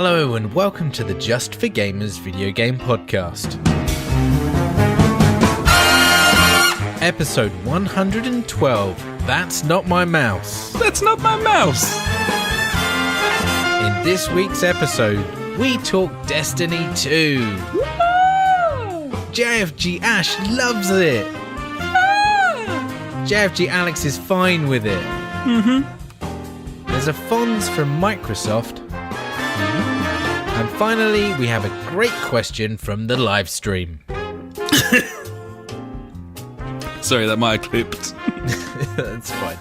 Hello and welcome to the Just for Gamers video game podcast. Episode 112, That's Not My Mouse. That's not my mouse. In this week's episode, we talk Destiny 2. JfG Ash loves it. JfG Alex is fine with it. There's a Fonz from Microsoft. And finally, we have a great question from the live stream. Sorry, that might have clipped. That's fine.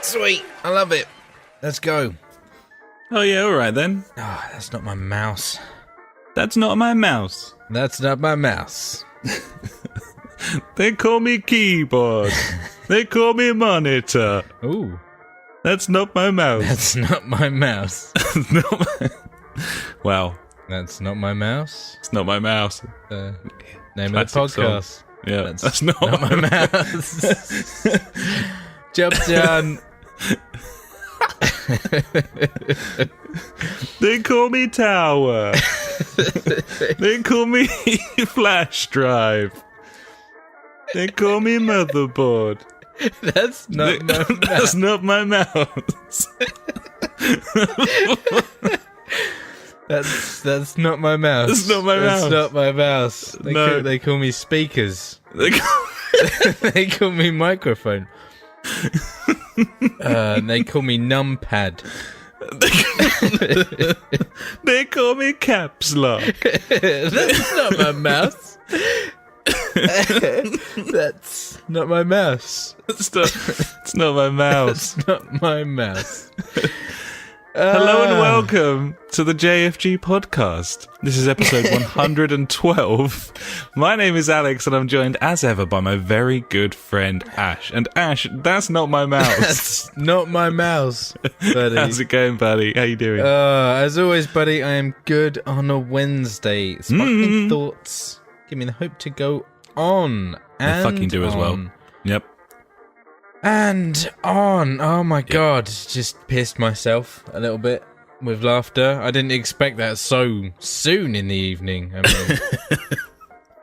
Sweet, I love it. Let's go. Oh yeah, alright then. Ah, that's not my mouse. That's not my mouse. That's not my mouse. They call me keyboard. They call me monitor. Ooh. That's not my mouse. That's not my mouse. Wow. That's not my mouse. It's not my mouse. Name Classic of the podcast. song. Yeah, That's not my mouse. Job done. They call me tower. They call me flash drive. They call me motherboard. That's not my mouse. That's not my mouse. That's not my mouse. That's not my That's mouse. not my mouse. They call me speakers. They call me microphone. They call me numpad. They call me caps lock. That's not my mouse. That's not my mouse. It's not my mouse. That's not my mouse. Hello and welcome to the JfG podcast. This is episode 112. My name is Alex and I'm joined as ever by my very good friend Ash. And Ash, that's not my mouse. That's not my mouse, buddy. How's it going, buddy? How you doing? As always, buddy, I am good on a Wednesday. Sparkling thoughts give me the hope to go on. They fucking do as well. Yep. And on. Oh my god, just pissed myself a little bit with laughter. I didn't expect that so soon in the evening. I mean,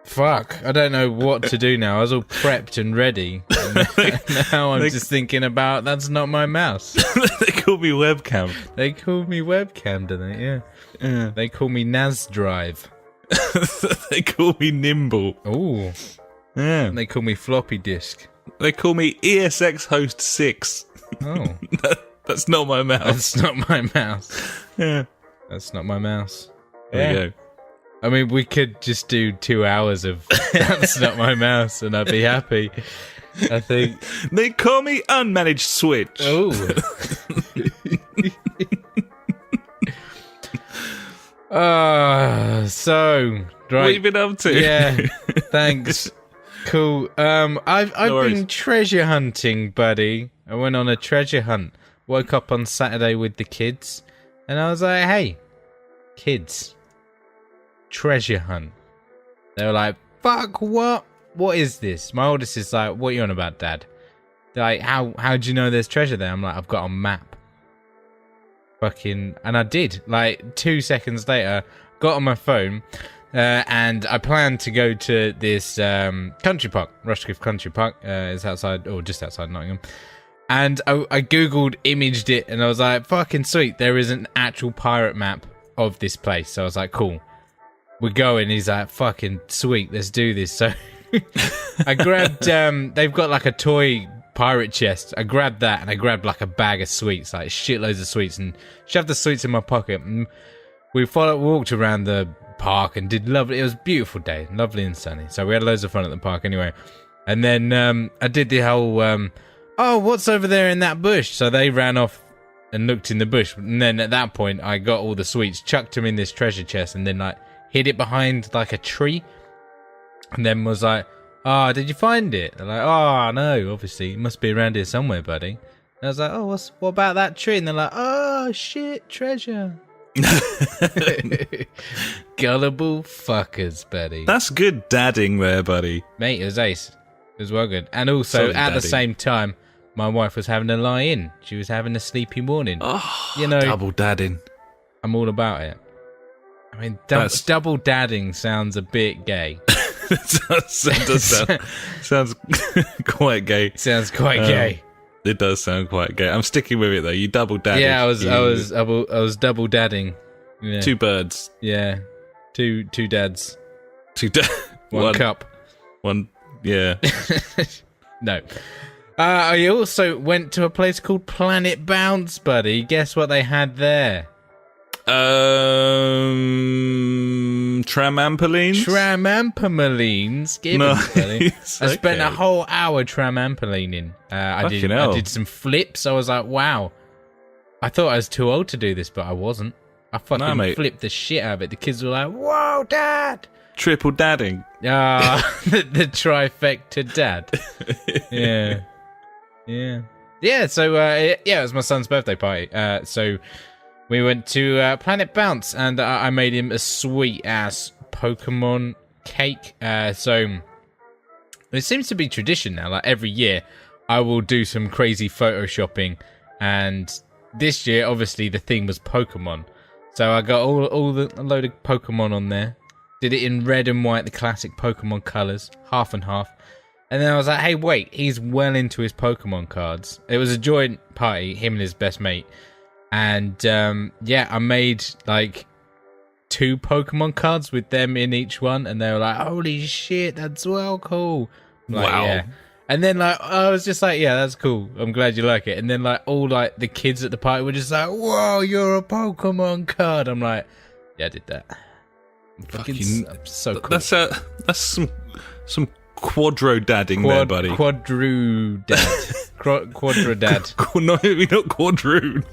fuck, I don't know what to do now. I was all prepped and ready. And now I'm just thinking about, that's not my mouse. They call me webcam. They call me webcam, do they? Yeah. They call me NAS drive. They call me nimble. Ooh. Yeah. They call me floppy disk. They call me ESX host 6. Oh. That's not my mouse. That's not my mouse. Yeah. That's not my mouse. There you go. I mean, we could just do 2 hours of that's not my mouse and I'd be happy. I think. They call me unmanaged switch. Oh. So right. What you been up to? Yeah. Thanks. Cool. I've been treasure hunting, buddy. I went on a treasure hunt. Woke up on Saturday with the kids, and I was like, "Hey, kids, treasure hunt." They were like, "Fuck, what? What is this?" My oldest is like, "What are you on about, Dad?" They're like, "How do you know there's treasure there?" I'm like, "I've got a map." Fucking, and I did. Like 2 seconds later, got on my phone. And I planned to go to this country park, Rushcliffe Country Park. It's outside, or just outside Nottingham. And I googled, imaged it, and I was like, fucking sweet, there is an actual pirate map of this place. So I was like, cool, we're going. He's like, fucking sweet, let's do this. So I grabbed, they've got like a toy pirate chest. I grabbed that, and I grabbed like a bag of sweets, like shitloads of sweets, and shoved the sweets in my pocket. And we walked around the park and did lovely. It was a beautiful day, lovely and sunny. So we had loads of fun at the park anyway. And then I did the whole oh, what's over there in that bush? So they ran off and looked in the bush. And then at that point I got all the sweets, chucked them in this treasure chest, and then like hid it behind like a tree. And then was like, "Oh, did you find it?" They're like, "Oh no, obviously it must be around here somewhere, buddy." And I was like, "Oh, what about that tree?" And they're like, "Oh shit, treasure." Gullible fuckers, buddy. That's good dadding there, buddy. Mate, it was ace. It was well good. And also, Solid at the dadding. same time, my wife was having a lie-in. She was having a sleepy morning. Oh, you know, double dadding. I'm all about it. I mean, double dadding sounds a bit gay. Sounds quite gay. Sounds quite gay. It does sound quite gay. I'm sticking with it though. You double dadding. Yeah, I was double dadding. Yeah. 2 birds. Yeah, two dads. One cup. One. Yeah. No. I also went to a place called Planet Bounce, buddy. Guess what they had there? Tramampolines? Tramampolines. Buddy. I spent a whole hour tramampolining. I did some flips. I was like, wow. I thought I was too old to do this, but I wasn't. I fucking flipped the shit out of it. The kids were like, whoa, Dad! Triple dadding. The trifecta dad. Yeah. Yeah, so, it was my son's birthday party. So we went to Planet Bounce, and I made him a sweet-ass Pokemon cake. So it seems to be tradition now. Like, every year, I will do some crazy photoshopping. And this year, obviously, the theme was Pokemon. So I got a load of Pokemon on there. Did it in red and white, the classic Pokemon colours, half and half. And then I was like, hey, wait, he's well into his Pokemon cards. It was a joint party, him and his best mate. And, I made, like, 2 Pokemon cards with them in each one. And they were like, holy shit, that's well cool. I'm like, wow. Yeah. And then, like, I was just like, yeah, that's cool. I'm glad you like it. And then, like, all, like, the kids at the party were just like, whoa, you're a Pokemon card. I'm like, yeah, I did that. I'm so cool. That's some quadro dadding there, buddy. Quadru dad. No, maybe not quadroon.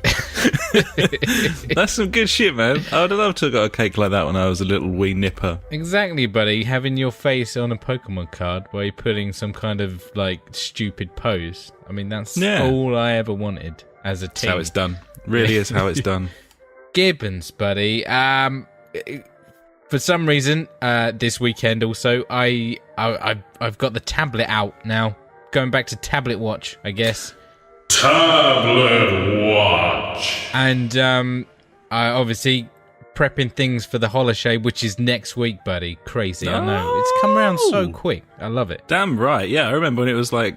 That's some good shit, man. I would have loved to have got a cake like that when I was a little wee nipper. Exactly, buddy. Having your face on a Pokemon card while you're putting some kind of, like, stupid pose. I mean, that's all I ever wanted as a teen. That's how it's done. Really is how it's done. Gibbons, buddy. For some reason, this weekend also, I've got the tablet out now. Going back to tablet watch, I guess. Tablet watch. And I obviously prepping things for the holiday, which is next week, buddy. Crazy, I know. It's come around so quick. I love it. Damn right. Yeah, I remember when it was like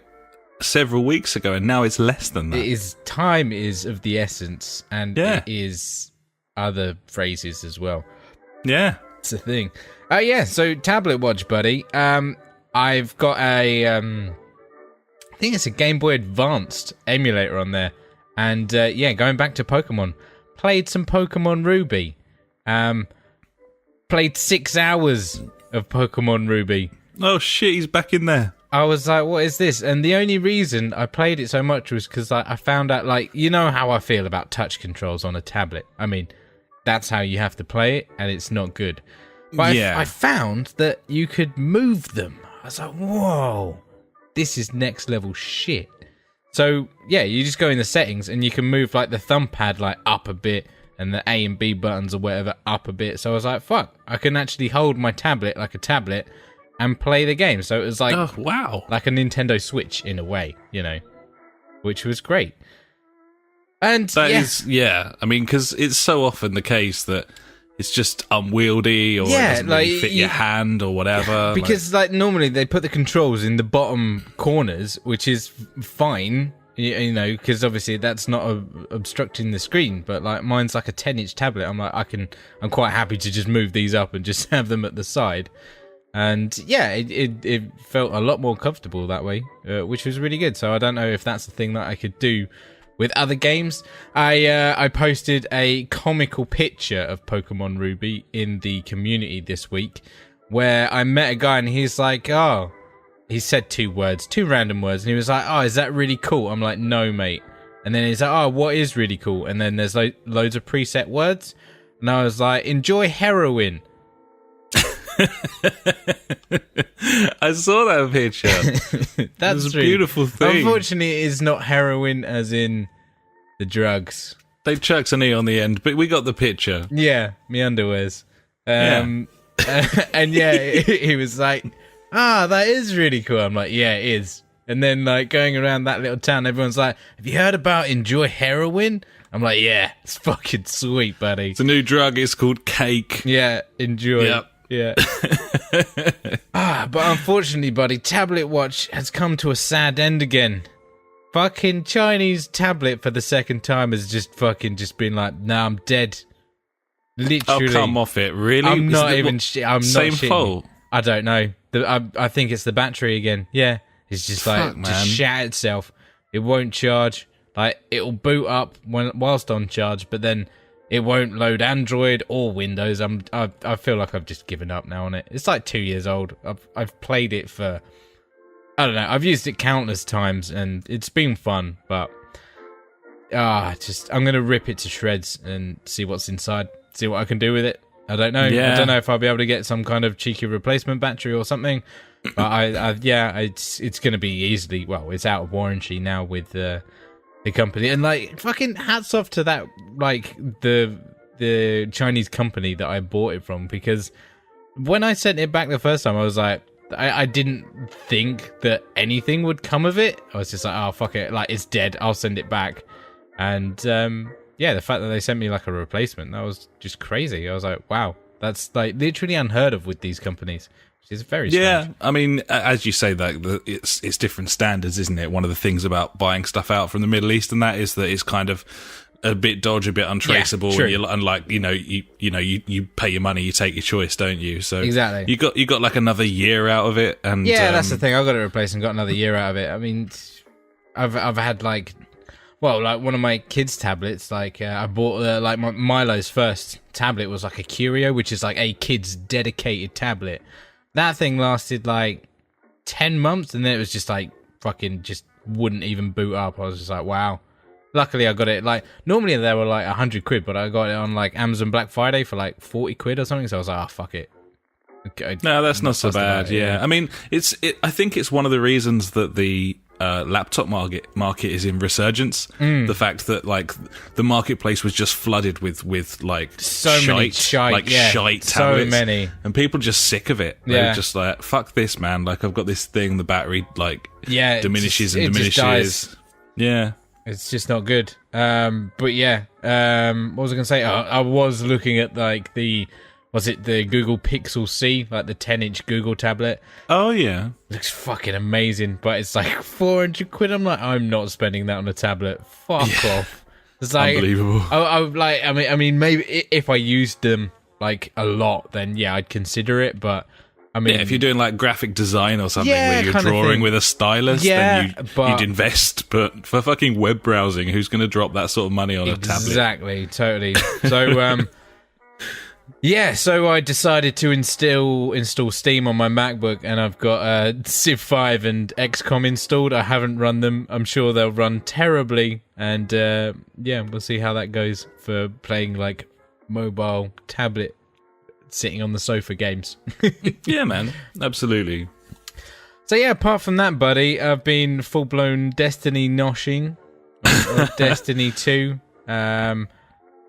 several weeks ago, and now it's less than that. Time is of the essence, and it is other phrases as well. Yeah. It's a thing. So tablet watch, buddy. I've got I think it's a Game Boy Advanced emulator on there. And going back to Pokemon. Played some Pokemon Ruby. Played 6 hours of Pokemon Ruby. Oh shit, he's back in there. I was like, what is this? And the only reason I played it so much was because I found out, like, you know how I feel about touch controls on a tablet. I mean, that's how you have to play it, and it's not good. But I found that you could move them. I was like, whoa, this is next level shit. So, you just go in the settings, and you can move, like, the thumb pad, like, up a bit, and the A and B buttons or whatever up a bit. So I was like, fuck, I can actually hold my tablet like a tablet and play the game. So it was like, like a Nintendo Switch in a way, you know, which was great. And that is, I mean, because it's so often the case that it's just unwieldy or it doesn't really fit your hand or whatever. Because like normally they put the controls in the bottom corners, which is fine, you know, because obviously that's not obstructing the screen. But like mine's like a 10-inch tablet. I'm like, I'm quite happy to just move these up and just have them at the side. And it felt a lot more comfortable that way, which was really good. So I don't know if that's the thing that I could do with other games. I posted a comical picture of Pokemon Ruby in the community this week, where I met a guy and he's like, he said 2 random words, and he was like, is that really cool? I'm like, no, mate. And then he's like, what is really cool? And then there's like loads of preset words, and I was like, enjoy heroin. I saw that picture. That's a beautiful thing. Unfortunately, it is not heroin as in the drugs. They chucks an E on the end, but we got the picture. Yeah, me underwears. And yeah, he was like, that is really cool. I'm like, yeah, it is. And then like going around that little town, everyone's like, have you heard about Enjoy Heroin? I'm like, yeah, it's fucking sweet, buddy. It's a new drug. It's called cake. Yeah, enjoy. Yep. Yeah. But unfortunately, buddy, tablet watch has come to a sad end again. Fucking Chinese tablet for the second time has just been like, nah, I'm dead. Literally. Oh, come off it, really? I'm not even. I'm same not fault. I don't know. I think it's the battery again. Yeah, it's just like just shat itself. It won't charge. Like it'll boot up whilst on charge, but then it won't load Android or Windows. I feel like I've just given up now on it. It's like 2 years old. I've played it for, I don't know. I've used it countless times and it's been fun, but I'm gonna rip it to shreds and see what's inside. See what I can do with it. I don't know. Yeah. I don't know if I'll be able to get some kind of cheeky replacement battery or something. But it's going to be easily. Well, it's out of warranty now with the company, and like fucking hats off to that, like the Chinese company that I bought it from, because when I sent it back the first time, I was like, I didn't think that anything would come of it. I was just like, oh fuck it, like it's dead. I'll send it back, and yeah, the fact that they sent me like a replacement, that was just crazy. I was like, wow, that's like literally unheard of with these companies. Which is very strange. Yeah, I mean, as you say, that it's different standards, isn't it? One of the things about buying stuff out from the Middle East and that is that it's kind of a bit dodgy, a bit untraceable, and like you pay your money, you take your choice, don't you? So exactly, you got like another year out of it, and yeah, that's the thing. I got it replaced and got another year out of it. I mean, I've had like one of my kids' tablets. Like I bought like Milo's first tablet was like a Curio, which is like a kid's dedicated tablet. That thing lasted like 10 months and then it was just like fucking just wouldn't even boot up. I was just like, wow. Luckily I got it like, normally they were like 100 quid, but I got it on like Amazon Black Friday for like 40 quid or something. So I was like, oh, fuck it. Okay, no, that's not so bad. Yeah. I mean, I think it's one of the reasons that the laptop market is in resurgence. The fact that like the marketplace was just flooded with like so many shite tablets, so many, and people just sick of it. They're just like, fuck this, man. Like I've got this thing, the battery like diminishes and diminishes. Yeah, it's just not good. But yeah, what was I gonna say? I was looking at like was it the Google Pixel C, like the 10-inch Google tablet? Oh, yeah. Looks fucking amazing, but it's like 400 quid. I'm like, I'm not spending that on a tablet. Fuck off. It's like, unbelievable. I mean, maybe if I used them like a lot, then yeah, I'd consider it. But I mean, if you're doing like graphic design or something where you're drawing with a stylus, then you'd invest. But for fucking web browsing, who's going to drop that sort of money on a tablet? Exactly, totally. So, yeah, so I decided to install Steam on my MacBook, and I've got Civ 5 and XCOM installed. I haven't run them. I'm sure they'll run terribly, and yeah, we'll see how that goes for playing like mobile tablet sitting on the sofa games. Yeah, man, absolutely. So yeah, apart from that, buddy, I've been full-blown Destiny noshing, or Destiny 2.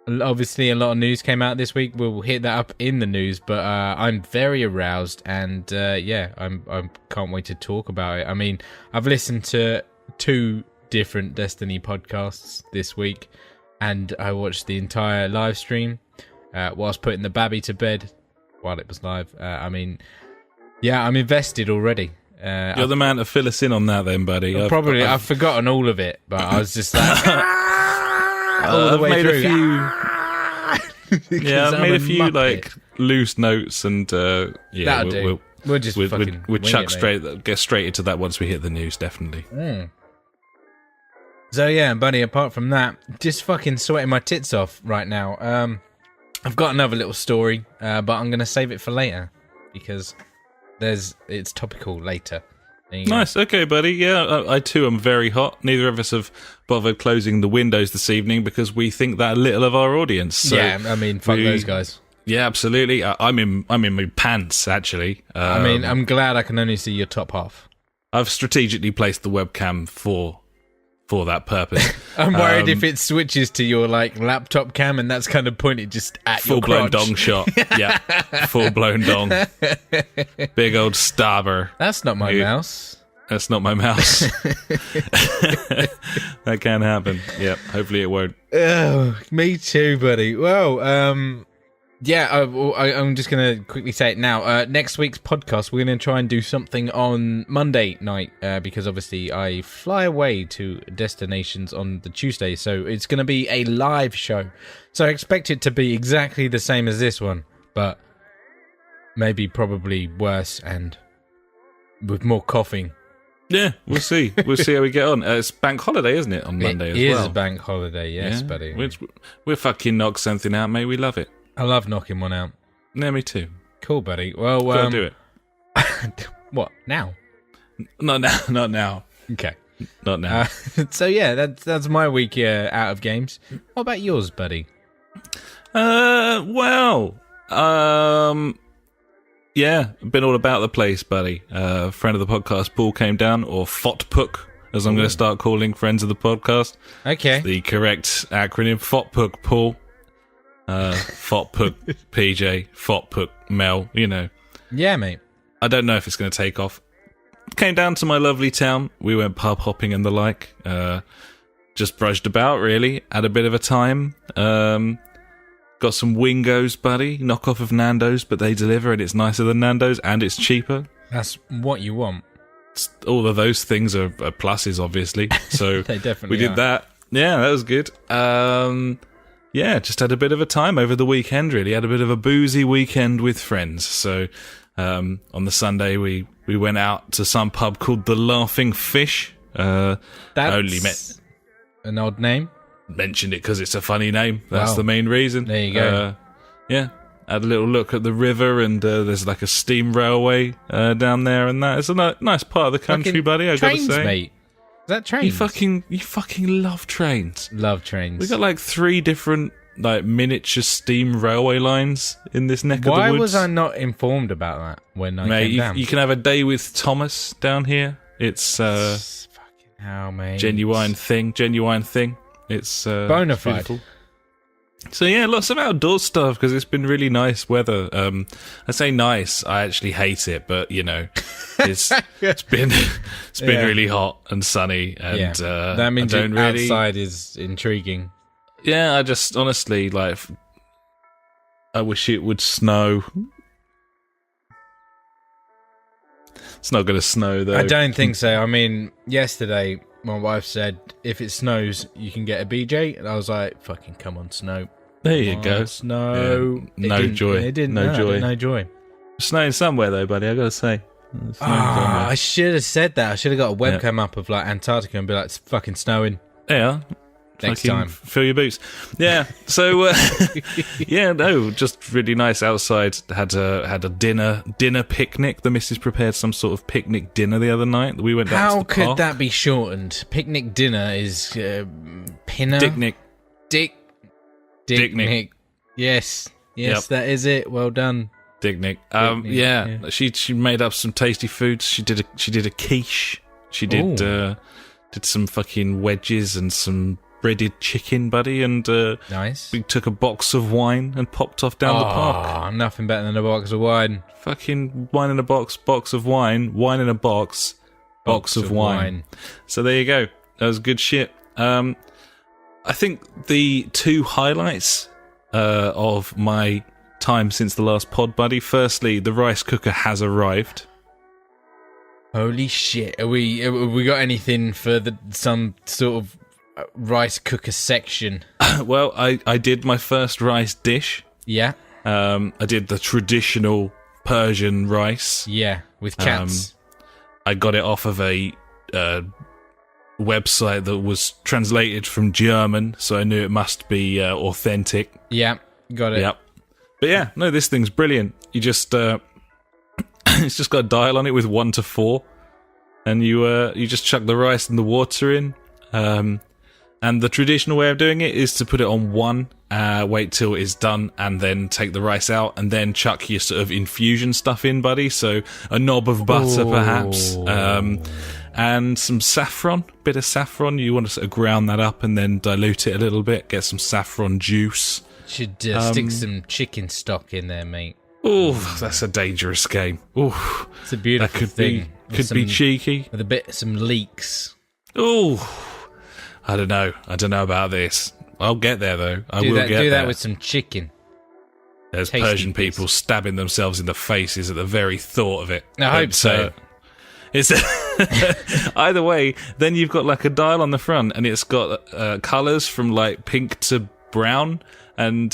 Obviously, a lot of news came out this week. We'll hit that up in the news, but I'm very aroused, and yeah, I can't wait to talk about it. I mean, I've listened to 2 different Destiny podcasts this week, and I watched the entire live stream whilst putting the babby to bed while it was live. I mean, yeah, I'm invested already. You're the man to fill us in on that, then, buddy. I've forgotten all of it, but I was just like. All the way through. I've made a few like loose notes, and yeah, we'll just we'll chuck get straight into that once we hit the news, definitely. So yeah, buddy. Apart from that, just fucking sweating my tits off right now. I've got another little story, but I'm gonna save it for later because it's topical later. Nice. Okay, buddy. Yeah, I too am very hot. Neither of us have bothered closing the windows this evening because we think that little of our audience. So yeah, I mean, fuck those guys. Yeah, absolutely. I'm in my pants, actually. I mean, I'm glad I can only see your top half. I've strategically placed the webcam for for that purpose. I'm worried if it switches to your like laptop cam and that's kind of pointed just at your full-blown crotch. dong shot. Yeah, full-blown dong. Big old stabber. That's not my mouse. That's not my mouse. That can happen. Yeah, hopefully it won't. Oh, me too, buddy. Well, yeah, I'm just going to quickly say it now. Next week's podcast, we're going to try and do something on Monday night because obviously I fly away to destinations on the Tuesday, so it's going to be a live show. So I expect it to be exactly the same as this one, but maybe probably worse and with more coughing. Yeah, we'll see. We'll see how we get on. It's bank holiday, isn't it, on Monday as well? It is a bank holiday, yes, buddy. We'll fucking knock something out, mate. We love it. I love knocking one out. Yeah, me too. Cool, buddy. Well, Gotta do it. What, now? Not now. Okay. Not now. So yeah, that's my week out of games. What about yours, buddy? Yeah, been all about the place, buddy. Friend of the podcast, Paul, came down, or FOTPUK, as I'm going to start calling friends of the podcast. Okay. It's the correct acronym, FOTPUK, Paul. FOTPUK, PJ, FOTPUK, Mel, you know. Yeah, mate. I don't know if it's going to take off. Came down to my lovely town. We went pub hopping and the like. Just brushed about, really. Had a bit of a time. Got some Wingos, buddy. Knockoff of Nando's, but they deliver and it's nicer than Nando's and it's cheaper. That's what you want. All of those things are pluses, obviously. So they definitely we did that. Yeah, that was good. Yeah, just had a bit of a time over the weekend, really. Had a bit of a boozy weekend with friends. So on the Sunday, we went out to some pub called The Laughing Fish. That's only met an odd name. Mentioned it because it's a funny name. That's the main reason. There you go. Yeah, had a little look at the river, and there's like a steam railway down there, and that. It's a nice part of the country, fucking buddy. I gotta say, mate. Is that trains? You fucking love trains. Love trains. We got like 3 different like miniature steam railway lines in this neck of the woods. Why was I not informed about that when I came down? You can have a day with Thomas down here. It's fucking hell, mate. Genuine thing. It's bona fide. Beautiful. So yeah, lots of outdoor stuff because it's been really nice weather. I say nice, I actually hate it, but you know, it's been really hot and sunny, and that means outside is intriguing. Yeah, I just honestly I wish it would snow. It's not going to snow though. I don't think so. I mean, yesterday my wife said, if it snows, you can get a BJ. And I was like, fucking come on, snow. There you go. Snow. Yeah, no joy. It didn't. No joy. No joy. Snowing somewhere, though, buddy, I got to say. I should have said that. I should have got a webcam up of like Antarctica and be like, it's fucking snowing. Yeah. Next time. Fill your boots. Yeah. So, yeah, no, just really nice outside. Had a dinner picnic. The missus prepared some sort of picnic dinner the other night. We went down to the park. How could that be shortened? Picnic dinner is pinner. Dicknick. Dicknick. Yes, yep. That is it. Well done. Dicknick. Yeah. She made up some tasty foods. She did a quiche. She did some fucking wedges and some breaded chicken, buddy, and nice. We took a box of wine and popped off down the park. Nothing better than a box of wine. Fucking wine in a box of wine, wine in a box of wine. So there you go. That was good shit. I think the 2 highlights of my time since the last pod, buddy. Firstly, the rice cooker has arrived. Holy shit! Have we got anything for some sort of rice cooker section? Well, I did my first rice dish. Yeah. I did the traditional Persian rice. Yeah, with cats. I got it off of a website that was translated from German, so I knew it must be authentic. Yeah, got it. Yep. But yeah, no, this thing's brilliant. You just it's just got a dial on it with 1 to 4, and you just chuck the rice and the water in. And the traditional way of doing it is to put it on 1, wait till it's done, and then take the rice out, and then chuck your sort of infusion stuff in, buddy. So a knob of butter, perhaps, and some saffron, bit of saffron. You want to sort of ground that up and then dilute it a little bit, get some saffron juice. Should stick some chicken stock in there, mate. Oh, that's a dangerous game. Oh, it's a beautiful thing. Could be cheeky. With some leeks. Oh, I don't know about this. I'll get there, though. Do that with some chicken. There's Tasty Persian people stabbing themselves in the faces at the very thought of it. I hope so. It's either way, then you've got like a dial on the front, and it's got colours from like pink to brown, and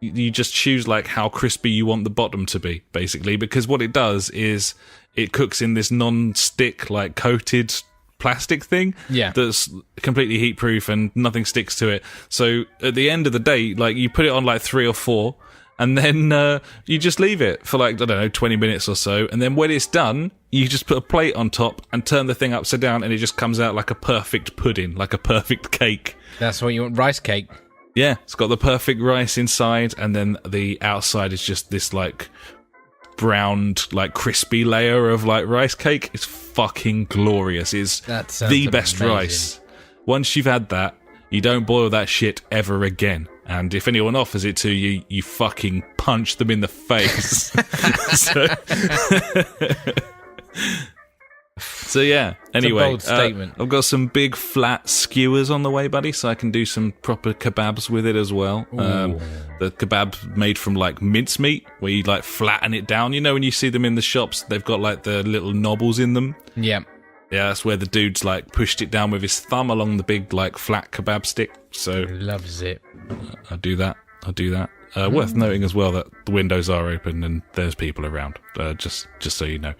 you just choose like how crispy you want the bottom to be, basically. Because what it does is it cooks in this non-stick, like coated plastic thing that's completely heat proof and nothing sticks to it. So at the end of the day, like you put it on like 3 or 4, and then you just leave it for like, I don't know, 20 minutes or so, and then when it's done, you just put a plate on top and turn the thing upside down, and it just comes out like a perfect pudding, like a perfect cake. That's what you want, rice cake. Yeah, it's got the perfect rice inside, and then the outside is just this like browned, like crispy layer of like rice cake. It's fucking glorious. It's the best amazing. Rice. Once you've had that, you don't boil that shit ever again. And if anyone offers it to you, you fucking punch them in the face. So yeah, anyway, bold statement. I've got some big flat skewers on the way, buddy, so I can do some proper kebabs with it as well. The kebab made from like mincemeat, where you like flatten it down. You know when you see them in the shops, they've got like the little knobbles in them. Yeah. Yeah, that's where the dude's like pushed it down with his thumb along the big like flat kebab stick. So loves it. I'll do that. Worth noting as well that the windows are open and there's people around. Just so you know.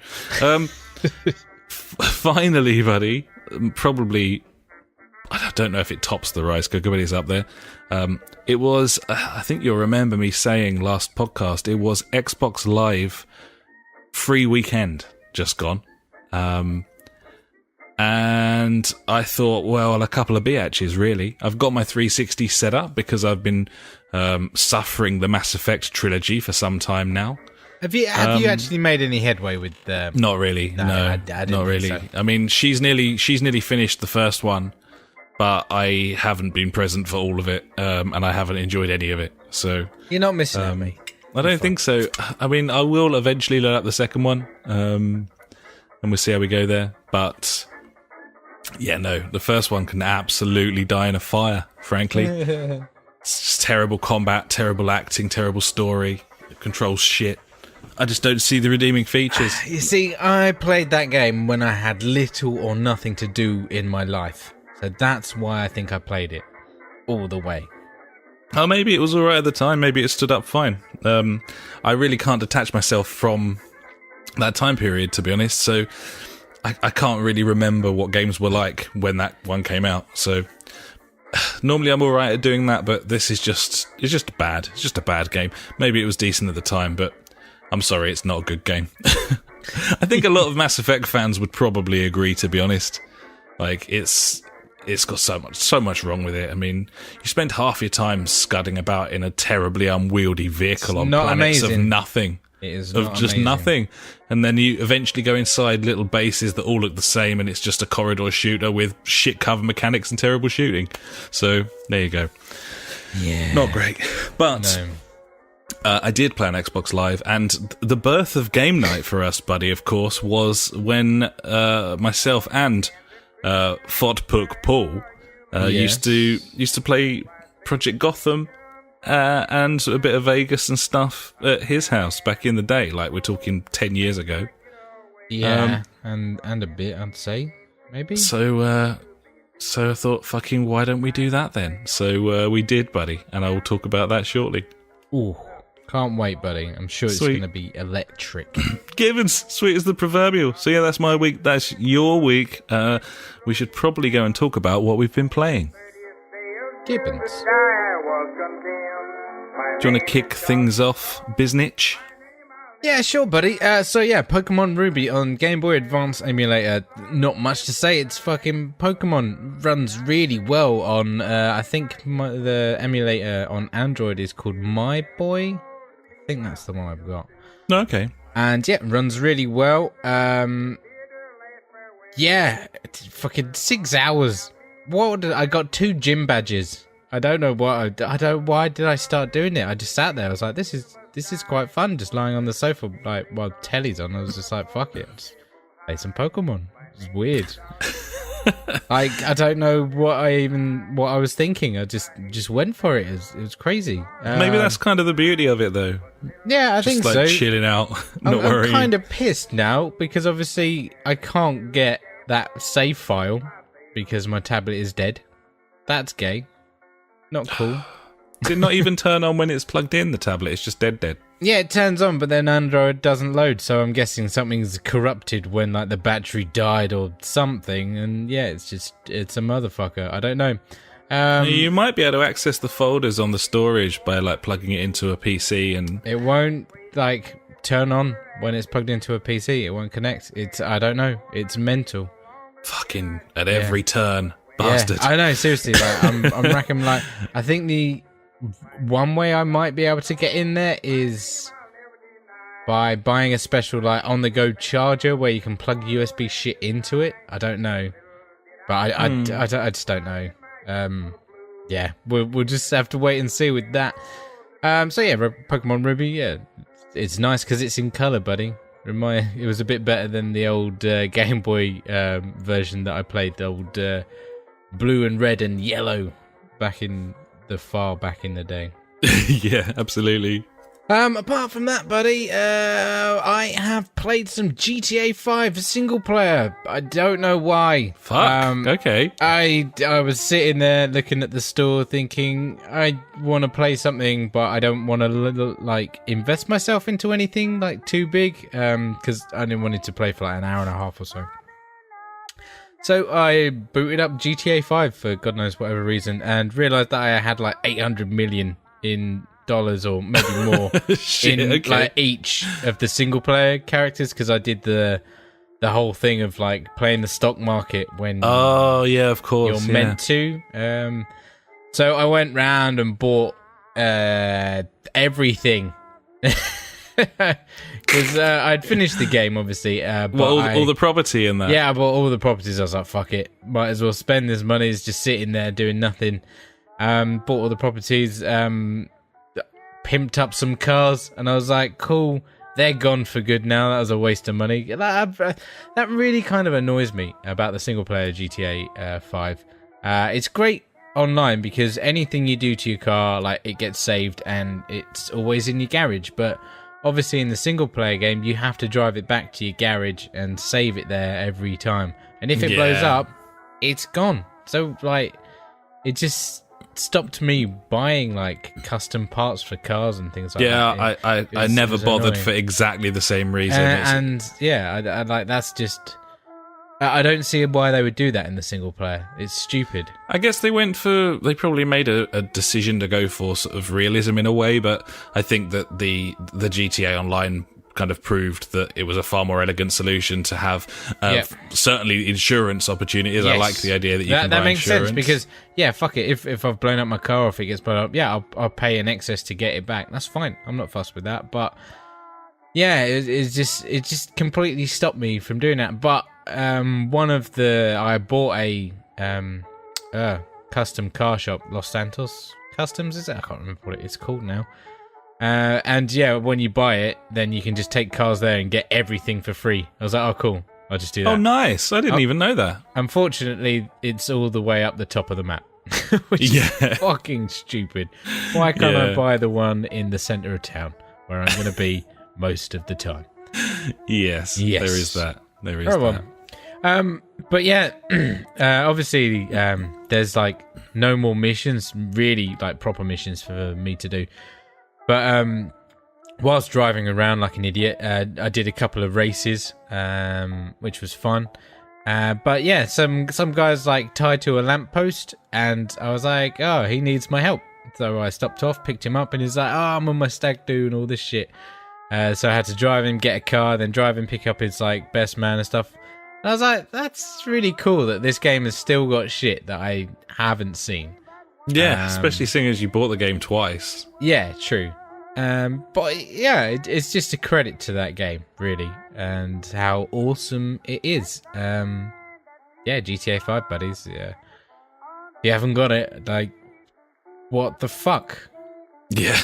Finally, buddy, probably, I don't know if it tops the rice cooker, but it's up there. It was, I think you'll remember me saying last podcast, it was Xbox Live free weekend just gone. And I thought, well, a couple of biatches, really. I've got my 360 set up because I've been suffering the Mass Effect trilogy for some time now. Have you actually made any headway with the? Not really. No, I didn't not really. think so. I mean, she's nearly finished the first one, but I haven't been present for all of it, and I haven't enjoyed any of it. So You're not missing out, mate. I don't think so. I mean, I will eventually load up the second one, and we'll see how we go there. But yeah, no, the first one can absolutely die in a fire. Frankly, it's just terrible combat, terrible acting, terrible story. It controls shit. I just don't see the redeeming features. You see, I played that game when I had little or nothing to do in my life. So that's why I think I played it all the way. Oh, maybe it was alright at the time. Maybe it stood up fine. I really can't detach myself from that time period, to be honest. So I can't really remember what games were like when that one came out. So normally I'm alright at doing that, but this is just bad. It's just a bad game. Maybe it was decent at the time, but I'm sorry, it's not a good game. I think a lot of Mass Effect fans would probably agree, to be honest. Like, it's got so much wrong with it. I mean, you spend half your time scudding about in a terribly unwieldy vehicle on planets of nothing. It is of not just amazing. nothing. And then you eventually go inside little bases that all look the same, and it's just a corridor shooter with shit cover mechanics and terrible shooting. So, there you go. Yeah. Not great. But No. I did play on Xbox Live, and the birth of game night for us, buddy, of course, was when myself and Fotpuk Paul Yes. used to play Project Gotham and a bit of Vegas and stuff at his house back in the day. Like, we're talking 10 years ago. Yeah, and a bit, I'd say, maybe. So I thought, fucking, why don't we do that then? So we did, buddy, and I will talk about that shortly. Ooh, can't wait, buddy. I'm sure it's Sweet. going to be electric. Givens, sweet as the proverbial. So yeah, that's my week. That's your week. We should probably go and talk about what we've been playing. Gibbons. Do you want to kick things off, Biznitch? Yeah, sure, buddy. So yeah, Pokemon Ruby on Game Boy Advance emulator. Not much to say. It's fucking Pokemon. Runs really well on. I think the emulator on Android is called My Boy. I think that's the one I've got. Okay. And yeah, runs really well. Yeah, fucking 6 hours. I got 2 gym badges. I don't know what. Why did I start doing it? I just sat there. I was like, this is quite fun, just lying on the sofa, like while telly's on. I was just like, fuck it, just play some Pokemon. It's weird. Like, I don't know what I was thinking. I just went for it. It was crazy. Maybe that's kind of the beauty of it, though. Yeah, I think like so. Chilling out, not worrying. I'm kind of pissed now because obviously I can't get that save file because my tablet is dead. That's gay. Not cool. Did it not even turn on when it's plugged in, the tablet? It's just dead. Yeah, it turns on, but then Android doesn't load, so I'm guessing something's corrupted when, like, the battery died or something, and yeah, it's a motherfucker. I don't know. You might be able to access the folders on the storage by, like, plugging it into a PC, and... It won't, like, turn on when it's plugged into a PC. It won't connect. I don't know. It's mental. Fucking at every turn. Bastard. Yeah, I know, seriously, like, I'm racking, like, I think the one way I might be able to get in there is by buying a special, like, on-the-go charger where you can plug USB shit into it. I don't know. But I just don't know. Yeah, we'll just have to wait and see with that. So yeah, Pokemon Ruby, yeah, it's nice because it's in colour, buddy. It was a bit better than the old Game Boy version that I played, the old blue and red and yellow back in the day. Yeah, absolutely. Apart from that, buddy, I have played some GTA 5 single player. I don't know why. Fuck. Okay. I was sitting there looking at the store thinking, I want to play something, but I don't want to, like, invest myself into anything, like, too big, because I didn't want it to play for, like, an hour and a half or so. So I booted up GTA 5 for God knows whatever reason and realised that I had, like, 800 million in dollars or maybe more like each of the single player characters because I did the whole thing of like playing the stock market when of course you're meant to. So I went round and bought everything because I'd finished the game obviously. But all the property in that. Yeah, I bought all the properties. I was like, fuck it, might as well spend this money. It's just sitting there doing nothing. Bought all the properties. Pimped up some cars, and I was like, cool, they're gone for good now. That was a waste of money. That really kind of annoys me about the single player GTA 5. It's great online because anything you do to your car, like, it gets saved and it's always in your garage, but obviously in the single player game you have to drive it back to your garage and save it there every time, and if it blows up, it's gone. So, like, it just stopped me buying, like, custom parts for cars and things like that. Yeah, I never bothered annoying. For exactly the same reason. And yeah, I like, that's just... I don't see why they would do that in the single player. It's stupid. I guess they probably made a decision to go for sort of realism in a way, but I think that the GTA Online kind of proved that it was a far more elegant solution to have certainly insurance opportunities. Yes. I like the idea that you can buy makes insurance. Sense because, yeah, fuck it. If I've blown up my car or if it gets blown up, yeah, I'll pay an excess to get it back. That's fine. I'm not fussed with that. But yeah, it just completely stopped me from doing that. But I bought a custom car shop, Los Santos Customs, is it? I can't remember what it's called now. And yeah, when you buy it, then you can just take cars there and get everything for free. I was like, oh, cool. I'll just do that. Oh, nice. I didn't even know that. Unfortunately, it's all the way up the top of the map, which is fucking stupid. Why can't I buy the one in the centre of town where I'm going to be most of the time? Yes, there is that. There is that. But yeah, obviously, there's, like, no more missions, really, like, proper missions for me to do. But whilst driving around like an idiot, I did a couple of races, which was fun. But yeah, some guys, like, tied to a lamppost, and I was like, oh, he needs my help. So I stopped off, picked him up, and he's like, oh, I'm on my stag do and all this shit. So I had to drive him, get a car, then drive him, pick up his, like, best man and stuff. And I was like, that's really cool that this game has still got shit that I haven't seen. Yeah, especially seeing as you bought the game twice. Yeah, true. But yeah, it's just a credit to that game, really, and how awesome it is. Yeah, GTA 5, buddies. Yeah. If you haven't got it, like, what the fuck? Yeah.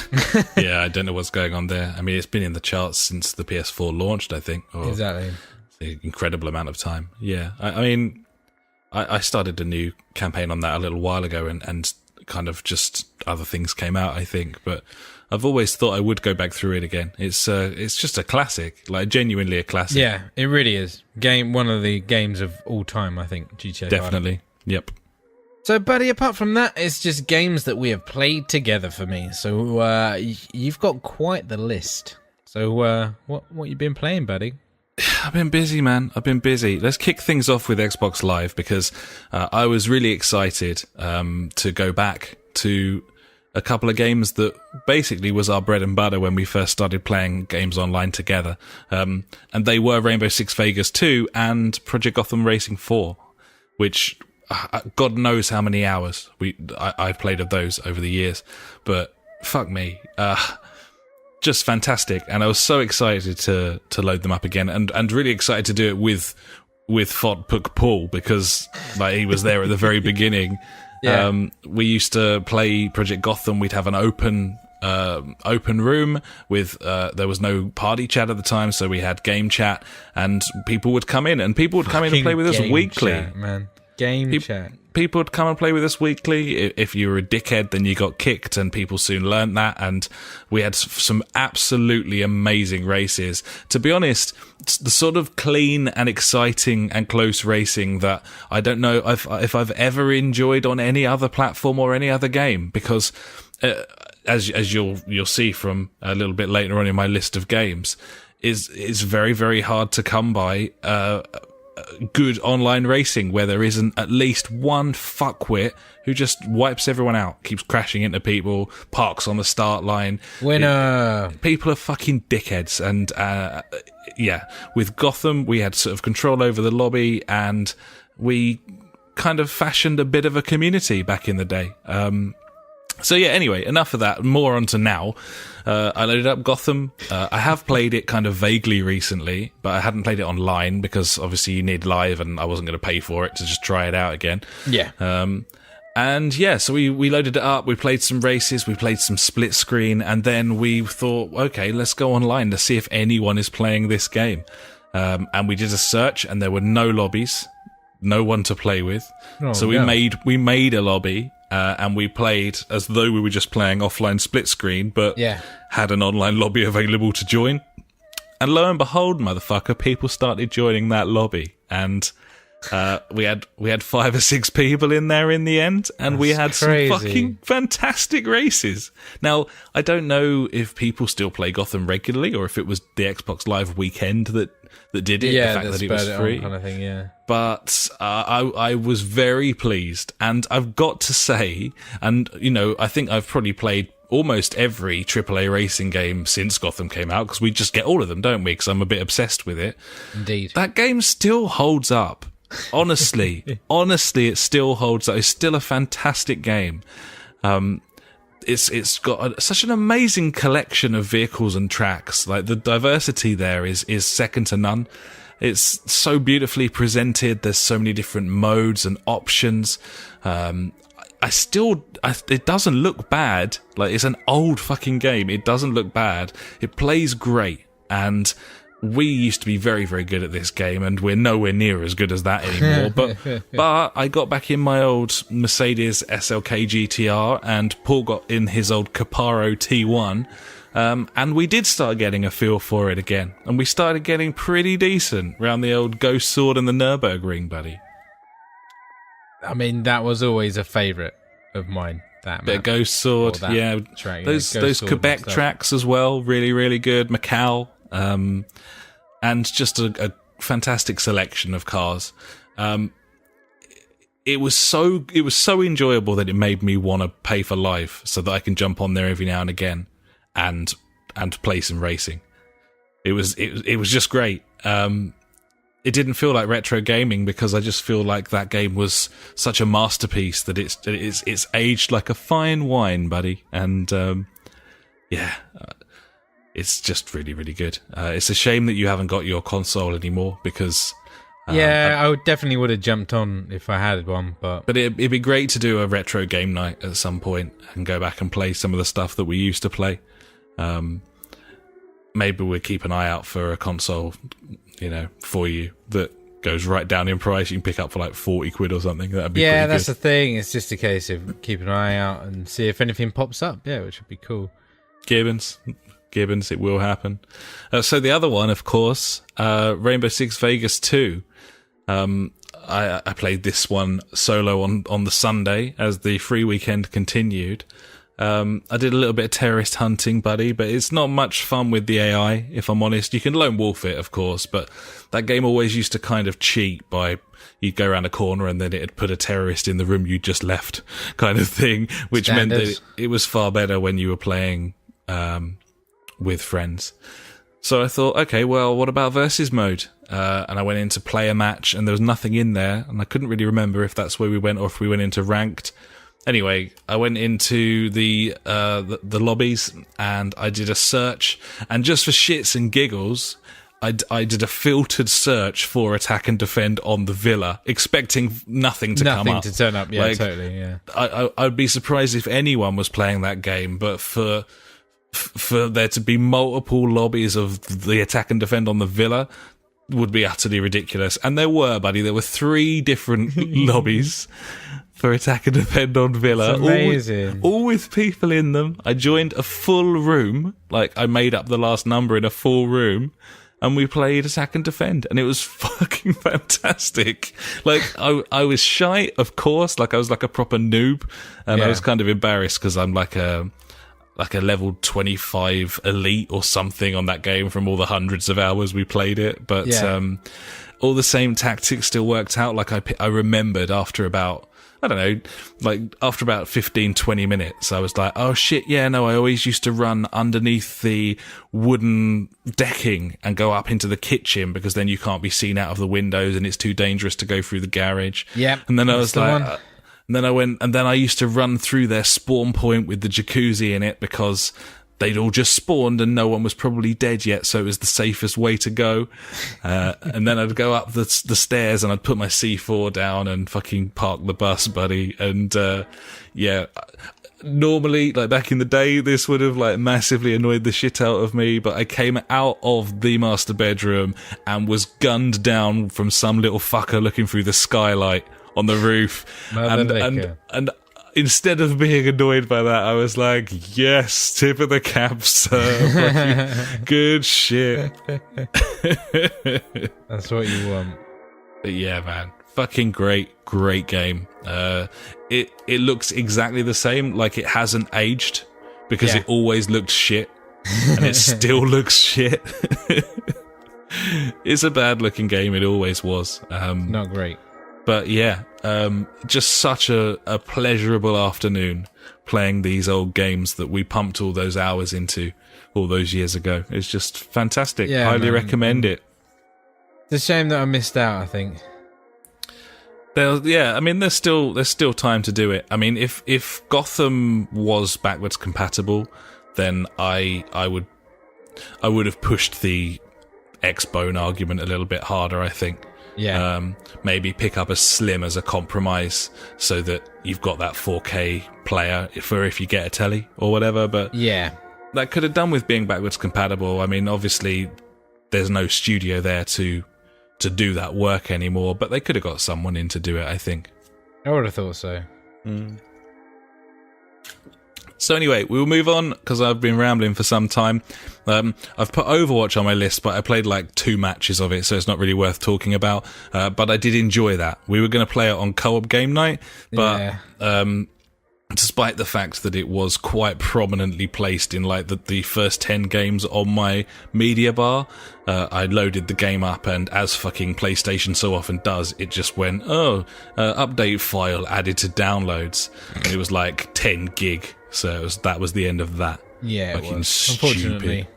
Yeah, I don't know what's going on there. I mean, it's been in the charts since the PS4 launched, I think. Exactly. It's an incredible amount of time. Yeah. I mean, I started a new campaign on that a little while ago, and kind of just other things came out, I think. But I've always thought I would go back through it again. It's just a classic, like genuinely a classic. Yeah, it really is. One of the games of all time, I think, GTA 5. Definitely. Yep. So, buddy, apart from that, it's just games that we have played together for me. So, you've got quite the list. So, what you been playing, buddy? I've been busy, man. I've been busy. Let's kick things off with Xbox Live, because I was really excited to go back to a couple of games that basically was our bread and butter when we first started playing games online together. And they were Rainbow Six Vegas 2 and Project Gotham Racing 4, which God knows how many hours I've played of those over the years. But fuck me. Just fantastic. And I was so excited to load them up again, and really excited to do it with Fotpuk Paul, because like he was there at the very beginning. Yeah. We used to play Project Gotham. We'd have an open room with there was no party chat at the time, so we had game chat, and people would come in and play with us weekly. Chat, man. Game chat. People would come and play with us weekly. If you were a dickhead, then you got kicked, and people soon learned that. And we had some absolutely amazing races. To be honest, it's the sort of clean and exciting and close racing that I don't know if I've ever enjoyed on any other platform or any other game, because as you'll see from a little bit later on in my list of games, is very, very hard to come by good online racing where there isn't at least one fuckwit who just wipes everyone out, keeps crashing into people, parks on the start line. Winner! People are fucking dickheads. And yeah, with Gotham, we had sort of control over the lobby, and we kind of fashioned a bit of a community back in the day. So yeah, anyway, enough of that. More on to now. I loaded up Gotham. I have played it kind of vaguely recently, but I hadn't played it online because obviously you need live, and I wasn't going to pay for it to just try it out again. Yeah. And yeah, so we loaded it up. We played some races. We played some split screen, and then we thought, okay, let's go online to see if anyone is playing this game. And we did a search, and there were no lobbies, no one to play with. Oh, so we made a lobby. And we played as though we were just playing offline split screen, but had an online lobby available to join. And lo and behold, motherfucker, people started joining that lobby, and we had 5 or 6 people in there in the end, and we had some fucking fantastic races. Now, I don't know if people still play Gotham regularly, or if it was the Xbox Live weekend that did it, the fact that it was free. Kind of thing, yeah. But I was very pleased, and I've got to say, and you know, I think I've probably played almost every AAA racing game since Gotham came out, because we just get all of them, don't we? Because I'm a bit obsessed with it. Indeed. That game still holds up. Honestly, it still holds up. It's still a fantastic game. It's got such an amazing collection of vehicles and tracks. Like, the diversity there is second to none. It's so beautifully presented. There's so many different modes and options. It doesn't look bad. Like, it's an old fucking game. It doesn't look bad. It plays great. And we used to be very, very good at this game, and we're nowhere near as good as that anymore. But I got back in my old Mercedes SLK GTR, and Paul got in his old Caparo T1, and we did start getting a feel for it again. And we started getting pretty decent around the old Ghost Sword and the Nürburgring, buddy. I mean, that was always a favourite of mine. That bit of Ghost Sword, yeah. Track, those Quebec tracks as well, really, really good. Macau. And just a fantastic selection of cars. It was so enjoyable that it made me want to pay for live, so that I can jump on there every now and again and play some racing. It was just great. It didn't feel like retro gaming, because I just feel like that game was such a masterpiece that it's aged like a fine wine, buddy. And it's just really, really good. It's a shame that you haven't got your console anymore, because I definitely would have jumped on if I had one, but it'd be great to do a retro game night at some point and go back and play some of the stuff that we used to play. Maybe we'll keep an eye out for a console, for you that goes right down in price. You can pick up for like 40 quid or something. That'd be pretty that's good. the thing. It's just a case of keeping an eye out and see if anything pops up. Yeah, which would be cool. Gibbons, it will happen. So the other one, of course, Rainbow Six Vegas 2. I played this one solo on the Sunday as the free weekend continued. I did a little bit of terrorist hunting, buddy, but it's not much fun with the AI, if I'm honest. You can lone wolf it, of course, but that game always used to kind of cheat by you'd go around a corner and then it'd put a terrorist in the room you just left, kind of thing, which meant that it was far better when you were playing with friends. So I thought, okay, well, what about versus mode? And I went in to play a match, and there was nothing in there, and I couldn't really remember if that's where we went or if we went into ranked. Anyway, I went into the lobbies, and I did a search, and just for shits and giggles, I did a filtered search for attack and defend on the villa, expecting nothing to come up. Nothing to turn up, yeah, totally, yeah. I'd be surprised if anyone was playing that game, but for there to be multiple lobbies of the attack and defend on the villa would be utterly ridiculous. And there were, buddy, there were 3 different lobbies for attack and defend on villa. That's amazing. All with people in them. I joined a full room, like I made up the last number in a full room, and we played attack and defend, and it was fucking fantastic. Like, I was shy, of course, like I was like a proper noob, and I was kind of embarrassed because I'm like a level 25 elite or something on that game from all the hundreds of hours we played it. But all the same tactics still worked out. Like I remembered after about, I don't know, like after about 15, 20 minutes, I was like, oh shit, yeah, no, I always used to run underneath the wooden decking and go up into the kitchen because then you can't be seen out of the windows and it's too dangerous to go through the garage. Yeah. And then I was like... And then I went, and then I used to run through their spawn point with the jacuzzi in it because they'd all just spawned and no one was probably dead yet, so it was the safest way to go. And then I'd go up the stairs and I'd put my C4 down and fucking park the bus, buddy. And normally, like back in the day, this would have like massively annoyed the shit out of me, but I came out of the master bedroom and was gunned down from some little fucker looking through the skylight on the roof, and instead of being annoyed by that, I was like, yes, tip of the cap, sir. Good shit. That's what you want. But yeah, man, fucking great game. It looks exactly the same, like it hasn't aged, because it always looked shit, and it still looks shit. It's a bad looking game, it always was. Not great. But yeah, just such a pleasurable afternoon playing these old games that we pumped all those hours into all those years ago. It's just fantastic. Yeah, highly recommend it. It's a shame that I missed out, I think. I mean, there's still time to do it. I mean, if Gotham was backwards compatible, then I would have pushed the X-Bone argument a little bit harder, I think. Yeah. Maybe pick up a Slim as a compromise so that you've got that 4K player for if you get a telly or whatever, but yeah, that could have done with being backwards compatible. I mean, obviously there's no studio there to do that work anymore, but they could have got someone in to do it, I think. I would have thought so. So anyway, we will move on because I've been rambling for some time. I've put Overwatch on my list, but I played like 2 matches of it, so it's not really worth talking about. But I did enjoy that. We were going to play it on co-op game night, but despite the fact that it was quite prominently placed in like the first 10 games on my media bar, I loaded the game up, and as fucking PlayStation so often does, it just went, update file added to downloads, and it was like 10 gig. So that was the end of that. Yeah, fucking it was. Stupid. Unfortunately.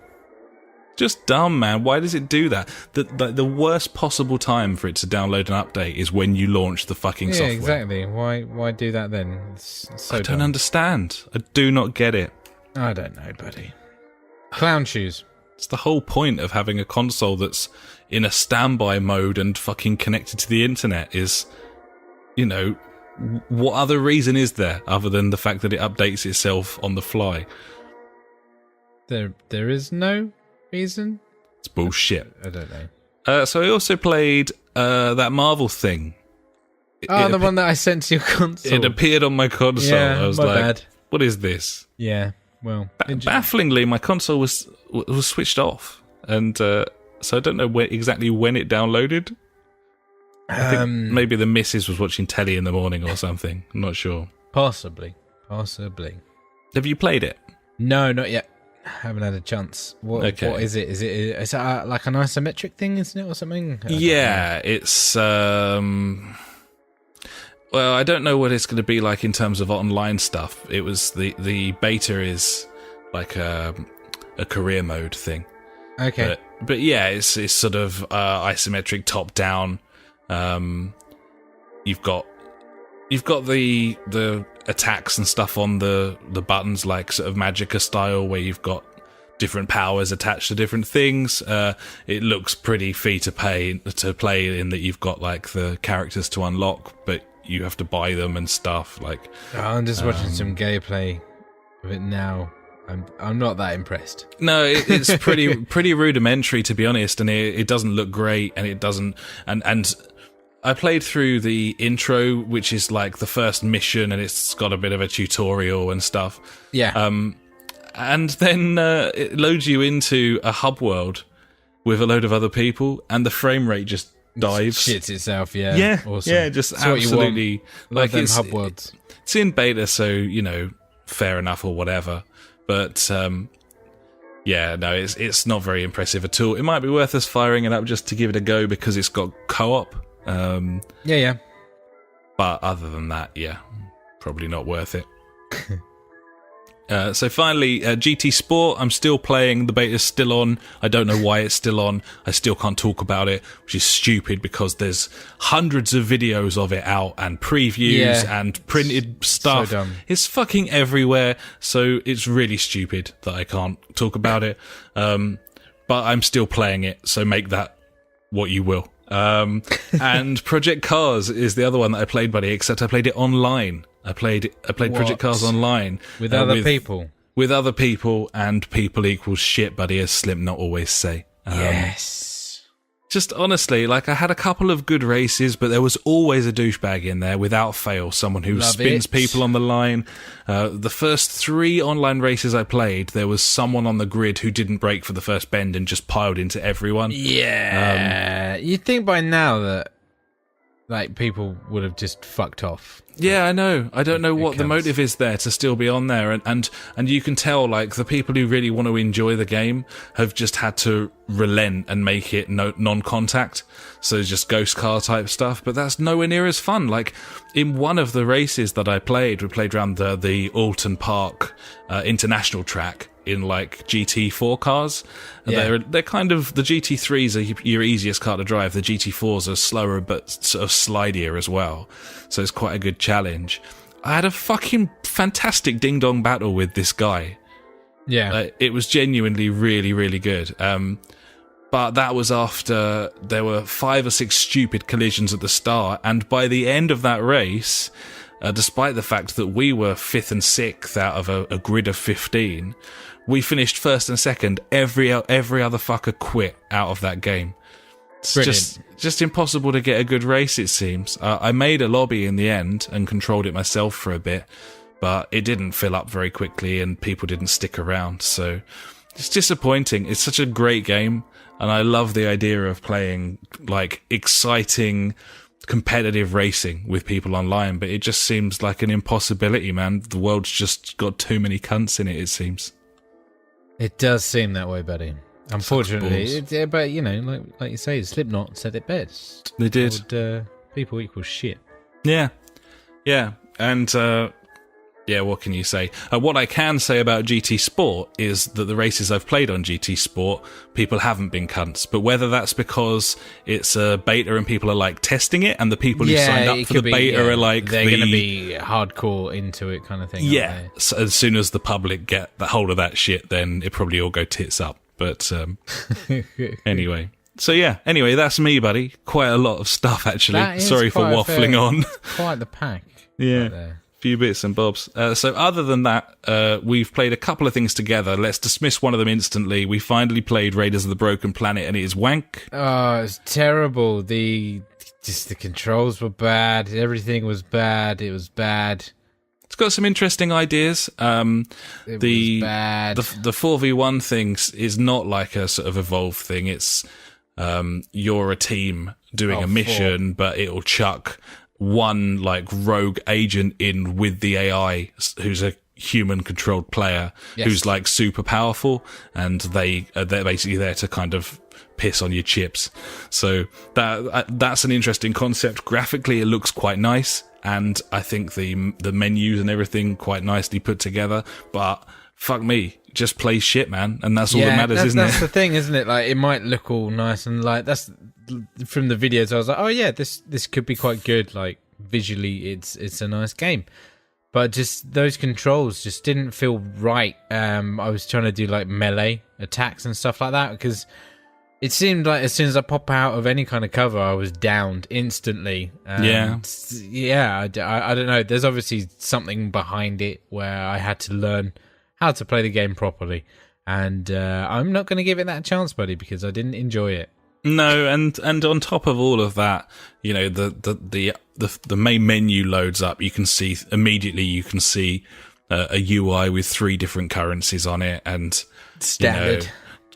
Just dumb, man. Why does it do that? The worst possible time for it to download an update is when you launch the fucking software. Yeah, exactly. Why do that then? It's so I don't understand. I do not get it. I don't know, buddy. Clown shoes. It's the whole point of having a console that's in a standby mode and fucking connected to the internet is, you know, what other reason is there other than the fact that it updates itself on the fly? There is no reason. It's bullshit. I don't know. So I also played that Marvel thing. The one that I sent to your console. It appeared on my console. Yeah, I was my like, bad. what is this? Yeah, well... Bafflingly, my console was switched off. And so I don't know exactly when it downloaded. I think maybe the missus was watching telly in the morning or something. I'm not sure. Possibly. Have you played it? No, not yet. Haven't had a chance. What is it? Is it like an isometric thing, isn't it, or something? Yeah, it's... Well, I don't know what it's going to be like in terms of online stuff. It was the beta is like a career mode thing. Okay. But yeah, it's sort of isometric top down. You've got the attacks and stuff on the buttons, like sort of Magicka style, where you've got different powers attached to different things. It looks pretty free to play in that you've got like the characters to unlock, but you have to buy them and stuff. Like, I'm just watching some gameplay of it now. I'm not that impressed. No, it's pretty rudimentary, to be honest, and it doesn't look great, and it doesn't. And I played through the intro, which is like the first mission, and it's got a bit of a tutorial and stuff. Yeah. And then it loads you into a hub world with a load of other people, and the frame rate just dives. Shits itself, yeah. Yeah, awesome. yeah, just That's absolutely. Like them hub worlds. It's in beta, so, you know, fair enough or whatever. But, yeah, no, it's not very impressive at all. It might be worth us firing it up just to give it a go because it's got co-op. Yeah. But other than that, yeah, probably not worth it. So finally, GT Sport, I'm still playing. The beta's still on. I don't know why it's still on. I still can't talk about it, which is stupid because there's hundreds of videos of it out and previews and printed stuff. So dumb. It's fucking everywhere. So it's really stupid that I can't talk about it. But I'm still playing it. So make that what you will. And Project Cars is the other one that I played, buddy, except I played it online. I played Project Cars online. With other people? With other people, and people equals shit, buddy, as Slipknot always say. Yes. Just honestly, like, I had a couple of good races, but there was always a douchebag in there, without fail, someone who spins people on the line. The first 3 online races I played, there was someone on the grid who didn't brake for the first bend and just piled into everyone. Yeah. You'd think by now that, like, people would have just fucked off. Yeah, I know. I don't know what the motive is there to still be on there. And you can tell, like, the people who really want to enjoy the game have just had to relent and make it non-contact. So just ghost car type stuff. But that's nowhere near as fun. Like, in one of the races that I played, we played around the Alton Park International track in, like, GT4 cars. Yeah. They're kind of, the GT3s are your easiest car to drive. The GT4s are slower but sort of slidier as well. So it's quite a good challenge. I had a fucking fantastic ding-dong battle with this guy. Yeah. It was genuinely really, really good. But that was after there were 5 or 6 stupid collisions at the start. And by the end of that race, despite the fact that we were 5th and 6th out of a grid of 15, we finished 1st and 2nd. Every other fucker quit out of that game. It's just impossible to get a good race, it seems. I made a lobby in the end and controlled it myself for a bit, but it didn't fill up very quickly and people didn't stick around, so it's disappointing. It's such a great game, and I love the idea of playing, like, exciting, competitive racing with people online, but it just seems like an impossibility, man. The world's just got too many cunts in it seems. It does seem that way, buddy. Unfortunately, but, you know, like you say, Slipknot said it best. They did. People equal shit. Yeah, and what can you say? What I can say about GT Sport is that the races I've played on GT Sport, people haven't been cunts. But whether that's because it's a beta and people are, like, testing it, and the people who signed up for the beta are, like, they're going to be hardcore into it kind of thing. Yeah, so as soon as the public get the hold of that shit, then it probably all go tits up. But anyway. So yeah, anyway, that's me, buddy. Quite a lot of stuff, actually. Sorry for waffling on. Quite the pack. Yeah. Few bits and bobs. So other than that, we've played a couple of things together. Let's dismiss one of them instantly. We finally played Raiders of the Broken Planet, and it is wank. Oh, it's terrible. The controls were bad. Everything was bad. It was bad. It's got some interesting ideas. It was bad. The 4v1 thing is not like a sort of evolved thing. It's you're a team doing a mission, but it'll chuck one like rogue agent in with the AI who's a human controlled player who's like super powerful, and they're basically there to kind of piss on your chips. So that's an interesting concept. Graphically it looks quite nice, and I think the menus and everything quite nicely put together, but fuck me, just play shit, man, and that's all that matters, isn't it? That's the thing, isn't it? Like, it might look all nice, and like that's from the videos I was like, oh yeah, this could be quite good. Like, visually it's a nice game, but just those controls just didn't feel right. I was trying to do like melee attacks and stuff like that, because it seemed like as soon as I pop out of any kind of cover, I was downed instantly. I don't know. There's obviously something behind it where I had to learn how to play the game properly, and I'm not going to give it that chance, buddy, because I didn't enjoy it. No, and on top of all of that, you know, the main menu loads up. You can see immediately a UI with 3 different currencies on it, and standard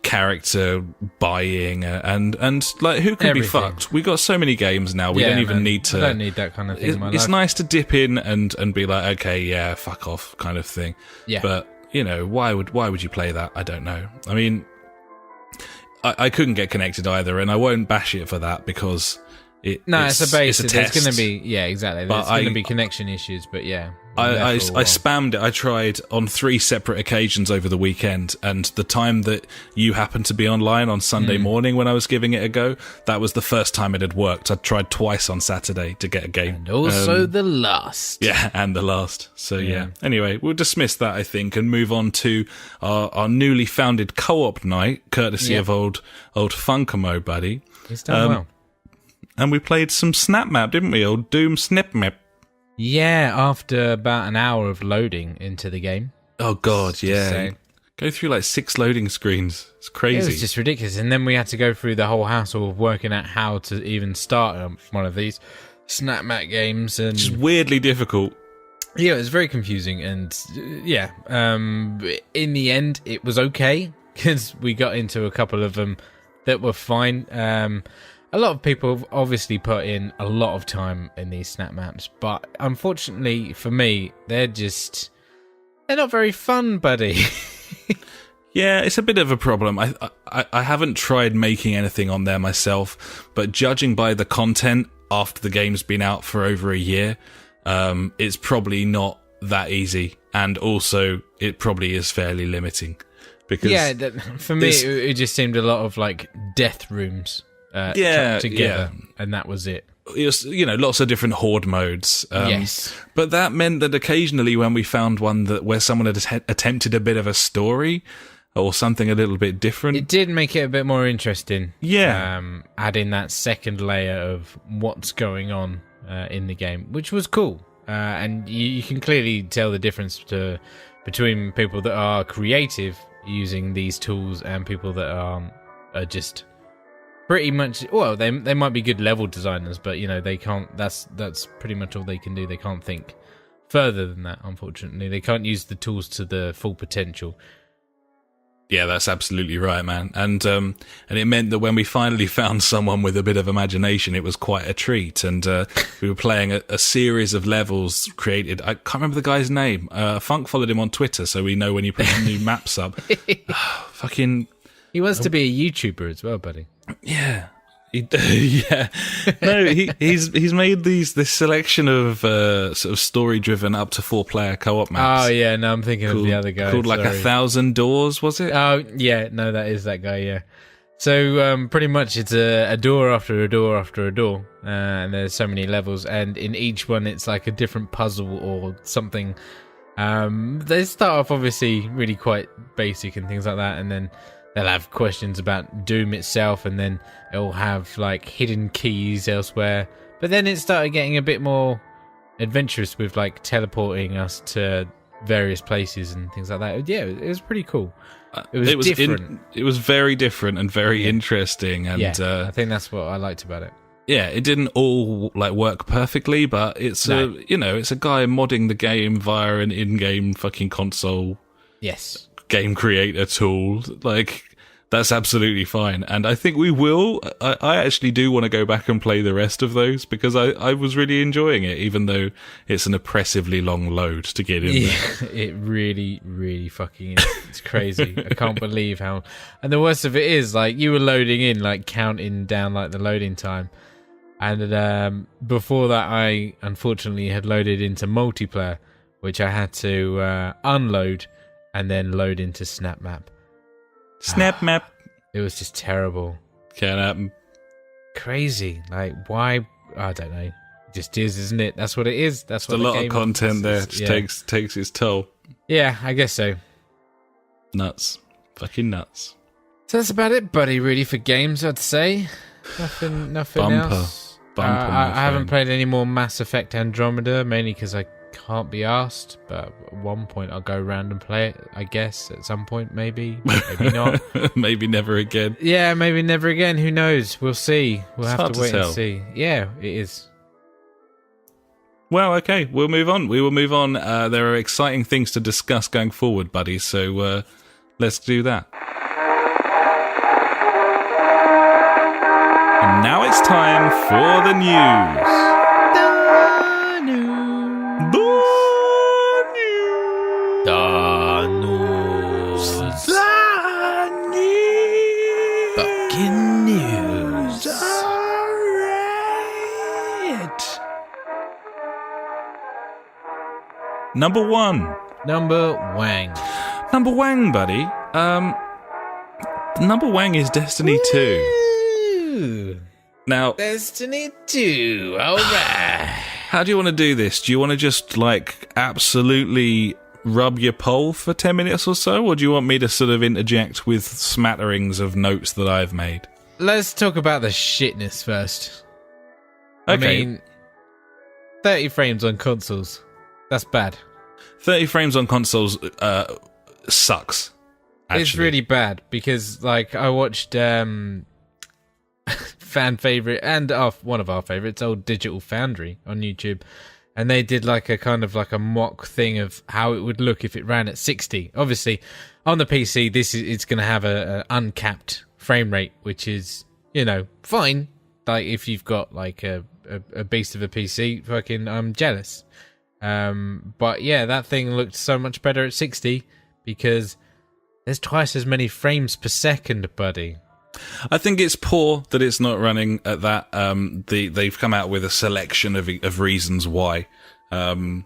character buying, and like, who can be fucked? We got so many games now. We don't even need to. I don't need that kind of thing. In my life. It's nice to dip in and be like, okay, yeah, fuck off, kind of thing. Yeah. But you know, why would you play that? I don't know. I mean, I couldn't get connected either, and I won't bash it for that, because it's a base. It's a test. There's going to be exactly. There's going to be connection issues, but yeah. I spammed it. I tried on 3 separate occasions over the weekend, and the time that you happened to be online on Sunday morning when I was giving it a go, that was the first time it had worked. I tried twice on Saturday to get a game. And also the last. Yeah, and the last. So yeah. Anyway, we'll dismiss that, I think, and move on to our newly founded co-op night, courtesy of old Funkamo, buddy. He's done well. And we played some Snap Map, didn't we? Old Doom Snip Map. Yeah, after about an hour of loading into the game. Oh god, yeah. Go through like 6 loading screens. It's crazy. It was just ridiculous. And then we had to go through the whole hassle of working out how to even start one of these Snap Map games. And just weirdly difficult. Yeah, it was very confusing. And in the end, it was okay, because we got into a couple of them that were fine. A lot of people have obviously put in a lot of time in these snap maps, but unfortunately for me, they're not very fun, buddy. Yeah, it's a bit of a problem. I haven't tried making anything on there myself, but judging by the content after the game's been out for over a year, it's probably not that easy, and also it probably is fairly limiting. Because for me, it just seemed a lot of like death rooms. Together, and that was it. It was, lots of different horde modes. Yes, but that meant that occasionally, when we found one where someone had attempted a bit of a story or something a little bit different, it did make it a bit more interesting. Yeah, adding that second layer of what's going on in the game, which was cool. And you can clearly tell the difference between people that are creative using these tools and people that are just pretty much, well, they might be good level designers, but they can't. That's pretty much all they can do. They can't think further than that. Unfortunately, they can't use the tools to the full potential. Yeah, that's absolutely right, man. And it meant that when we finally found someone with a bit of imagination, it was quite a treat. And we were playing a series of levels created. I can't remember the guy's name. Funk followed him on Twitter, so we know when he puts new maps up. Fucking. He wants to be a YouTuber as well, buddy. Yeah. Yeah. No, he's made this selection of sort of story-driven up to 4-player co-op maps. Oh, yeah, no, I'm thinking of the other guy. Called like 1,000 Doors, was it? Oh, yeah, no, that is that guy, yeah. So pretty much it's a door after a door after a door, and there's so many levels, and in each one it's like a different puzzle or something. They start off obviously really quite basic and things like that, and then they'll have questions about Doom itself, and then it'll have like hidden keys elsewhere. But then it started getting a bit more adventurous with like teleporting us to various places and things like that. Yeah, it was pretty cool. It was different. It was very different and very interesting. And I think that's what I liked about it. Yeah, it didn't all like work perfectly, but it's it's a guy modding the game via an in-game fucking console. Yes. Game creator tool. Like, that's absolutely fine. And I think we will. I actually do want to go back and play the rest of those because I was really enjoying it, even though it's an oppressively long load to get in there. It really, really fucking is. It's crazy. I can't believe how... And the worst of it is, like, you were loading in, like, counting down, like, the loading time. And before that, I unfortunately had loaded into multiplayer, which I had to unload and then load into Snap Map. Snap Map. It was just terrible. Can't happen. Crazy. Like, why? I don't know. It just is, isn't it? That's what it is. That's what a lot of content there. Just takes its toll. Yeah, I guess so. Nuts. Fucking nuts. So that's about it, buddy, really, for games, I'd say. Nothing else. I haven't played any more Mass Effect Andromeda, mainly because I can't be asked, but at one point I'll go around and play it, I guess, at some point, maybe not. Maybe never again. Yeah, maybe never again, who knows, we'll see. We'll have to wait and see. Yeah, it is. Well, okay, we'll move on. We will move on. There are exciting things to discuss going forward, buddy, so let's do that. And now it's time for the news. Fucking news. Number one. Number Wang, buddy. Number Wang is Destiny 2. Now, Destiny 2. All right. How do you want to do this? Do you want to just like absolutely rub your pole for 10 minutes or so, or do you want me to sort of interject with smatterings of notes that I've made? Let's talk about the shitness first. Okay. I mean, 30 frames on consoles. That's bad. 30 frames on consoles sucks. Actually. It's really bad because, like, I watched fan favorite and one of our favorites, old Digital Foundry on YouTube, and they did like a kind of like a mock thing of how it would look if it ran at 60. Obviously, on the PC, it's going to have a uncapped frame rate, which is, fine. Like, if you've got like a beast of a PC, fucking, I'm jealous. But yeah, that thing looked so much better at 60 because there's twice as many frames per second, buddy. I think it's poor that it's not running at that. They've come out with a selection of reasons why. I'm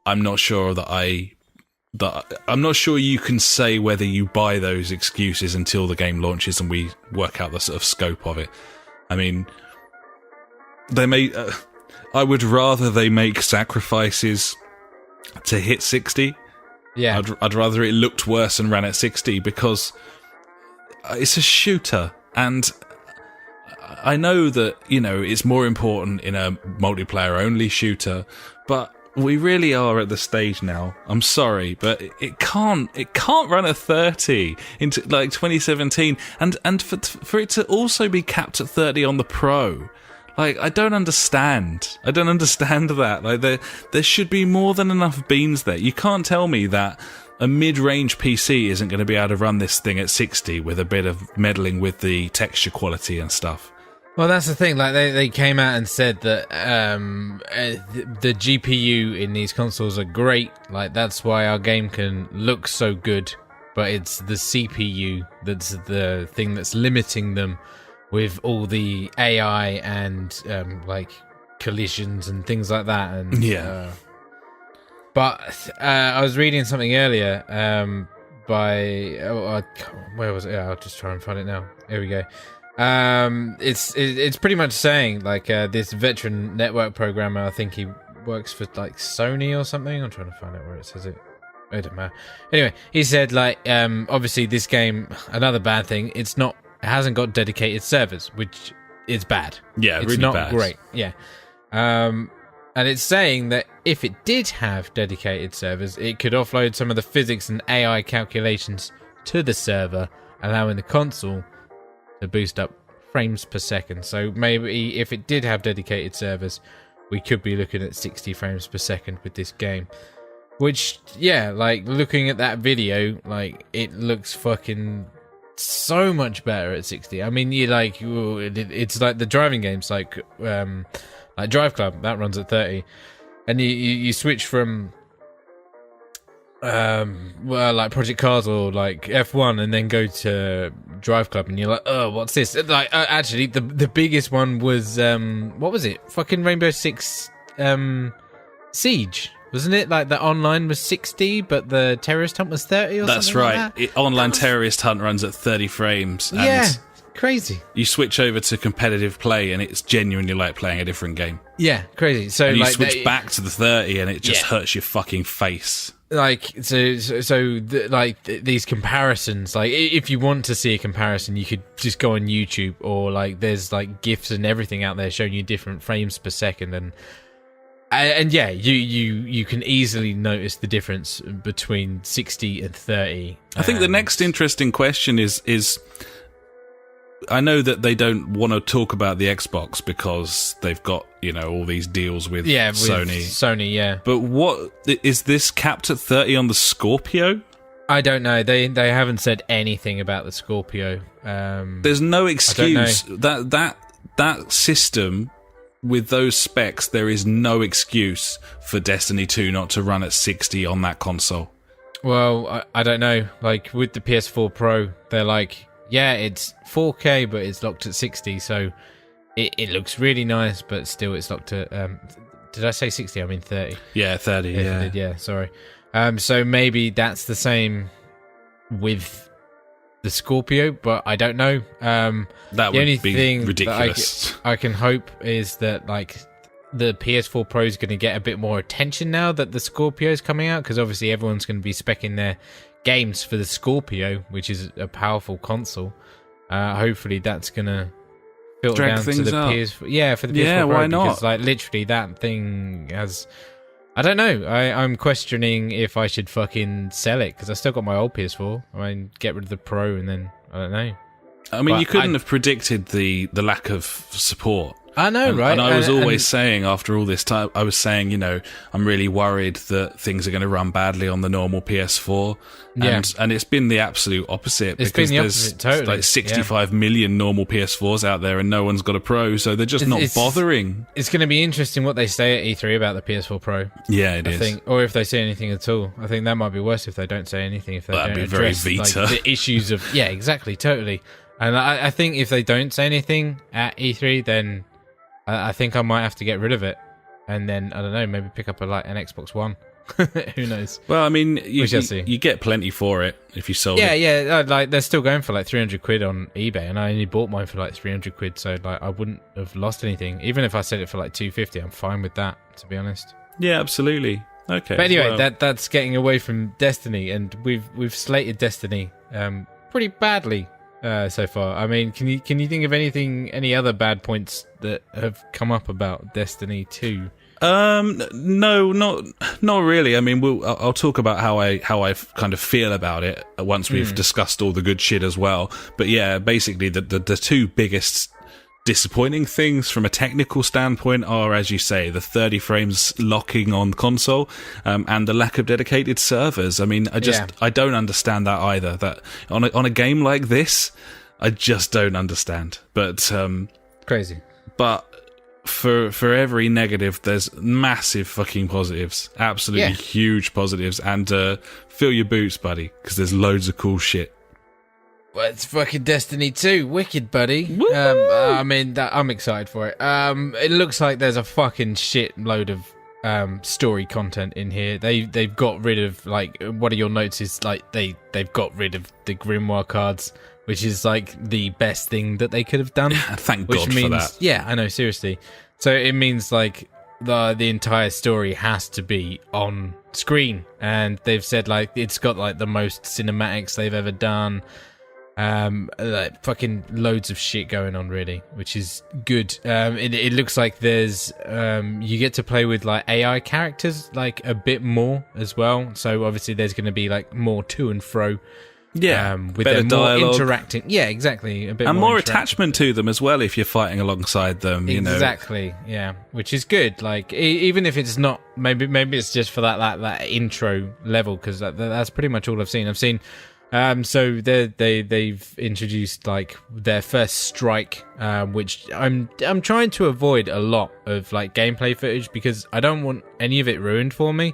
not sure I'm not sure you can say whether you buy those excuses until the game launches and we work out the sort of scope of it. I mean, they may. I would rather they make sacrifices to hit 60. Yeah, I'd rather it looked worse and ran at 60 because it's a shooter, and I know that, it's more important in a multiplayer-only shooter, but we really are at the stage now. I'm sorry, but it can't run at 30 into like 2017, and for it to also be capped at 30 on the Pro. Like, I don't understand that. Like, there should be more than enough beans there. You can't tell me that a mid-range PC isn't going to be able to run this thing at 60 with a bit of meddling with the texture quality and stuff. Well, that's the thing. Like, they came out and said that the GPU in these consoles are great. Like, that's why our game can look so good. But it's the CPU that's the thing that's limiting them, with all the AI and like collisions and things like that. And yeah. But I was reading something earlier where was it? I'll just try and find it now. Here we go. It's pretty much saying like this veteran network programmer, I think he works for like Sony or something. I'm trying to find out where it says it. it don't matter. Anyway, he said, like, obviously this game, another bad thing, it hasn't got dedicated servers, which is bad. Yeah, it's really not bad. Great. Yeah. And it's saying that if it did have dedicated servers, it could offload some of the physics and AI calculations to the server, allowing the console to boost up frames per second. So maybe if it did have dedicated servers, we could be looking at 60 frames per second with this game. Which, yeah, like, looking at that video, like, it looks fucking so much better at 60. I mean, it's like the driving games, like Drive Club, that runs at 30. And you switch from like Project Cars or like F1 and then go to Drive Club and you're like, oh, what's this? Like, actually, the biggest one was what was it? Fucking Rainbow Six Siege, wasn't it? Like, the online was 60, but the terrorist hunt was 30 or That's something right. like that? Online terrorist hunt runs at 30 frames. And yeah, crazy. you switch over to competitive play and it's genuinely like playing a different game. Yeah, crazy. So And you like switch back to the 30 and it just Yeah. hurts your fucking face. Like, these comparisons, like, if you want to see a comparison, you could just go on YouTube, or like there's like GIFs and everything out there showing you different frames per second, and yeah, you can easily notice the difference between 60 and 30. I think the next interesting question is I know that they don't want to talk about the Xbox because they've got, all these deals with Sony, yeah. But what is this capped at 30 on the Scorpio? I don't know. They haven't said anything about the Scorpio. There's no excuse that system with those specs. There is no excuse for Destiny 2 not to run at 60 on that console. Well, I don't know. Like, with the PS4 Pro, they're like, yeah, it's 4K, but it's locked at 60, so it looks really nice, but still it's locked at... did I say 60? I mean 30. Yeah, 30, yeah. I did, yeah, sorry. So maybe that's the same with the Scorpio, but I don't know. That the would only be thing ridiculous. that I can hope is that, like, the PS4 Pro is going to get a bit more attention now that the Scorpio is coming out, because obviously everyone's going to be speccing their games for the Scorpio, which is a powerful console. Hopefully that's going to filter Drag down to things the up. PS4. Yeah, for the PS4 Yeah, Pro, why not? because, like, literally that thing has... I don't know. I'm questioning if I should fucking sell it, because I still got my old PS4. I mean, get rid of the Pro and then, I don't know. I mean, But you couldn't have predicted the lack of support. I know, right? And I was always saying, after all this time, I was saying, I'm really worried that things are going to run badly on the normal PS4. And it's been the absolute opposite. It's been the opposite, totally. There's like 65 million normal PS4s out there and no one's got a Pro, so they're just not bothering. It's going to be interesting what they say at E3 about the PS4 Pro. Yeah, it is. I think, or if they say anything at all. I think that might be worse if they don't say anything, if they That'd don't be very address Vita. like, the issues of... Yeah, exactly, totally. And I think if they don't say anything at E3, then I think I might have to get rid of it. And then, I don't know, maybe pick up an Xbox One. Who knows? Well, I mean, We shall see. you get plenty for it if you sold it. Yeah, like, they're still going for like 300 quid on eBay, and I only bought mine for like 300 quid, so like I wouldn't have lost anything. Even if I sold it for like 250, I'm fine with that, to be honest. Yeah, absolutely. Okay. But anyway, well, that's getting away from Destiny, and we've slated Destiny pretty badly so far. I mean, can you think of any other bad points that have come up about Destiny 2? No, not really. I mean, I'll talk about how I kind of feel about it once we've discussed all the good shit as well. But yeah, basically the two biggest disappointing things from a technical standpoint are, as you say, the 30 frames locking on console, and the lack of dedicated servers. I mean, I don't understand that either. That on a game like this, I just don't understand. But Crazy. But for every negative, there's massive fucking positives. Absolutely huge positives. And fill your boots, buddy, because there's loads of cool shit. Well, it's fucking Destiny 2. Wicked, buddy. I mean, I'm excited for it. It looks like there's a fucking shit load of story content in here. They've got rid of, like, one of your notes is, like, they've got rid of the Grimoire cards, which is, like, the best thing that they could have done. Thank God for that. Yeah, I know, seriously. So it means, like, the entire story has to be on screen, and they've said like it's got like the most cinematics they've ever done. Like fucking loads of shit going on, really, which is good. It looks like there's you get to play with like AI characters like a bit more as well. So obviously there's going to be like more to and fro. Yeah, with better them dialogue. more interacting. Yeah, exactly. A bit and more interactive. attachment to them as well if you're fighting alongside them. You know, exactly. Yeah, which is good. Like even if it's not, maybe it's just for that intro level, because that's pretty much all I've seen. So they've introduced like their first strike, which I'm trying to avoid a lot of like gameplay footage because I don't want any of it ruined for me.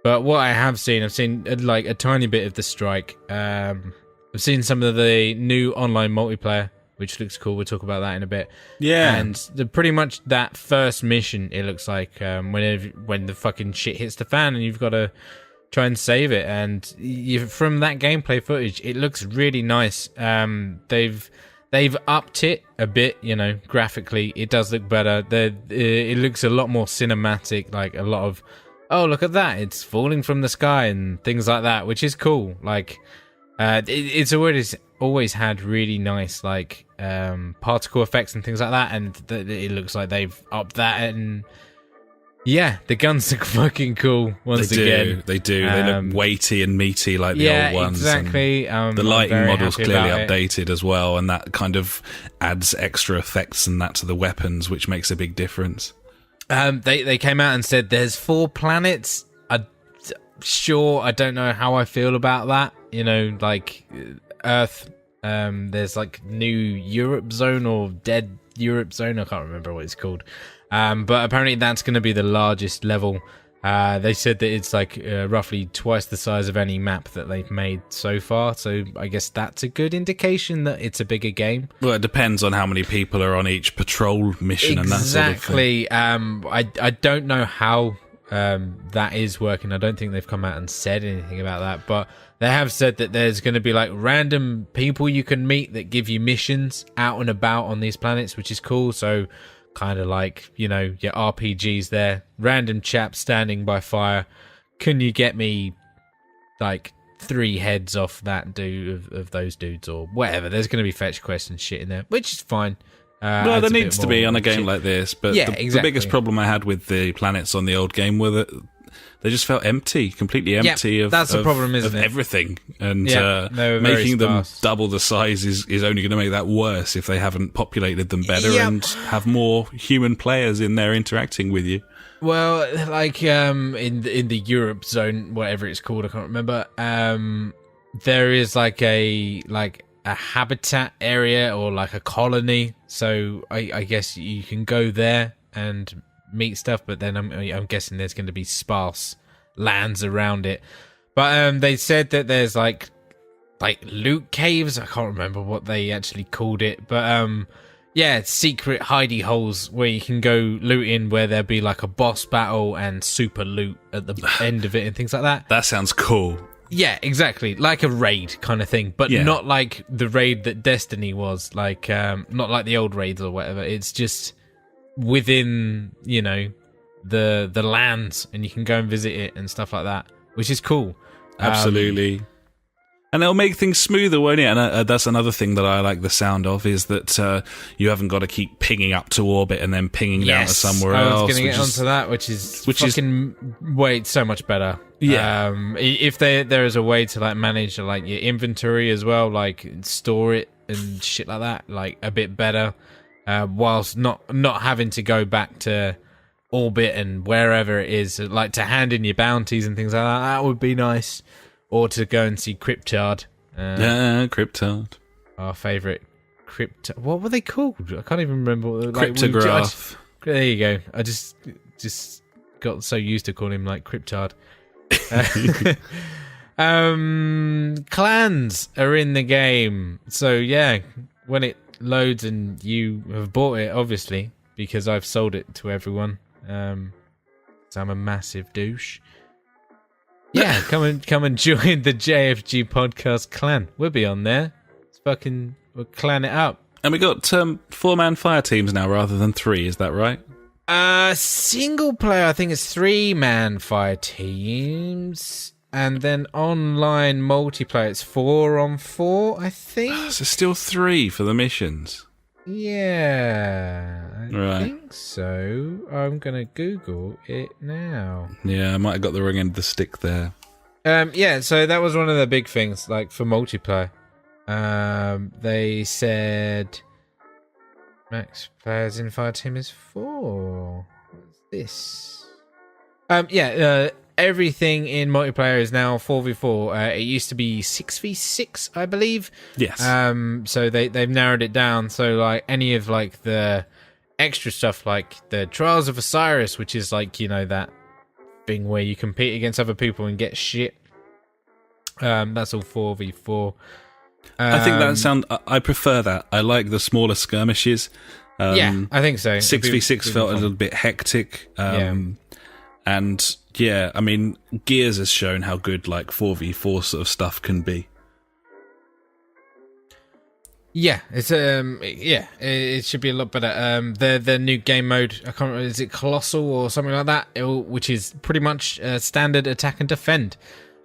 But what I have seen, I've seen like a tiny bit of the strike. I've seen some of the new online multiplayer, which looks cool. We'll talk about that in a bit. Yeah, and pretty much that first mission, it looks like when the fucking shit hits the fan and you've got to try and save it. And from that gameplay footage, it looks really nice. They've upped it a bit, you know, graphically. It does look better. It looks a lot more cinematic, like a lot of, oh, look at that, it's falling from the sky and things like that, which is cool. Like, it's always had really nice, like, particle effects and things like that, and it looks like they've upped that, and yeah, the guns look fucking cool once again. They do. They look weighty and meaty like the old ones. Exactly. The lighting model's clearly updated as well, and that kind of adds extra effects and that to the weapons, which makes a big difference. They came out and said there's 4 planets. I don't know how I feel about that. You know, like Earth. There's like New Europe Zone or Dead Europe Zone. I can't remember what it's called. But apparently that's going to be the largest level. They said that it's like roughly twice the size of any map that they've made so far. So I guess that's a good indication that it's a bigger game. Well, it depends on how many people are on each patrol mission and that sort of thing. Exactly. I don't know how that is working. I don't think they've come out and said anything about that, but they have said that there's going to be like random people you can meet that give you missions out and about on these planets, which is cool. So kind of like, you know, your RPGs there, random chap standing by fire. Can you get me like 3 heads off that dude of those dudes or whatever? There's going to be fetch quests and shit in there, which is fine. Well, there needs to be on a game like this, but yeah, the biggest problem I had with the planets on the old game were that they just felt empty, completely empty that's the problem, isn't it? Everything. And sparse. making them double the size is only going to make that worse if they haven't populated them better and have more human players in there interacting with you. Well, like in the Europe Zone, whatever it's called, I can't remember. There is like a habitat area or like a colony. So I guess you can go there and meet stuff, but then I'm guessing there's going to be sparse lands around it. But they said that there's like loot caves. I can't remember what they actually called it, but yeah, secret hidey holes where you can go loot in, where there'll be like a boss battle and super loot at the end of it and things like that. That sounds cool. Yeah, exactly. Like a raid kind of thing, but not like the raid that Destiny was. Like, not like the old raids or whatever. It's just within, you know, the lands, and you can go and visit it and stuff like that, which is cool. Absolutely. And it'll make things smoother, won't it? And that's another thing that I like the sound of, is that you haven't got to keep pinging up to orbit and then pinging down to somewhere else. I was going to get onto that, which is way so much better. Yeah. If there is a way to like manage like your inventory as well, like store it and shit like that, like a bit better, whilst not having to go back to orbit and wherever it is, like to hand in your bounties and things like that. That would be nice. Or to go and see Cryptard. Cryptard. Our favourite Cryptard. What were they called? I can't even remember. Cryptograph. There you go. I just got so used to calling him like Cryptard. Clans are in the game. So yeah, when it loads and you have bought it, obviously, because I've sold it to everyone. So I'm a massive douche. Yeah, come and join the JfG podcast clan. We'll be on there. We'll clan it up. And we got 4-man fire teams now rather than 3, is that right? Single player, I think it's 3-man fire teams. And then online multiplayer, it's 4-on-4, I think. So still 3 for the missions. Yeah, I Right. think so. I'm going to Google it now. Yeah, I might have got the wrong end of the stick there. Yeah, so that was one of the big things, like, for multiplayer. They said max players in fire team is 4. What's this? Everything in multiplayer is now 4v4. It used to be 6v6, I believe. Yes. So they've narrowed it down. So like any of like the extra stuff, like the Trials of Osiris, which is like, you know, that thing where you compete against other people and get shit. That's all 4v4. I think I prefer that. I like the smaller skirmishes. Yeah, I think so. 6v6 felt a little bit hectic. And yeah, I mean, Gears has shown how good like 4v4 sort of stuff can be. Yeah, it's it should be a lot better. The new game mode, I can't remember, is it Colossal or something like that, which is pretty much standard attack and defend.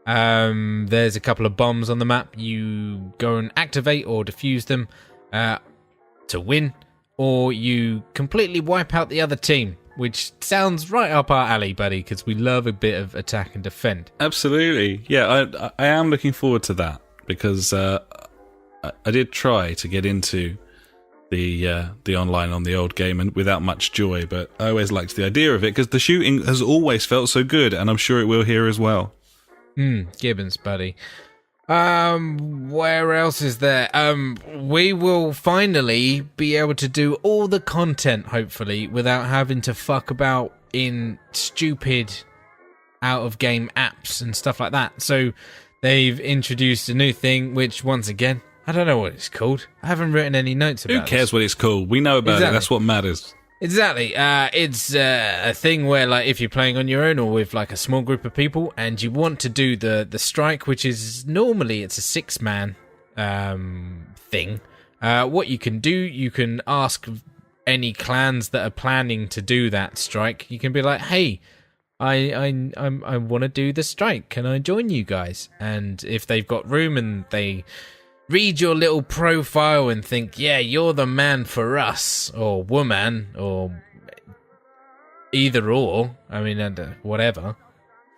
There's a couple of bombs on the map. You go and activate or defuse them to win, or you completely wipe out the other team, which sounds right up our alley, buddy, because we love a bit of attack and defend. Absolutely. Yeah, I am looking forward to that, because I did try to get into the online on the old game, and without much joy, but I always liked the idea of it, because the shooting has always felt so good, and I'm sure it will here as well. Gibbons, buddy. Where else is there? We will finally be able to do all the content, hopefully, without having to fuck about in stupid out-of-game apps and stuff like that. So they've introduced a new thing, which, once again, I don't know what it's called. I haven't written any notes about it. Who cares what it's called? We know about it. That's what matters. Exactly. It's a thing where, like, if you're playing on your own or with like a small group of people, and you want to do the strike, which is normally it's a 6-man thing. What you can do, you can ask any clans that are planning to do that strike. You can be like, "Hey, I want to do the strike. Can I join you guys?" And if they've got room and they read your little profile and think, yeah, you're the man for us, or woman, or either or. I mean, whatever.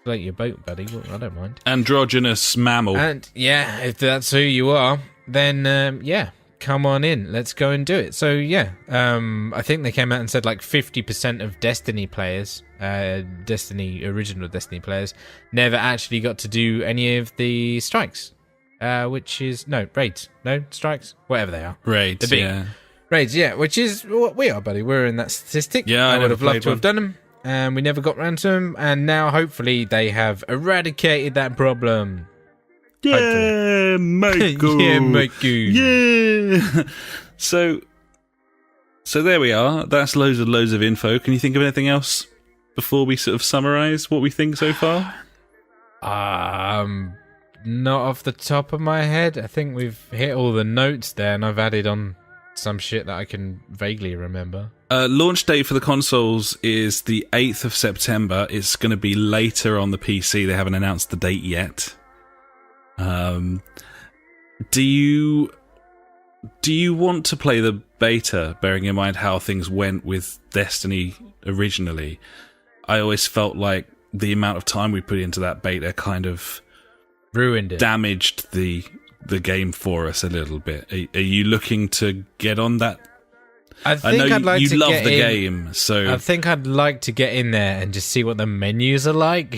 Float your boat, buddy. I don't mind. Androgynous mammal. And yeah, if that's who you are, then yeah, come on in. Let's go and do it. So yeah, I think they came out and said like 50% of Destiny players, original Destiny players, never actually got to do any of the strikes. Which is raids, strikes, whatever they are. Raids, raids, yeah. Which is what we are, buddy. We're in that statistic. Yeah, I would have loved to have done them, and we never got round to them. And now, hopefully, they have eradicated that problem. Yeah, Michael. Yeah, Michael. Yeah. So there we are. That's loads of info. Can you think of anything else before we sort of summarise what we think so far? Not off the top of my head. I think we've hit all the notes there, and I've added on some shit that I can vaguely remember. Launch date for the consoles is the 8th of September. It's going to be later on the PC. They haven't announced the date yet. Do you want to play the beta, bearing in mind how things went with Destiny originally? I always felt like the amount of time we put into that beta kind of ruined it, damaged the game for us a little bit. Are you looking to get on that? I think I'd like to love get the in, game, so I think I'd like to get in there and just see what the menus are like,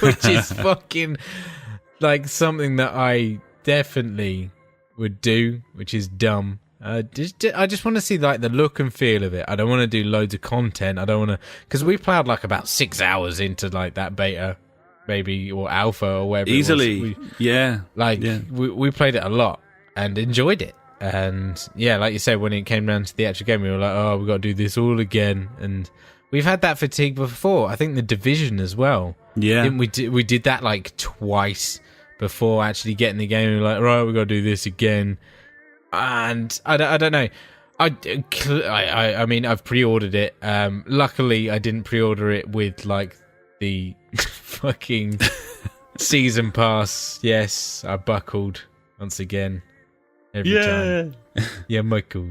which is fucking like something that I definitely would do, which is dumb. I just want to see like the look and feel of it. I don't want to do loads of content. I don't want to, because we played like about 6 hours into like that beta, maybe, or alpha or whatever. Easily, we played it a lot and enjoyed it. And yeah, like you said, when it came down to the actual game, we were like, oh, we've got to do this all again. And we've had that fatigue before. I think the Division as well. Yeah. Didn't we did that like twice before actually getting the game. We were like, right, we've got to do this again. And I don't know. I mean, I've pre-ordered it. Luckily, I didn't pre-order it with like the fucking season pass. Yes, I buckled once again. Every time. Yeah, Michael.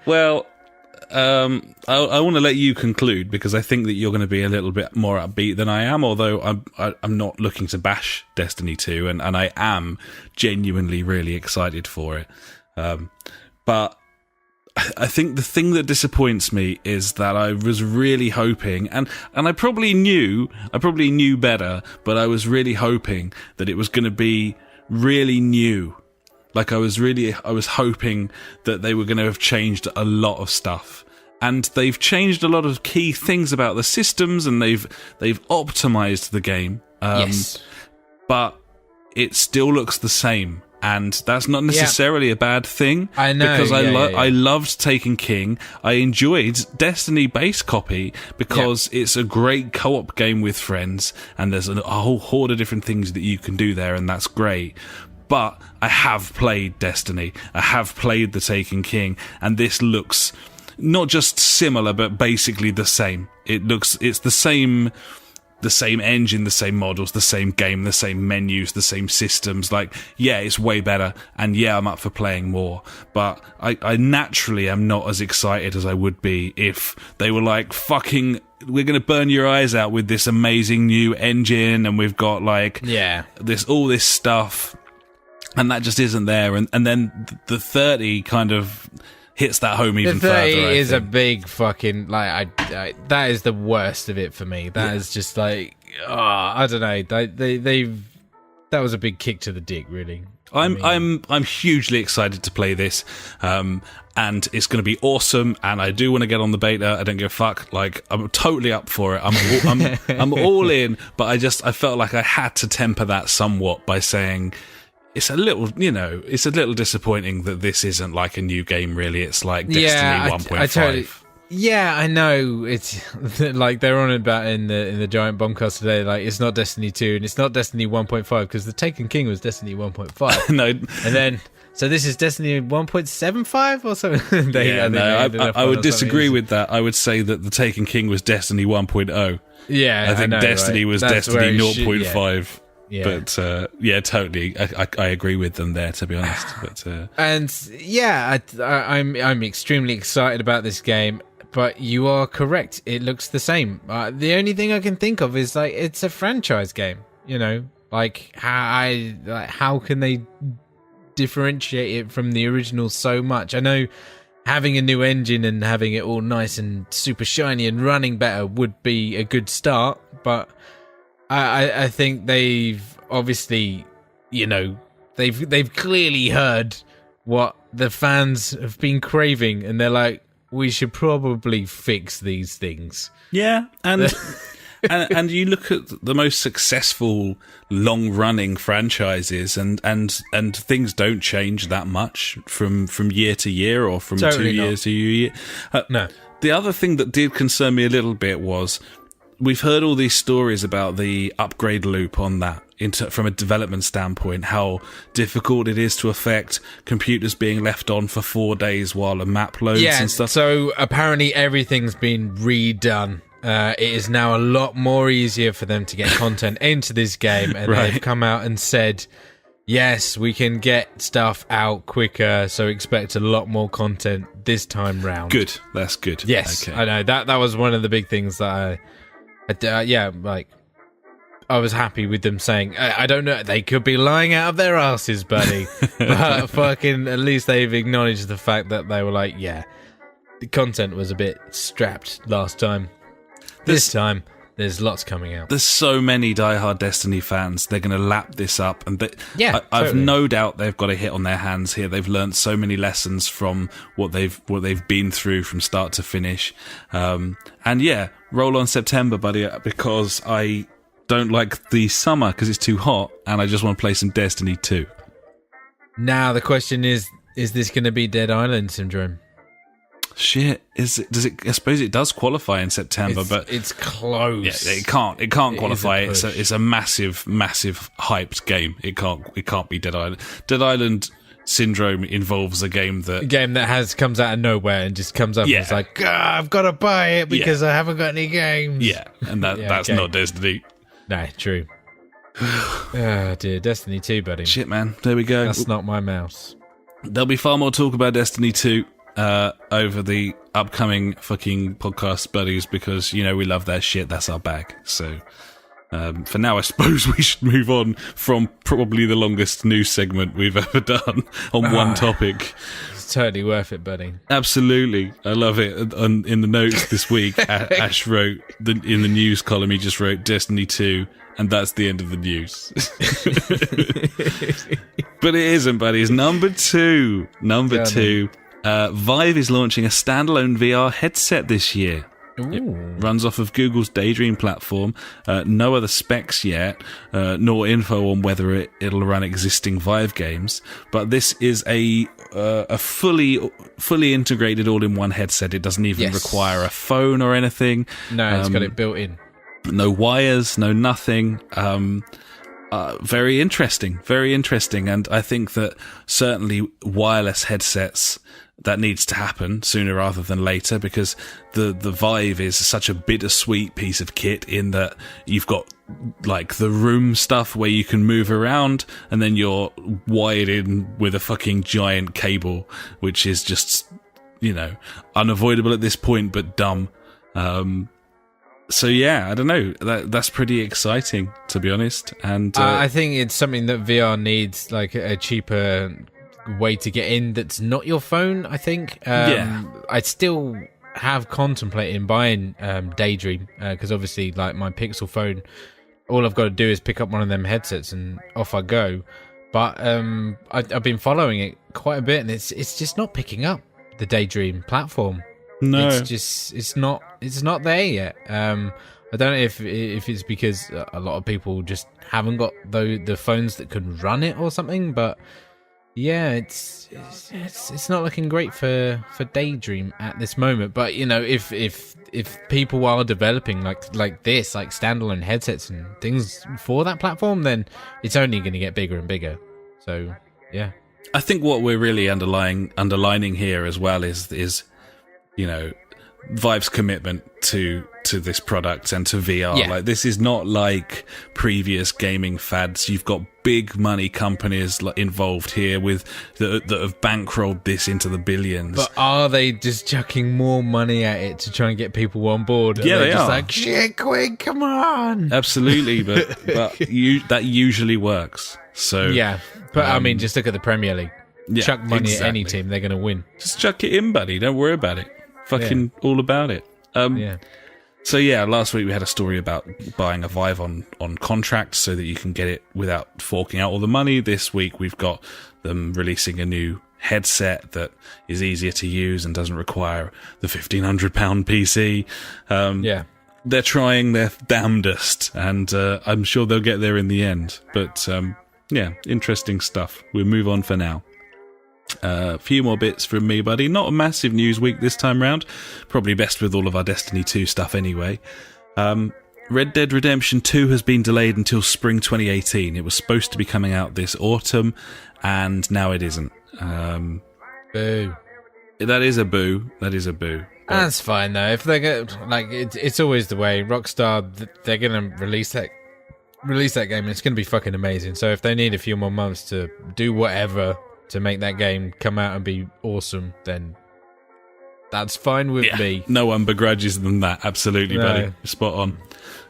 Well, I want to let you conclude because I think that you're going to be a little bit more upbeat than I am, although I'm not looking to bash Destiny 2, and I am genuinely really excited for it. But I think the thing that disappoints me is that I was really hoping, and I probably knew better, but I was really hoping that it was going to be really new. Like I was hoping that they were going to have changed a lot of stuff. And they've changed a lot of key things about the systems, and they've optimized the game. Yes. But it still looks the same. And that's not necessarily a bad thing. I know. Because I loved Taken King. I enjoyed Destiny base copy because it's a great co-op game with friends, and there's a whole horde of different things that you can do there, and that's great. But I have played Destiny. I have played the Taken King, and this looks not just similar, but basically the same. It's the same engine, the same models, the same game, the same menus, the same systems. Like, yeah, it's way better, and yeah, I'm up for playing more. But I naturally am not as excited as I would be if they were like, fucking, we're going to burn your eyes out with this amazing new engine, and we've got like all this stuff. And that just isn't there. And then the 30 kind of hits that home even further. The 30 is a big fucking, like, I that is the worst of it for me. That is just like, I don't know. That was a big kick to the dick, really. I'm hugely excited to play this. And it's going to be awesome. And I do want to get on the beta. I don't give a fuck. Like, I'm totally up for it. I'm all in. But I felt like I had to temper that somewhat by saying, it's a little disappointing that this isn't like a new game, really. It's like Destiny 1.5. Yeah, I know. It's like they're on about in the Giant Bombcast today, like it's not Destiny 2 and it's not Destiny 1.5 because the Taken King was Destiny 1.5. No. And then, so this is Destiny 1.75 or something? I would disagree with that. I would say that the Taken King was Destiny 1.0. Yeah, I think Destiny was Destiny 0.5. Yeah. But totally, I agree with them there, to be honest. But and yeah, I'm extremely excited about this game. But you are correct; it looks the same. The only thing I can think of is like it's a franchise game. You know, like how can they differentiate it from the original so much? I know having a new engine and having it all nice and super shiny and running better would be a good start, but I think they've obviously, you know, they've clearly heard what the fans have been craving, and they're like, we should probably fix these things. Yeah, and and you look at the most successful long-running franchises, and things don't change that much from year to year or from totally 2 years to year. No. The other thing that did concern me a little bit was, we've heard all these stories about the upgrade loop on that from a development standpoint, how difficult it is to affect computers being left on for 4 days while a map loads and stuff. So apparently everything's been redone. It is now a lot more easier for them to get content into this game, and they've come out and said, yes, we can get stuff out quicker, so expect a lot more content this time round. Good, that's good. Yes, okay. I know. That was one of the big things that I was happy with them saying, I don't know, they could be lying out of their asses, buddy. But fucking, at least they've acknowledged the fact that they were like, yeah, the content was a bit strapped last time. This time, there's lots coming out. There's so many diehard Destiny fans. They're going to lap this up, and I've totally. no doubt they've got a hit on their hands here. They've learned so many lessons from what they've been through from start to finish. And yeah, roll on September, buddy, because I don't like the summer because it's too hot, and I just want to play some Destiny 2. Now the question is this going to be Dead Island syndrome? Shit, does it? I suppose it does qualify in September, but it's close. Yeah, it can't qualify. It's a massive hyped game. It can't be Dead Island. Dead Island syndrome involves a game that comes out of nowhere and just comes up and it's like, I've got to buy it because I haven't got any games. Yeah, and that's not Destiny. No, true. Oh dear, Destiny 2, buddy. Shit, man. There we go. That's not my mouse. There'll be far more talk about Destiny 2 over the upcoming fucking podcast, buddies, because, we love that shit. That's our bag. So, for now, I suppose we should move on from probably the longest news segment we've ever done on one topic. It's totally worth it, buddy. Absolutely. I love it. In the notes this week, Ash wrote, in the news column, he just wrote Destiny 2, and that's the end of the news. But it isn't, buddy. It's number two. Vive is launching a standalone VR headset this year. Ooh. It runs off of Google's Daydream platform. No other specs yet, nor info on whether it'll run existing Vive games. But this is a fully integrated all-in-one headset. It doesn't even require a phone or anything. No, it's got it built in. No wires, no nothing. Very interesting, and I think that certainly wireless headsets, that needs to happen sooner rather than later, because the Vive is such a bittersweet piece of kit in that you've got like the room stuff where you can move around, and then you're wired in with a fucking giant cable, which is just, unavoidable at this point, but dumb. So yeah, I don't know. That's pretty exciting, to be honest. And I think it's something that VR needs, like a cheaper way to get in that's not your phone. I think. I still have contemplating buying Daydream because obviously, like my Pixel phone, all I've got to do is pick up one of them headsets and off I go. But I've been following it quite a bit, and it's just not picking up the Daydream platform. No, it's not there yet. I don't know if it's because a lot of people just haven't got the phones that can run it or something, but yeah, it's not looking great for Daydream at this moment. But if people are developing like this, like standalone headsets and things for that platform, then it's only going to get bigger and bigger. So yeah, I think what we're really underlining here as well is Vive's commitment to this product and to VR. Yeah. Like, this is not like previous gaming fads. You've got big money companies involved here that have bankrolled this into the billions. But are they just chucking more money at it to try and get people on board? Yeah, they just are. like, shit, quick, come on. Absolutely, but that usually works. So yeah, but I mean, just look at the Premier League. Yeah, chuck money exactly. at any team, they're going to win. Just chuck it in, buddy. Don't worry about it. Fucking all about it. Yeah. So yeah, last week we had a story about buying a Vive on contract so that you can get it without forking out all the money. This week we've got them releasing a new headset that is easier to use and doesn't require the £1,500 PC. They're trying their damnedest, and I'm sure they'll get there in the end. But yeah, interesting stuff. We'll move on for now. A few more bits from me, buddy. Not a massive news week this time round. Probably best with all of our Destiny 2 stuff anyway. Red Dead Redemption 2 has been delayed until spring 2018. It was supposed to be coming out this autumn, and now it isn't. Boo. That is a boo. That's fine though. If they're gonna, it's always the way. Rockstar, they're gonna release that game, and it's gonna be fucking amazing. So if they need a few more months to do whatever to make that game come out and be awesome, then that's fine with me. No one begrudges them that. Absolutely, buddy. Spot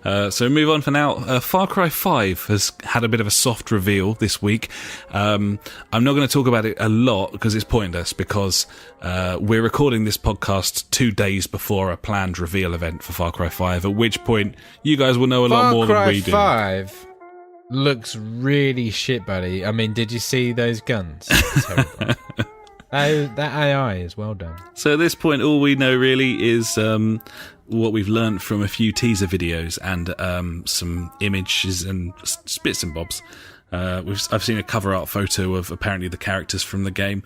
on. So move on for now. Far Cry 5 has had a bit of a soft reveal this week. I'm not going to talk about it a lot because it's pointless, because we're recording this podcast 2 days before a planned reveal event for Far Cry 5, at which point you guys will know a lot more than we do. Far Cry 5 looks really shit, buddy. I mean, did you see those guns? Terrible. That AI is well done. So at this point, all we know really is what we've learned from a few teaser videos and some images and bits and bobs. I've seen a cover art photo of apparently the characters from the game.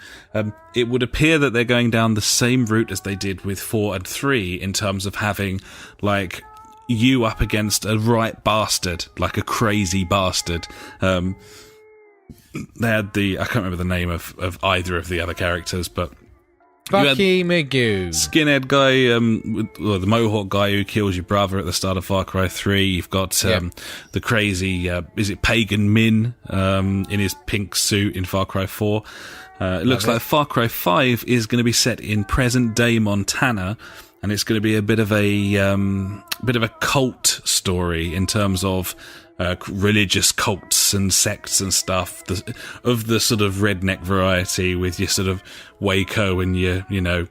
It would appear that they're going down the same route as they did with 4 and 3 in terms of having, like, you up against a right bastard, like a crazy bastard. they had I can't remember the name of either of the other characters, but Bucky Magoo, skinhead guy, the Mohawk guy who kills your brother at the start of Far Cry 3. You've got the crazy, is it Pagan Min, in his pink suit in Far Cry 4. It looks like Far Cry 5 is going to be set in present day Montana, and it's going to be a bit of a cult story in terms of religious cults and sects and stuff of the sort of redneck variety, with your sort of Waco and your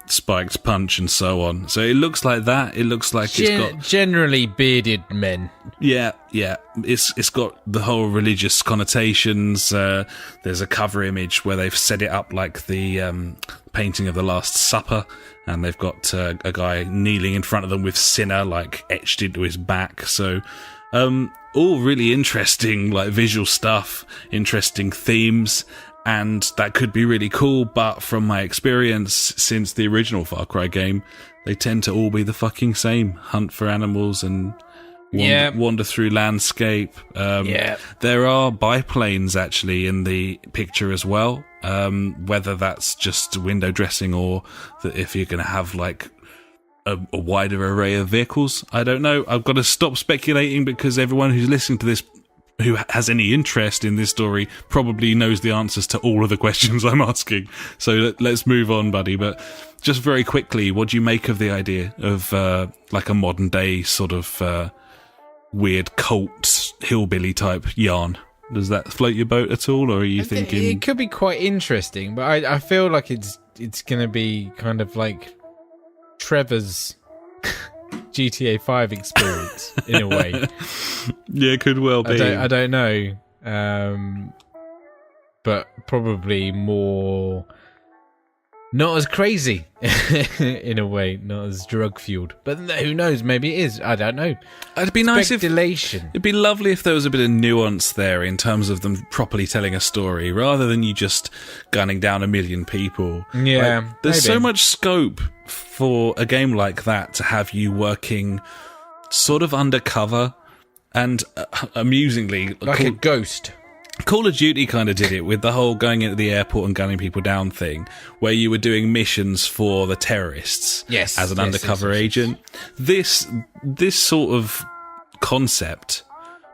spiked punch and so on. So it looks like that. It looks like it's got generally bearded men. Yeah. It's got the whole religious connotations. There's a cover image where they've set it up like the painting of the Last Supper, and they've got a guy kneeling in front of them with Sinner like etched into his back. So all really interesting, like visual stuff, interesting themes, and that could be really cool. But from my experience since the original Far Cry game, they tend to all be the fucking same: hunt for animals and wander through landscape. There are biplanes actually in the picture as well. Whether that's just window dressing or that if you're going to have like a wider array of vehicles, I don't know. I've got to stop speculating because everyone who's listening to this who has any interest in this story probably knows the answers to all of the questions I'm asking. So let's move on, buddy. But just very quickly, what do you make of the idea of like a modern day sort of weird cult hillbilly type yarn? Does that float your boat at all, or are you thinking it could be quite interesting? But I feel like it's going to be kind of like Trevor's GTA 5 experience in a way. Yeah, could well be. I don't know, but probably more not as crazy in a way, not as drug fueled. But who knows? Maybe it is. I don't know. It'd be nice it'd be lovely if there was a bit of nuance there in terms of them properly telling a story rather than you just gunning down a million people. Yeah, like, there's so much scope for a game like that to have you working sort of undercover and amusingly like a ghost. Call of Duty kind of did it with the whole going into the airport and gunning people down thing, where you were doing missions for the terrorists as an undercover agent. This sort of concept,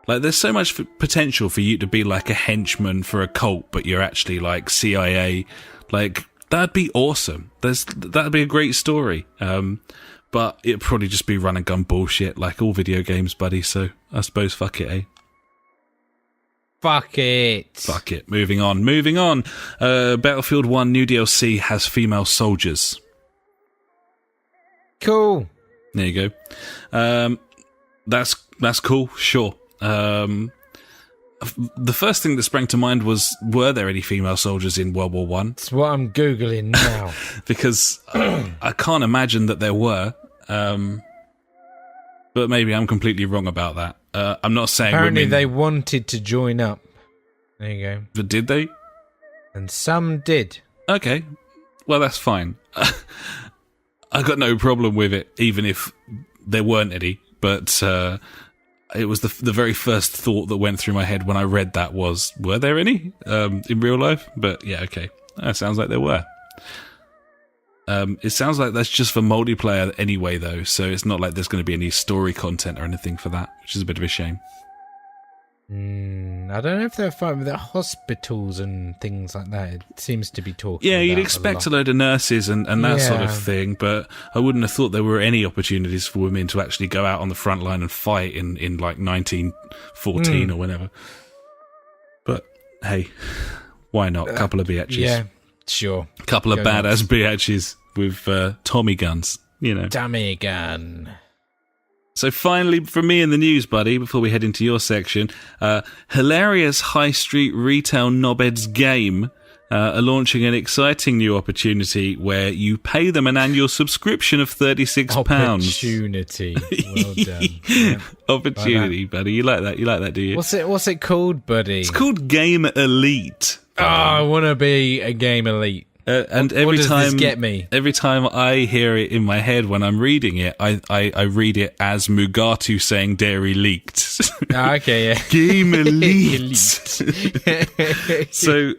like there's so much potential for you to be like a henchman for a cult, but you're actually like CIA. Like that'd be awesome. That'd be a great story. But it'd probably just be run and gun bullshit like all video games, buddy. So I suppose fuck it, eh? Fuck it. Fuck it. Moving on. Battlefield 1 new DLC has female soldiers. Cool. There you go. That's cool, sure. The first thing that sprang to mind was, were there any female soldiers in World War One? That's what I'm Googling now. Because I can't imagine that there were. But maybe I'm completely wrong about that. I'm not saying apparently women... they wanted to join up. There you go. But did they? And some did. Okay. Well, that's fine. I got no problem with it, even if there weren't any. But it was the very first thought that went through my head when I read that was, were there any in real life? But yeah, okay. That sounds like there were. It sounds like that's just for multiplayer anyway, though, so it's not like there's going to be any story content or anything for that, which is a bit of a shame. I don't know if they're fighting with the hospitals and things like that. It seems to be talking. Yeah, you'd expect a load of nurses and that sort of thing, but I wouldn't have thought there were any opportunities for women to actually go out on the front line and fight in like 1914 or whenever. But hey, why not? A couple of biatches. Yeah. Sure. A couple of badass biatches with Tommy guns, you know. Tommy gun. So finally, from me in the news, buddy, before we head into your section, hilarious high street retail knobheads game are launching an exciting new opportunity where you pay them an annual subscription of £36. Opportunity. Well done. Yeah. Opportunity, buddy. You like that? You like that, do you? What's it called, buddy? It's called Game Elite. Oh, I want to be a Game Elite. And what every does time this get me? Every time I hear it in my head when I'm reading it, I read it as Mugatu saying "dairy leaked." Okay, yeah. Game elite. So,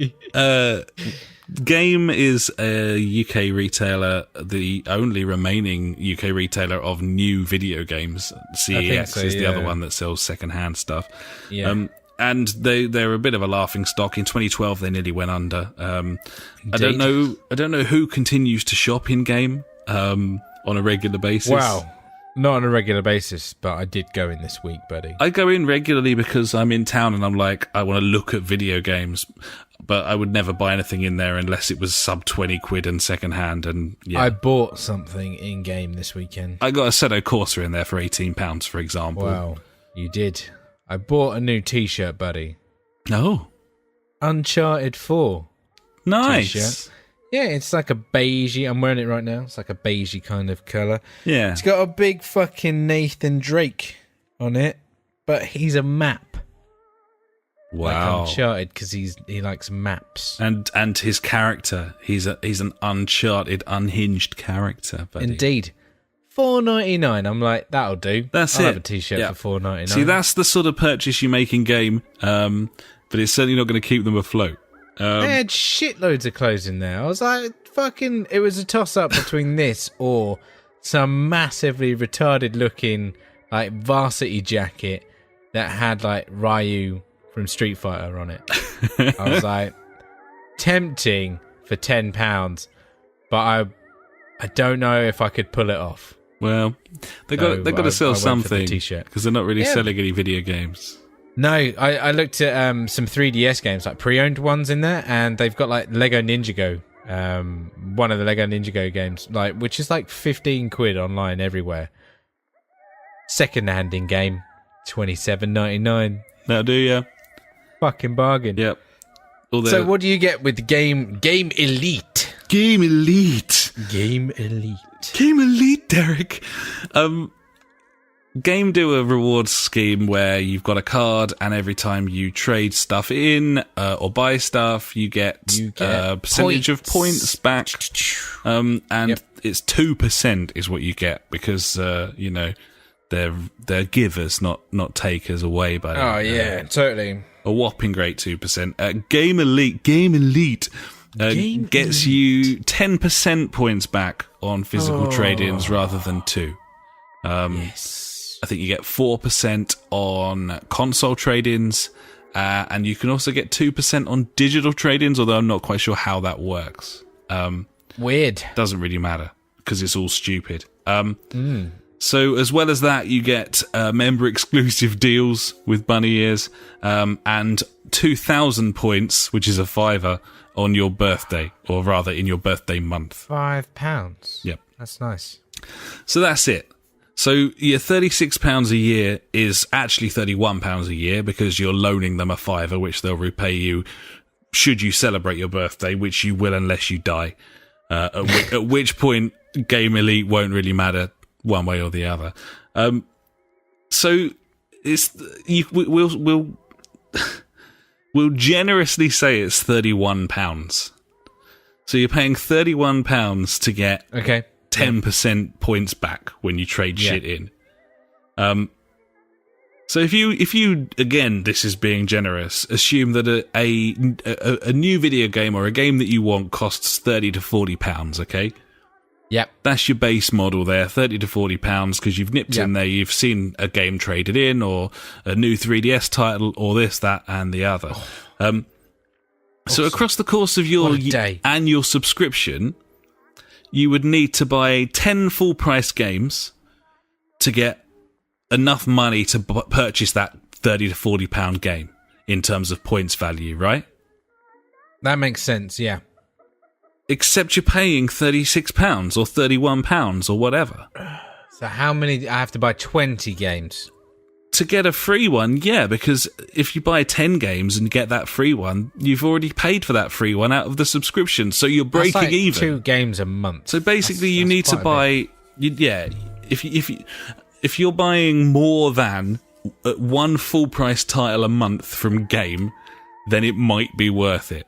Game is a UK retailer, the only remaining UK retailer of new video games. CEX is the other one that sells second-hand stuff. Yeah. And they're a bit of a laughing stock. In 2012, they nearly went under. I don't know who continues to shop in Game on a regular basis. Wow. Not on a regular basis, but I did go in this week, buddy. I go in regularly because I'm in town and I'm like, I want to look at video games, but I would never buy anything in there unless it was sub 20 quid and second hand. And yeah, I bought something in Game this weekend. I got a Seto Corsa in there for £18, for example. Wow, you did. I bought a new T-shirt, buddy. Oh, Uncharted 4 nice. T-shirt. Yeah, it's like a beigey. I'm wearing it right now. It's like a beigey kind of colour. Yeah. It's got a big fucking Nathan Drake on it, but he's a map. Wow. Like Uncharted, because he likes maps. And his character, he's an Uncharted, unhinged character, buddy. Indeed. $4.99. I'm like, that'll do. I'll have a T-shirt for $4.99. See, that's the sort of purchase you make in Game, but it's certainly not going to keep them afloat. They had shitloads of clothes in there. I was like, it was a toss-up between this or some massively retarded-looking, like, varsity jacket that had, like, Ryu from Street Fighter on it. I was like, tempting for £10, but I don't know if I could pull it off. Well, they've got to sell something because they're not really selling any video games. No, I looked at some 3DS games, like pre-owned ones in there, and they've got like Lego Ninjago, one of the Lego Ninjago games, like which is like 15 quid online everywhere. Second-hand in Game, $27.99. That'll do, yeah. Fucking bargain. Yep. So what do you get with Game Elite? Game Elite. Game Elite. Game Elite, Derek. Game do a rewards scheme where you've got a card, and every time you trade stuff in or buy stuff, you get a percentage of points back. And it's 2% is what you get because they're givers, not takers away. By totally. A whopping great 2%. Game Elite gets you 10% points back on physical trade-ins rather than 2. Yes. I think you get 4% on console trade-ins, and you can also get 2% on digital trade-ins, although I'm not quite sure how that works. Weird. Doesn't really matter, because it's all stupid. So as well as that, you get member-exclusive deals with bunny ears, and 2,000 points, which is a £5, on your birthday, or rather in your birthday month. £5? Yep. That's nice. So that's it. So your £36 a year is actually £31 a year because you're loaning them a £5, which they'll repay you should you celebrate your birthday, which you will unless you die. At which point, Game Elite won't really matter one way or the other. So we'll generously say it's £31. So you're paying £31 to get 10% points back when you trade shit in. So if you again, this is being generous, assume that a new video game or a game that you want costs £30 to £40, okay? Yep. That's your base model there, £30 to £40, because you've nipped in there, you've seen a game traded in, or a new 3DS title, or this, that, and the other. So across the course of your annual subscription, you would need to buy 10 full-price games to get enough money to purchase that £30 to £40 game in terms of points value, right? That makes sense, yeah. Except you're paying £36 or £31 or whatever. So how many? I have to buy 20 games. To get a free one, yeah, because if you buy 10 games and get that free one, you've already paid for that free one out of the subscription, so you're breaking like even. 2 games a month. So basically, you need to buy. If you're buying more than one full price title a month from Game, then it might be worth it.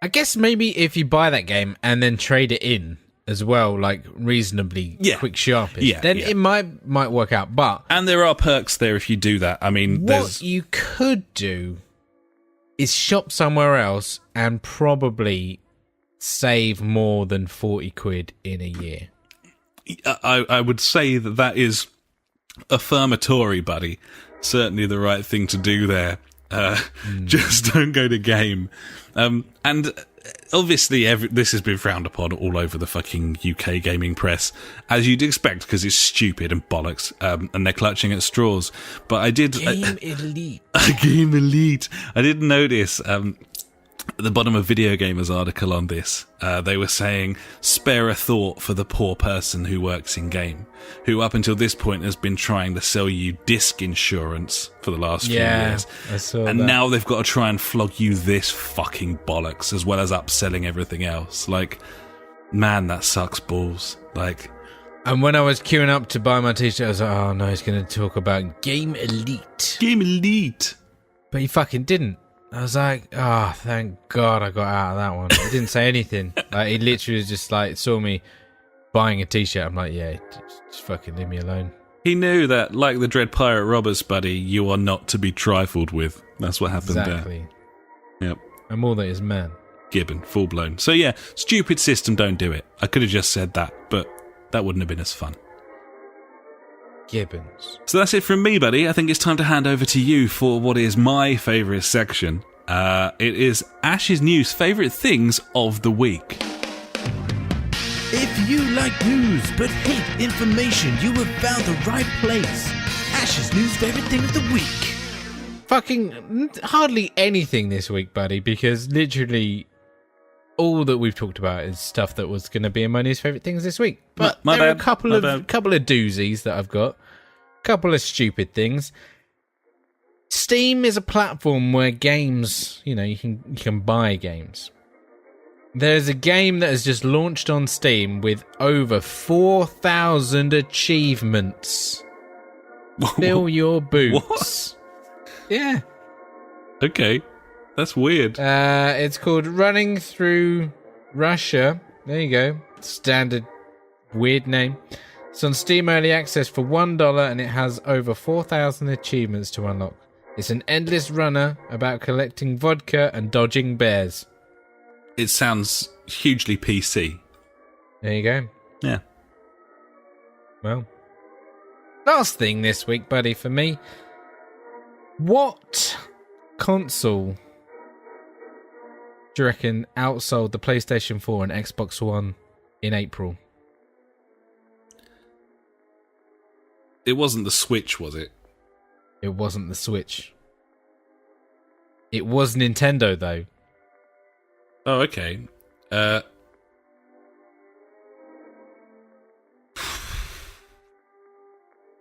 I guess maybe if you buy that game and then trade it in as well, like reasonably quick sharpish, then it might work out. And there are perks there if you do that. I mean, what you could do is shop somewhere else and probably save more than 40 quid in a year. I would say that is affirmatory, buddy. Certainly the right thing to do there. Just don't go to game. And obviously this has been frowned upon all over the fucking UK gaming press, as you'd expect, because it's stupid and bollocks, and they're clutching at straws. But I did... Game Elite. Game Elite. I did notice... at the bottom of Video Gamer's article on this, they were saying, spare a thought for the poor person who works in game, who up until this point has been trying to sell you disc insurance for the last few years. I saw and that. Now they've got to try and flog you this fucking bollocks, as well as upselling everything else. Like, man, that sucks balls. Like... And when I was queuing up to buy my t-shirt, I was like, oh no, he's going to talk about Game Elite. Game Elite! But he fucking didn't. I was like, oh, thank God I got out of that one. He didn't say anything. Like, he literally just like saw me buying a t-shirt. I'm like, yeah, just fucking leave me alone. He knew that, like the Dread Pirate Roberts, buddy, you are not to be trifled with. That's what happened exactly. there. Yep. I'm all that is man. Gibbon, full blown. So yeah, stupid system, don't do it. I could have just said that, but that wouldn't have been as fun. Gibbons. So that's it from me, buddy. I think it's time to hand over to you for what is my favourite section. It is Ash's News Favourite Things of the Week. If you like news but hate information, you have found the right place. Ash's News Favourite Thing of the Week. Fucking hardly anything this week, buddy, because literally all that we've talked about is stuff that was going to be in my news favourite things this week. But my there are bad. a couple of doozies that I've got. A couple of stupid things. Steam is a platform where games, you can buy games. There's a game that has just launched on Steam with over 4,000 achievements. Fill your boots. What? Yeah. Okay. That's weird. It's called Running Through Russia. There you go. Standard weird name. It's on Steam Early Access for $1 and it has over 4,000 achievements to unlock. It's an endless runner about collecting vodka and dodging bears. It sounds hugely PC. There you go. Yeah. Well, last thing this week, buddy, for me. What console do you reckon outsold the PlayStation 4 and Xbox One in April? It wasn't the Switch, was it? It wasn't the Switch. It was Nintendo, though. Oh, okay.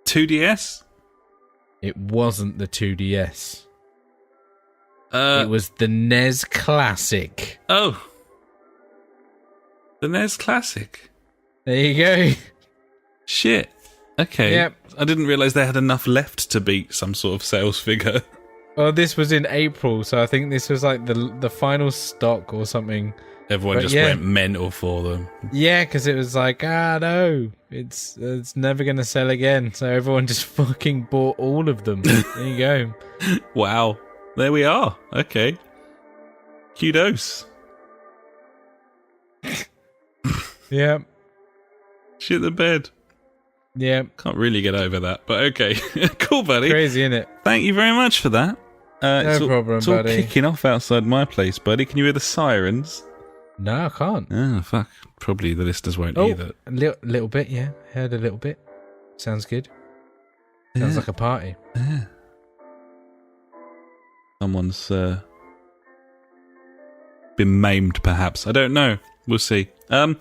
2DS? It wasn't the 2DS. It was the NES Classic. Oh. The NES Classic. There you go. Shit. Okay. Yep. I didn't realise they had enough left to beat some sort of sales figure. Well, this was in April, so I think this was like the final stock or something. Everyone just went mental for them. Yeah, because it was like, no, it's never going to sell again. So everyone just fucking bought all of them. There you go. Wow. There we are. Okay. Kudos. Yeah. Shit the bed. Yeah. Can't really get over that, but okay. Cool, buddy. Crazy, innit? Thank you very much for that. No problem, it's all buddy. kicking off outside my place, buddy. Can you hear the sirens? No, I can't. Oh, fuck. Probably the listeners won't either. A little bit, yeah. Heard a little bit. Sounds good. Sounds like a party. Yeah. Someone's been maimed, perhaps. I don't know. We'll see. Well,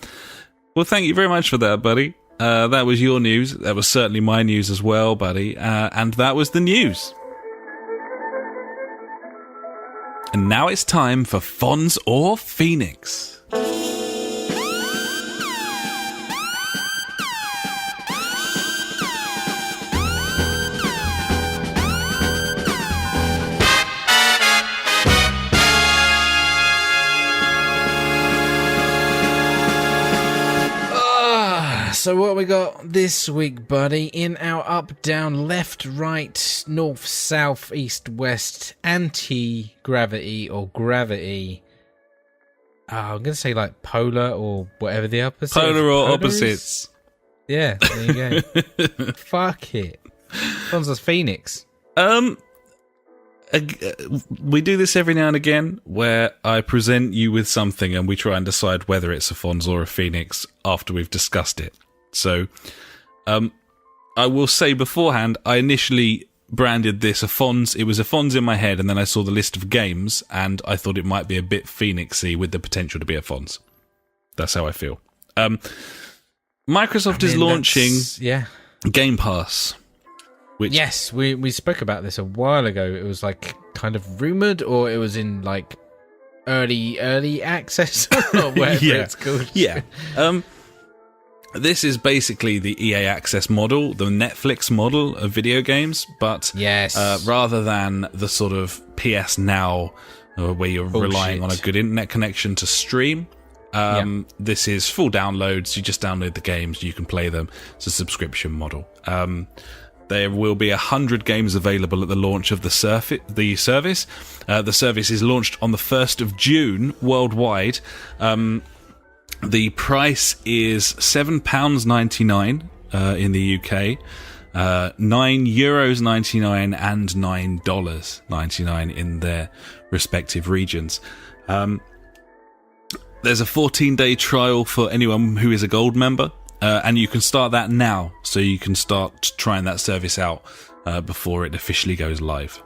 thank you very much for that, buddy. That was your news. That was certainly my news as well, buddy. And that was the news. And now it's time for Fonz or Phoenix. So what we got this week, buddy? In our up, down, left, right, north, south, east, west, anti-gravity or gravity. I'm going to say like polar or whatever the opposite. Polar or opposites. Yeah, there you go. Fuck it. Fonzo's Phoenix. We do this every now and again where I present you with something and we try and decide whether it's a Fonz or a Phoenix after we've discussed it. So, I will say beforehand, I initially branded this a Fonz. It was a Fonz in my head, and then I saw the list of games and I thought it might be a bit Phoenixy with the potential to be a Fonz. That's how I feel. Microsoft is launching Game Pass. Which, yes, we spoke about this a while ago. It was like kind of rumored, or it was in like early access or whatever it's called. Yeah. This is basically the EA Access model, the Netflix model of video games, but rather than the sort of PS Now where you're relying on a good internet connection to stream, this is full downloads. You just download the games, you can play them. It's a subscription model. There will be 100 games available at the launch of the service. The service is launched on the 1st of June worldwide. The price is £7.99 in the UK, €9.99 and $9.99 in their respective regions. There's a 14-day trial for anyone who is a gold member. And you can start that now, so you can start trying that service out before it officially goes live.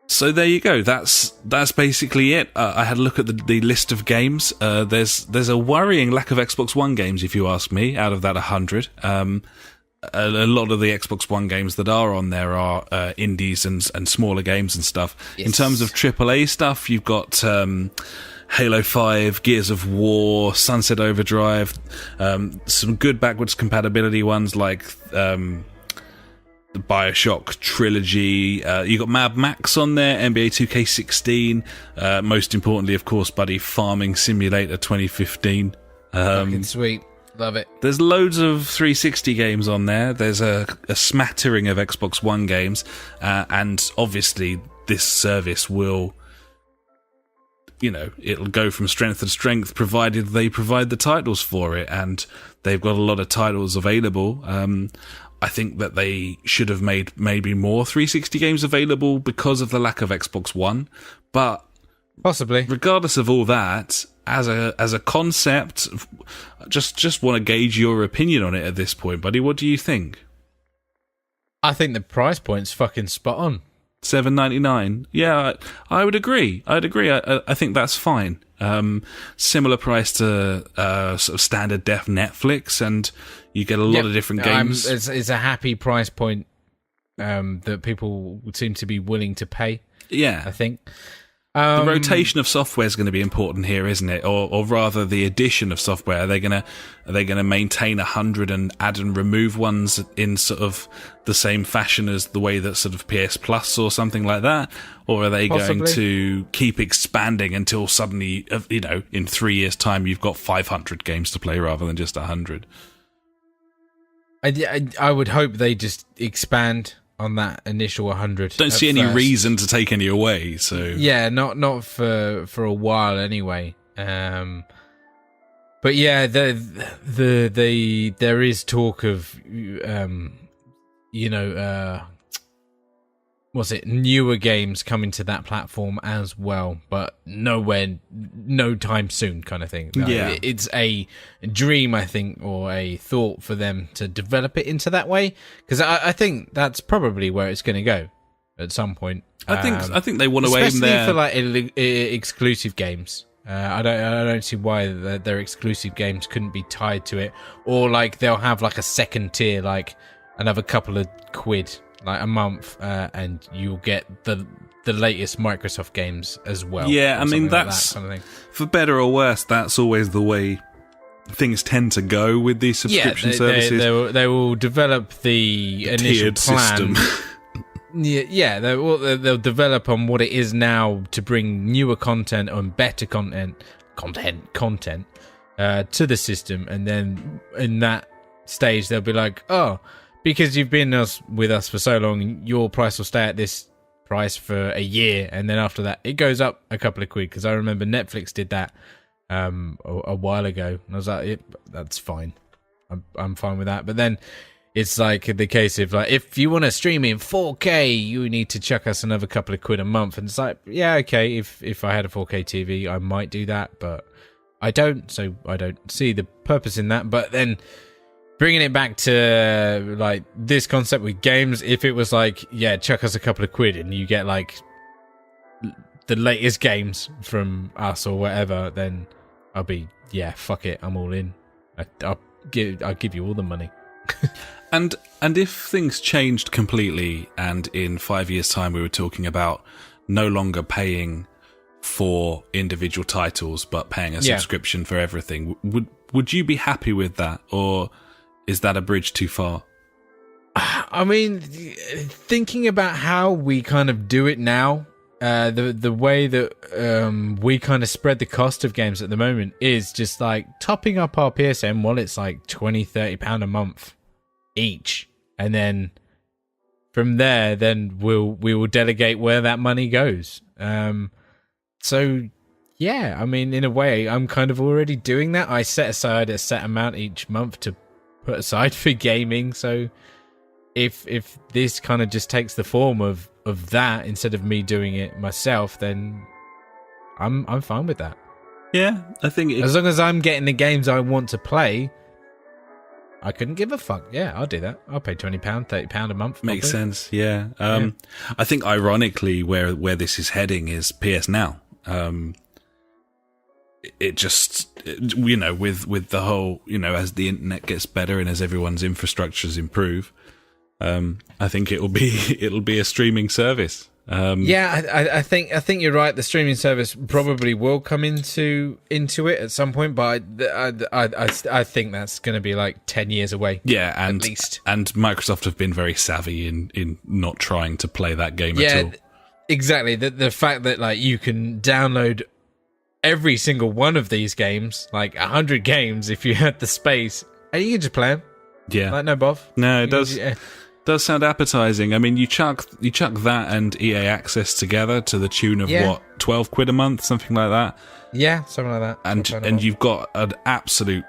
So there you go. That's basically it. I had a look at the list of games. There's a worrying lack of Xbox One games, if you ask me, out of that 100. A lot of the Xbox One games that are on there are indies and smaller games and stuff. Yes. In terms of AAA stuff, you've got Halo 5, Gears of War, Sunset Overdrive, some good backwards compatibility ones like the BioShock trilogy. You got Mad Max on there, NBA 2K16. Most importantly, of course, buddy, Farming Simulator 2015. Fucking sweet. Love it. There's loads of 360 games on there. There's a smattering of Xbox One games. And obviously, this service will... it'll go from strength to strength provided they provide the titles for it, and they've got a lot of titles available. I think that they should have made maybe more 360 games available because of the lack of Xbox One, but possibly. Regardless of all that, as a concept, just want to gauge your opinion on it at this point, buddy. What do you think? I think the price point's fucking spot on. $7.99. Yeah, I would agree. I think that's fine. Similar price to sort of standard def Netflix, and you get a lot of different games. It's a happy price point that people seem to be willing to pay. Yeah, I think. The rotation of software is going to be important here, isn't it? Or rather, the addition of software. Are they going to maintain 100 and add and remove ones in sort of the same fashion as the way that sort of PS Plus or something like that? Or are they going to keep expanding until suddenly, in 3 years' time, you've got 500 games to play rather than just 100? I would hope they just expand on that initial 100. Don't see any reason to take any away. So yeah, not for a while anyway. But yeah, there is talk of newer games coming to that platform as well, but no time soon, kind of thing. Yeah, it's a dream, I think, or a thought for them to develop it into that way, because I think that's probably where it's going to go at some point. I think they want to aim there, especially for like exclusive games. I don't see why their exclusive games couldn't be tied to it, or like they'll have like a second tier, like another couple of quid, like a month, and you'll get the latest Microsoft games as well. Yeah, I mean, that's, like that kind of thing. For better or worse, that's always the way things tend to go with these subscription services. They will develop the initial plan. System. Yeah, they'll develop on what it is now to bring newer content and better content, to the system, and then in that stage they'll be like, oh, because you've been with us for so long, your price will stay at this price for a year, and then after that it goes up a couple of quid. Because I remember Netflix did that a while ago, and I was like, that's fine, I'm fine with that. But then it's like the case of like, if you want to stream in 4K, you need to chuck us another couple of quid a month. And it's like, yeah, okay, if I had a 4K TV, I might do that, but I don't, so I don't see the purpose in that. But then bringing it back to like this concept with games, if it was like, yeah, chuck us a couple of quid and you get like the latest games from us or whatever, then I'll be, yeah, fuck it, I'm all in. I'll give you all the money. And if things changed completely, and in 5 years' time we were talking about no longer paying for individual titles but paying a subscription for everything, would you be happy with that, or is that a bridge too far? I mean, thinking about how we kind of do it now, the way that we kind of spread the cost of games at the moment is just like topping up our PSN wallets like £20-30 a month each, and then from there, then we will delegate where that money goes. So yeah, I mean, in a way, I'm kind of already doing that. I set aside a set amount each month to put aside for gaming. So if this kind of just takes the form of that instead of me doing it myself, then I'm fine with that. Yeah, I think as long as I'm getting the games I want to play, I couldn't give a fuck. Yeah, I'll do that. I'll pay £20, £30 a month. Makes sense. Yeah. I think ironically where this is heading is PS Now. It just, you know, with the whole, you know, as the internet gets better and as everyone's infrastructures improve, I think it'll be a streaming service. I think you're right. The streaming service probably will come into it at some point, but I think that's going to be like 10 years away. Yeah, and at least. And Microsoft have been very savvy in not trying to play that game at all. Exactly. The fact that like you can download every single one of these games, like 100 games, if you had the space, and you can just play them. Yeah, like no bother. No, it does. Does sound appetizing. I mean, you chuck that and EA Access together to the tune of what, 12 quid a month, something like that. Yeah, something like that. And you've got an absolute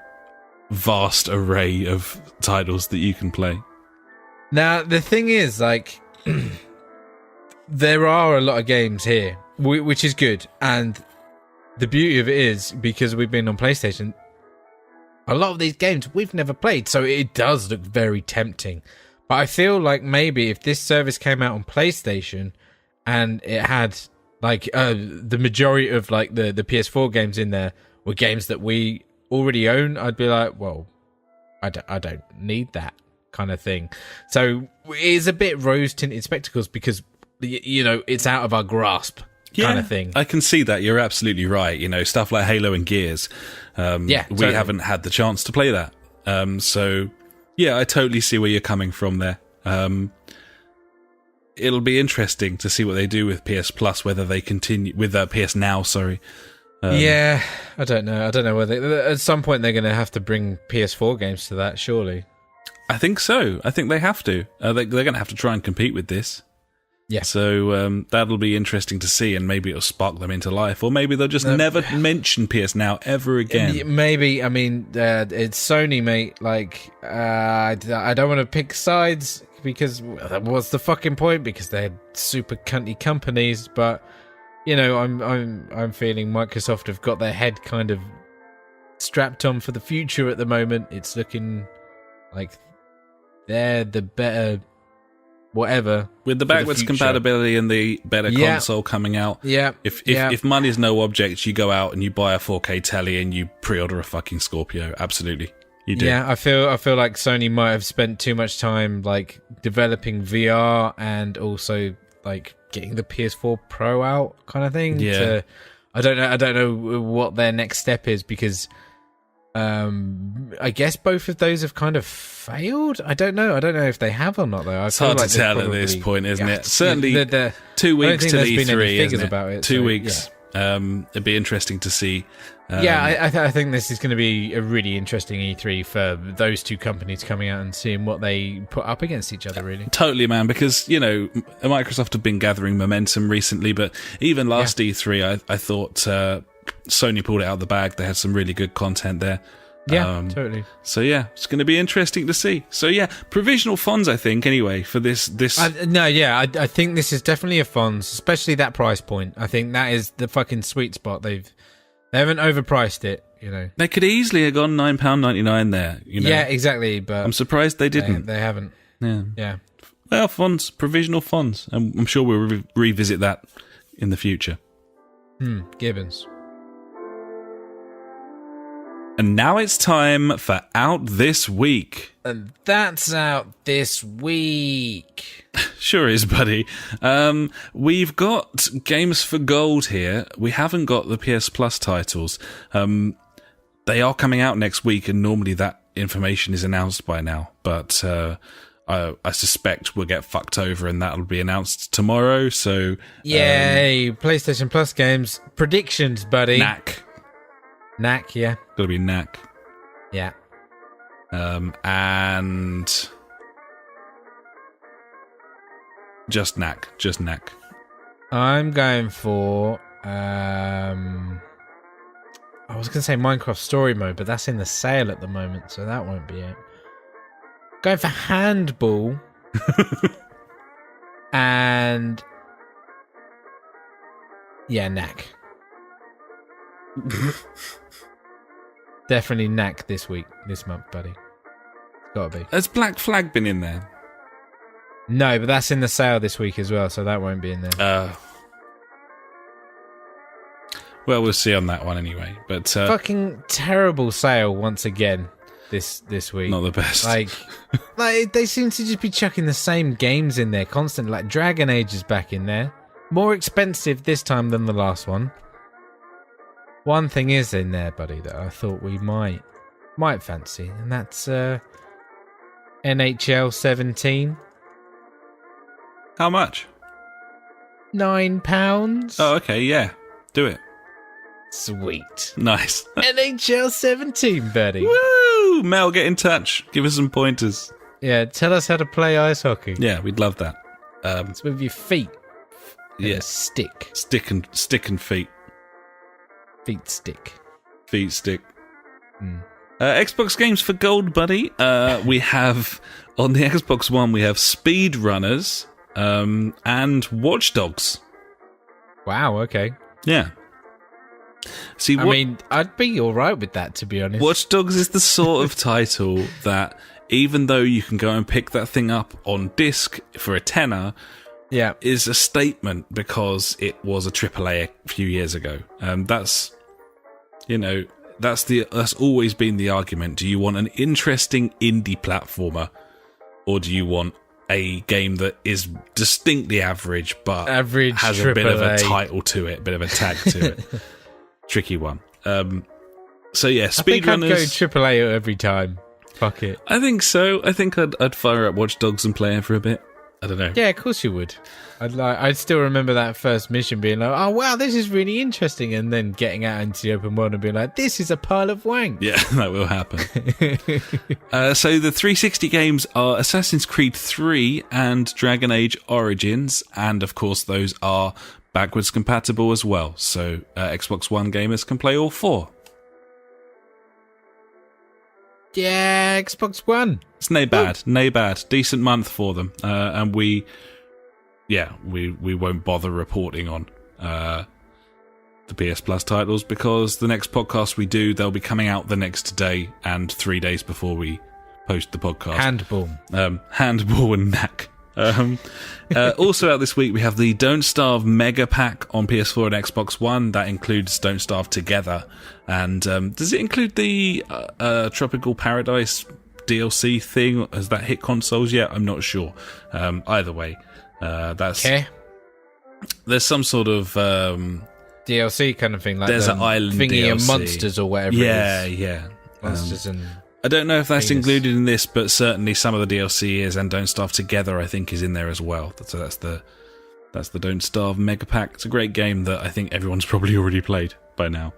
vast array of titles that you can play. Now the thing is, like, there are a lot of games here, which is good, and the beauty of it is because we've been on PlayStation, a lot of these games we've never played, so it does look very tempting. But I feel like maybe if this service came out on PlayStation and it had like the majority of like the PS4 games in there were games that we already own, I'd be like, well, I don't need that kind of thing. So it is a bit rose-tinted spectacles because, you know, it's out of our grasp kind of thing. I can see that. You're absolutely right. You know, stuff like Halo and Gears, we haven't had the chance to play that. So... yeah, I totally see where you're coming from there. It'll be interesting to see what they do with PS Plus, whether they continue with PS Now. Sorry. Yeah, I don't know. I don't know whether at some point they're going to have to bring PS4 games to that. Surely. I think so. I think they have to. They're going to have to try and compete with this. Yeah. So that'll be interesting to see, and maybe it'll spark them into life, or maybe they'll just never mention PS Now ever again. Maybe. I mean, it's Sony, mate. Like, I don't want to pick sides because what's the fucking point? Because they're super cunty companies. But you know, I'm feeling Microsoft have got their head kind of strapped on for the future at the moment. It's looking like they're the better. Whatever, with the backwards compatibility and the better console coming out. Yeah. If money's no object, you go out and you buy a 4K telly and you pre-order a fucking Scorpio. Absolutely, you do. Yeah, I feel like Sony might have spent too much time like developing VR and also like getting the PS4 Pro out, kind of thing. Yeah. I don't know what their next step is because. I guess both of those have kind of failed. I don't know if they have or not, though. It's hard to tell at this point, isn't it? Certainly, 2 weeks to E3, isn't it? About it, 2 weeks. It'd be interesting to see. I think this is going to be a really interesting E3 for those two companies coming out and seeing what they put up against each other, really. Totally, man, because, Microsoft have been gathering momentum recently, but even last E3, I thought Sony pulled it out of the bag. They had some really good content there. Yeah, totally. So, it's going to be interesting to see. So, provisional funds, I think, anyway, for this. I think this is definitely a funds, especially that price point. I think that is the fucking sweet spot. They haven't overpriced it, They could easily have gone £9.99 there, Yeah, exactly, but I'm surprised they didn't. They haven't. Yeah. Well, funds, provisional funds. And I'm sure we'll revisit that in the future. Gibbons. And now it's time for Out This Week. And that's out this week. Sure is, buddy. We've got games for gold here. We haven't got the PS Plus titles. They are coming out next week, and normally that information is announced by now. But I suspect we'll get fucked over, and that'll be announced tomorrow. So yay! PlayStation Plus games predictions, buddy. Knack, yeah. Gotta be Knack. Yeah. And just Knack. I'm going for I was gonna say Minecraft Story Mode, but that's in the sale at the moment, so that won't be it. Going for Handball. And Knack. Definitely Knack this month, buddy. Gotta be. Has Black Flag been in there? No, but that's in the sale this week as well, so that won't be in there. Well, we'll see on that one anyway. But fucking terrible sale once again this week. Not the best. Like they seem to just be chucking the same games in there constantly. Like Dragon Age is back in there, more expensive this time than the last one. One thing is in there, buddy, that I thought we might fancy, and that's NHL 17. How much? £9. Oh, okay, yeah. Do it. Sweet. Nice. NHL 17, buddy. Woo! Mel, get in touch. Give us some pointers. Yeah, tell us how to play ice hockey. Yeah, we'd love that. It's with your feet. Yeah. Stick and feet. Feet stick. Xbox games for gold, buddy. We have on the Xbox One, we have Speedrunners and Watch Dogs. Wow. Okay. Yeah. See, I mean, I'd be all right with that, to be honest. Watch Dogs is the sort of title that, even though you can go and pick that thing up on disc for a tenner, is a statement because it was a AAA a few years ago. That's always been the argument. Do you want an interesting indie platformer, or do you want a game that is distinctly average but has AAA. a bit of a title to it, a bit of a tag to it? Tricky one. So yeah, Speedrunners. I think I'd go AAA every time. Fuck it. I think so. I think I'd fire up Watch Dogs and play it for a bit. I don't know. Yeah, of course you would. I'd still remember that first mission being like, oh wow, this is really interesting, and then getting out into the open world and being like, this is a pile of wank. Yeah, that will happen. So the 360 games are Assassin's Creed 3 and Dragon Age Origins, and of course those are backwards compatible as well. So Xbox One gamers can play all four. Yeah, Xbox One. It's nae bad. Decent month for them. And we won't bother reporting on the PS Plus titles because the next podcast we do, they'll be coming out the next day and 3 days before we post the podcast. Handball and Knack. Also out this week, we have the Don't Starve Mega Pack on PS4 and Xbox One. That includes Don't Starve Together. And does it include the Tropical Paradise DLC thing? Has that hit consoles yet? I'm not sure. Either way, that's okay. There's some sort of DLC kind of thing, like there's an island thingy DLC. of monsters or whatever. Yeah. Monsters and I don't know if that's included in this, but certainly some of the DLC is, and Don't Starve Together I think is in there as well. So that's That's the Don't Starve Mega Pack. It's a great game that I think everyone's probably already played by now.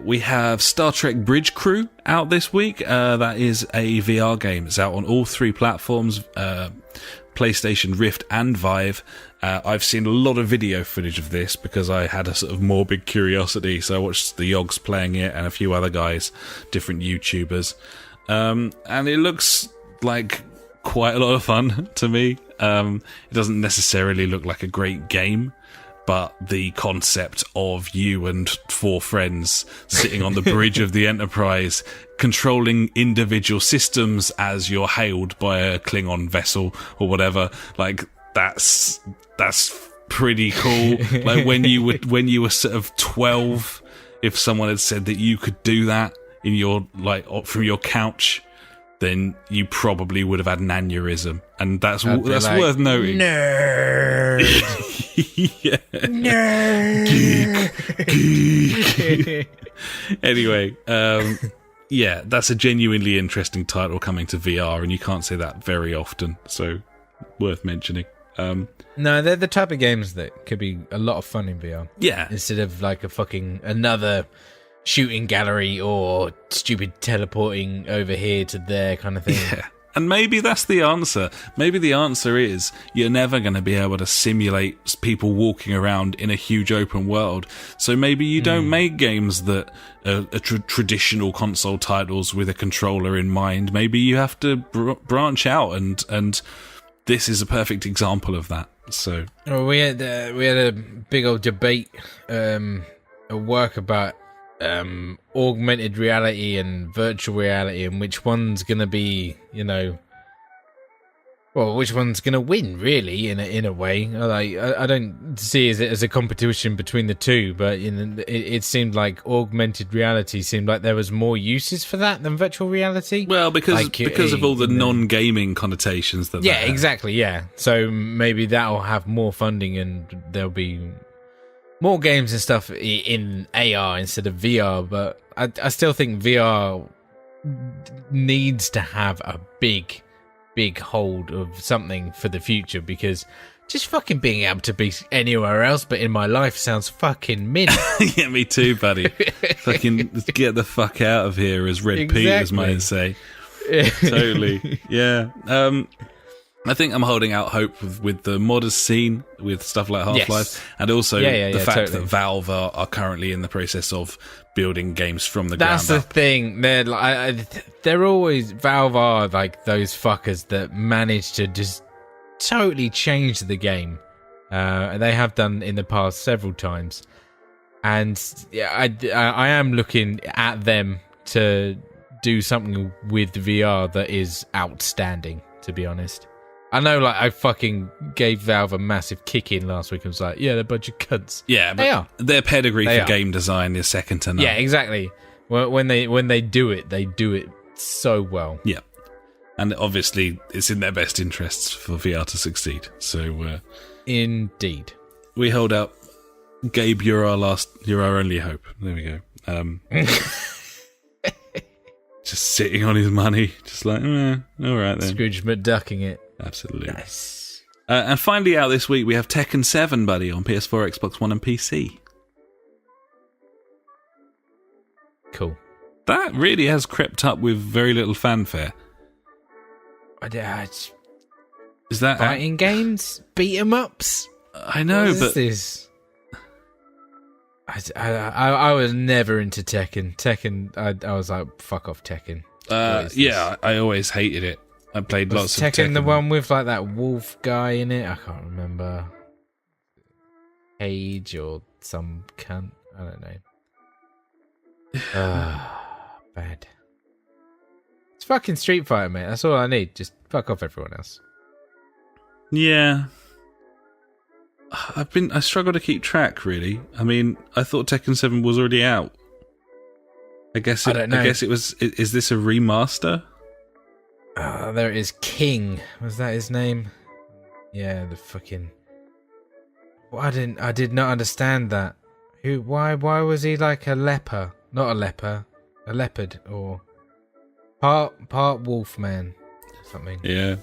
We have Star Trek Bridge Crew out this week. That is a VR game. It's out on all 3 platforms, PlayStation, Rift and Vive. I've seen a lot of video footage of this because I had a sort of morbid curiosity, so I watched the Yogs playing it and a few other guys, different YouTubers. And it looks like quite a lot of fun to me. It doesn't necessarily look like a great game, but the concept of you and 4 friends sitting on the bridge of the Enterprise, controlling individual systems as you're hailed by a Klingon vessel or whatever, like that's pretty cool. Like when you were sort of 12, if someone had said that you could do that in your from your couch, then you probably would have had an aneurysm, and that's worth noting. Nerd. Yeah. Nerd. Geek. Anyway, yeah, that's a genuinely interesting title coming to VR, and you can't say that very often, so worth mentioning. No, they're the type of games that could be a lot of fun in VR. Yeah. Instead of like a fucking another shooting gallery or stupid teleporting over here to there kind of thing. Yeah. And maybe that's the answer. Maybe the answer is you're never going to be able to simulate people walking around in a huge open world. So maybe you don't make games that are traditional console titles with a controller in mind. Maybe you have to branch out, and this is a perfect example of that. So well, we had a big old debate at work about augmented reality and virtual reality, and which one's gonna be, which one's gonna win, really, in a way. Like, I don't see it as a competition between the two, but it seemed like augmented reality seemed like there was more uses for that than virtual reality. Well, because of all the non-gaming connotations that. Yeah, exactly. Yeah, so maybe that'll have more funding, and there'll be more games and stuff in AR instead of VR, but I still think VR needs to have a big hold of something for the future, because just fucking being able to be anywhere else but in my life sounds fucking mint. Yeah, me too, buddy. Fucking get the fuck out of here, as Red Peters might say. Totally. Yeah. I think I'm holding out hope with the modders scene, with stuff like Half-Life, yes. and also the fact totally. that Valve are currently in the process of building games from the ground up. That's the thing. They're always, Valve are like those fuckers that manage to just totally change the game. They have done in the past several times, and I am looking at them to do something with VR that is outstanding, to be honest. I know, like, I fucking gave Valve a massive kick in last week. I was like, yeah, they're a bunch of cunts. Yeah, but their pedigree for game design is second to none. Yeah, exactly. When they do it so well. Yeah. And obviously, it's in their best interests for VR to succeed. So, indeed. We hold out. Gabe, you're our only hope. There we go. Just sitting on his money, just like, all right then. Scrooge McDucking it. Absolutely. Nice. And finally out this week, we have Tekken 7, buddy, on PS4, Xbox One and PC. Cool. That really has crept up with very little fanfare. Is that fighting games? Beat 'em ups? I know, but this? I was never into Tekken. I was like, fuck off Tekken. Yeah, I always hated it. I played lots of Tekken. The one with like that wolf guy in it? I can't remember. Cage or some cunt. I don't know. Bad. It's fucking Street Fighter, mate. That's all I need. Just fuck off everyone else. Yeah. I struggle to keep track, really. I mean, I thought Tekken 7 was already out. I guess it was. Is this a remaster? There it is. King. Was that his name? Yeah, the fucking. Well, I did not understand that. Why was he like a leper? Not a leper. A leopard or part wolf man or something. Yeah.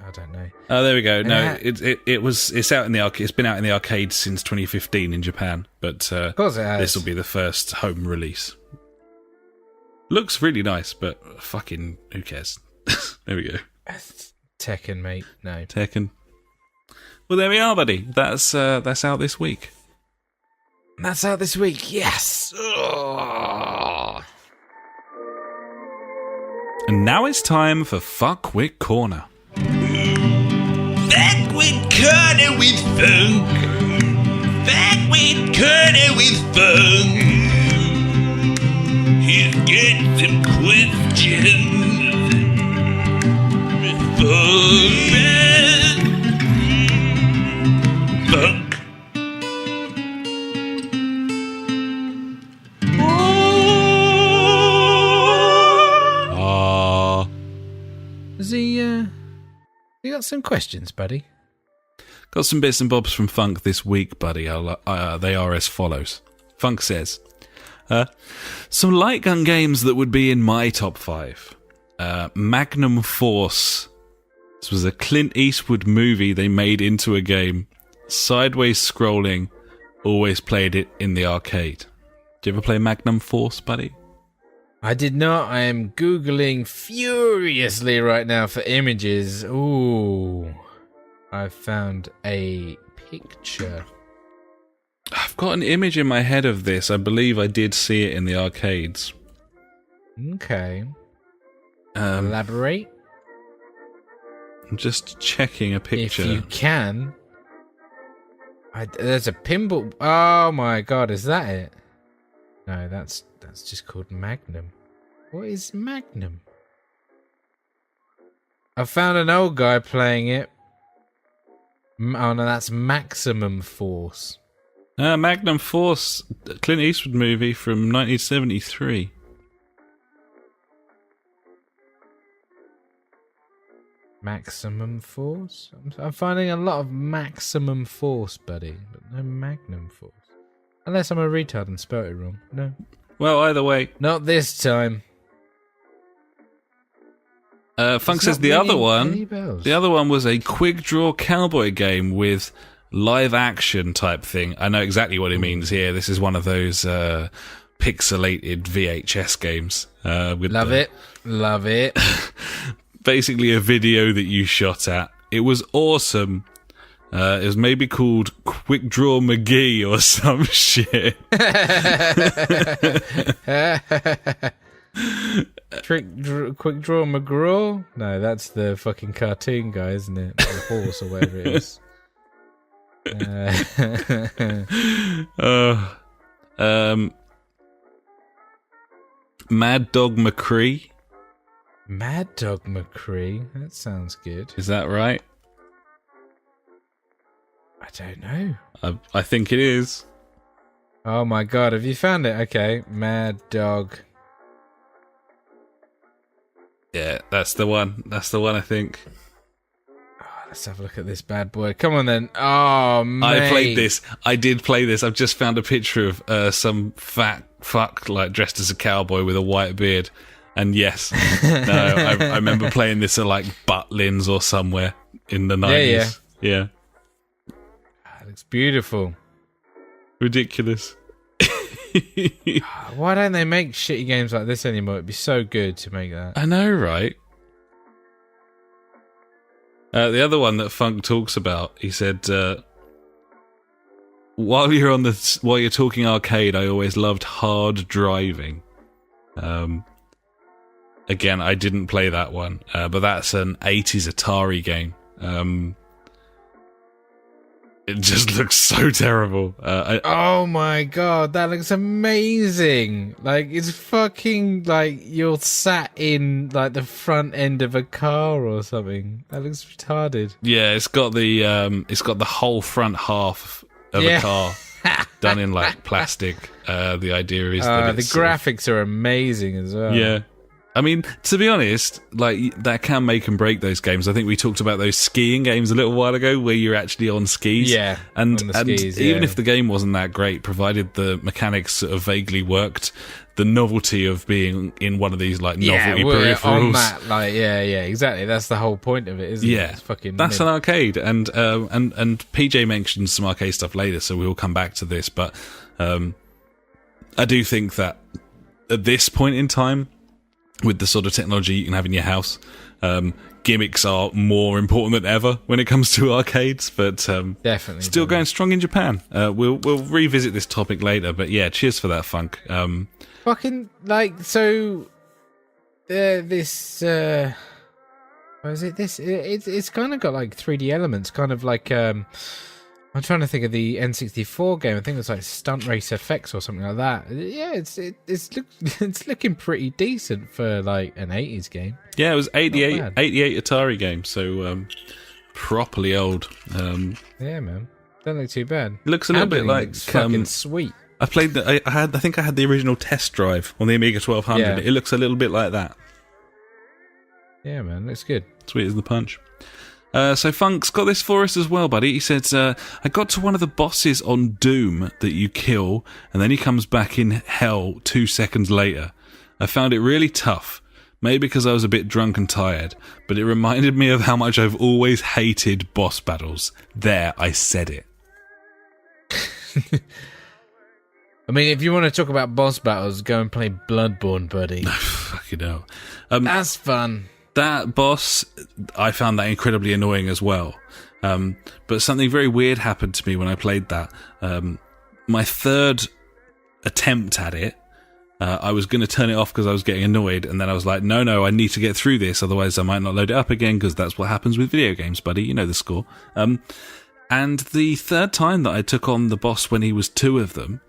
I don't know. Oh, there we go. No, it's out in the arcade. It's been out in the arcade since 2015 in Japan, but of course it has. This will be the first home release. Looks really nice, but fucking who cares? There we go. Tekken, mate. No. Tekken. Well, there we are, buddy. That's out this week. That's out this week. Yes. Ugh. And now it's time for Fuckwit Corner. Fuckwit Corner with Funk. Fuckwit Corner with Funk. He's got some questions for Funk. Has he got some questions, buddy? Got some bits and bobs from Funk this week, buddy. They are as follows. Funk says, some light gun games that would be in my top 5. Magnum Force. This was a Clint Eastwood movie they made into a game. Sideways scrolling. Always played it in the arcade. Do you ever play Magnum Force, buddy? I did not. I am Googling furiously right now for images. Ooh. I've found a picture. I've got an image in my head of this. I believe I did see it in the arcades. Okay. Elaborate? I'm just checking a picture. If you can. There's a pinball. Oh my god, is that it? No, that's just called Magnum. What is Magnum? I found an old guy playing it. Oh no, that's Maximum Force. Magnum Force, Clint Eastwood movie from 1973. Maximum Force? I'm finding a lot of Maximum Force, buddy, but no Magnum Force. Unless I'm a retard and spelled it wrong. No. Well, either way. Not this time. Funk says the other one was a quick draw cowboy game with live action type thing. I know exactly what he means here. This is one of those pixelated VHS games. Love it. Basically a video that you shot at. It was awesome. It was maybe called Quick Draw McGee or some shit. Quick Draw McGraw? No, that's the fucking cartoon guy, isn't it? The horse or whatever it is. Mad Dog McCree. Mad Dog McCree? That sounds good. Is that right? I don't know. I think it is. Oh my god, have you found it? Okay, Mad Dog. Yeah, that's the one. That's the one, I think. Oh, let's have a look at this bad boy. Come on then. Oh, mate. I played this. I did play this. I've just found a picture of some fat fuck like dressed as a cowboy with a white beard. And yes, no, I remember playing this at like Butlins or somewhere in the 90s. Yeah. That looks beautiful. Ridiculous. Why don't they make shitty games like this anymore? It'd be so good to make that. I know, right? The other one that Funk talks about, he said, while you're talking arcade, I always loved hard driving. Again, I didn't play that one, but that's an 80s Atari game. It just looks so terrible. Oh my god, that looks amazing! Like it's fucking like you're sat in like the front end of a car or something. That looks retarded. Yeah, it's got the whole front half of a car done in like plastic. The idea is that the graphics are amazing as well. Yeah. I mean, to be honest, like that can make and break those games. I think we talked about those skiing games a little while ago where you're actually on skis. Yeah, and even if the game wasn't that great, provided the mechanics sort of vaguely worked, the novelty of being in one of these like novelty peripherals. On that, like, yeah, exactly. That's the whole point of it, isn't it? It's fucking that's an arcade, and PJ mentioned some arcade stuff later, so we will come back to this. But I do think that at this point in time, with the sort of technology you can have in your house, gimmicks are more important than ever when it comes to arcades. But definitely still going strong in Japan. We'll revisit this topic later. But yeah, cheers for that, Funk. Fucking like so. This what is it? It's kind of got like 3D elements, kind of like I'm trying to think of the N64 game. I think it was like Stunt Race FX or something like that. Yeah, it's looking pretty decent for like an 80s game. Yeah, it was 88 Atari game, so properly old. Yeah, man, don't look too bad. It looks a little bit like fucking sweet. I played I think I had the original Test Drive on the Amiga 1200. Yeah. It looks a little bit like that. Yeah, man, looks good. Sweet as the punch. So Funk's got this for us as well, buddy. He says, I got to one of the bosses on Doom that you kill, and then he comes back in hell 2 seconds later. I found it really tough, maybe because I was a bit drunk and tired, but it reminded me of how much I've always hated boss battles. There, I said it. I mean, if you want to talk about boss battles, go and play Bloodborne, buddy. Fucking hell. That's fun. That boss, I found that incredibly annoying as well. But something very weird happened to me when I played that. My third attempt at it, I was going to turn it off because I was getting annoyed, and then I was like, no, I need to get through this, otherwise I might not load it up again, because that's what happens with video games, buddy. You know the score. And the third time that I took on the boss when he was two of them,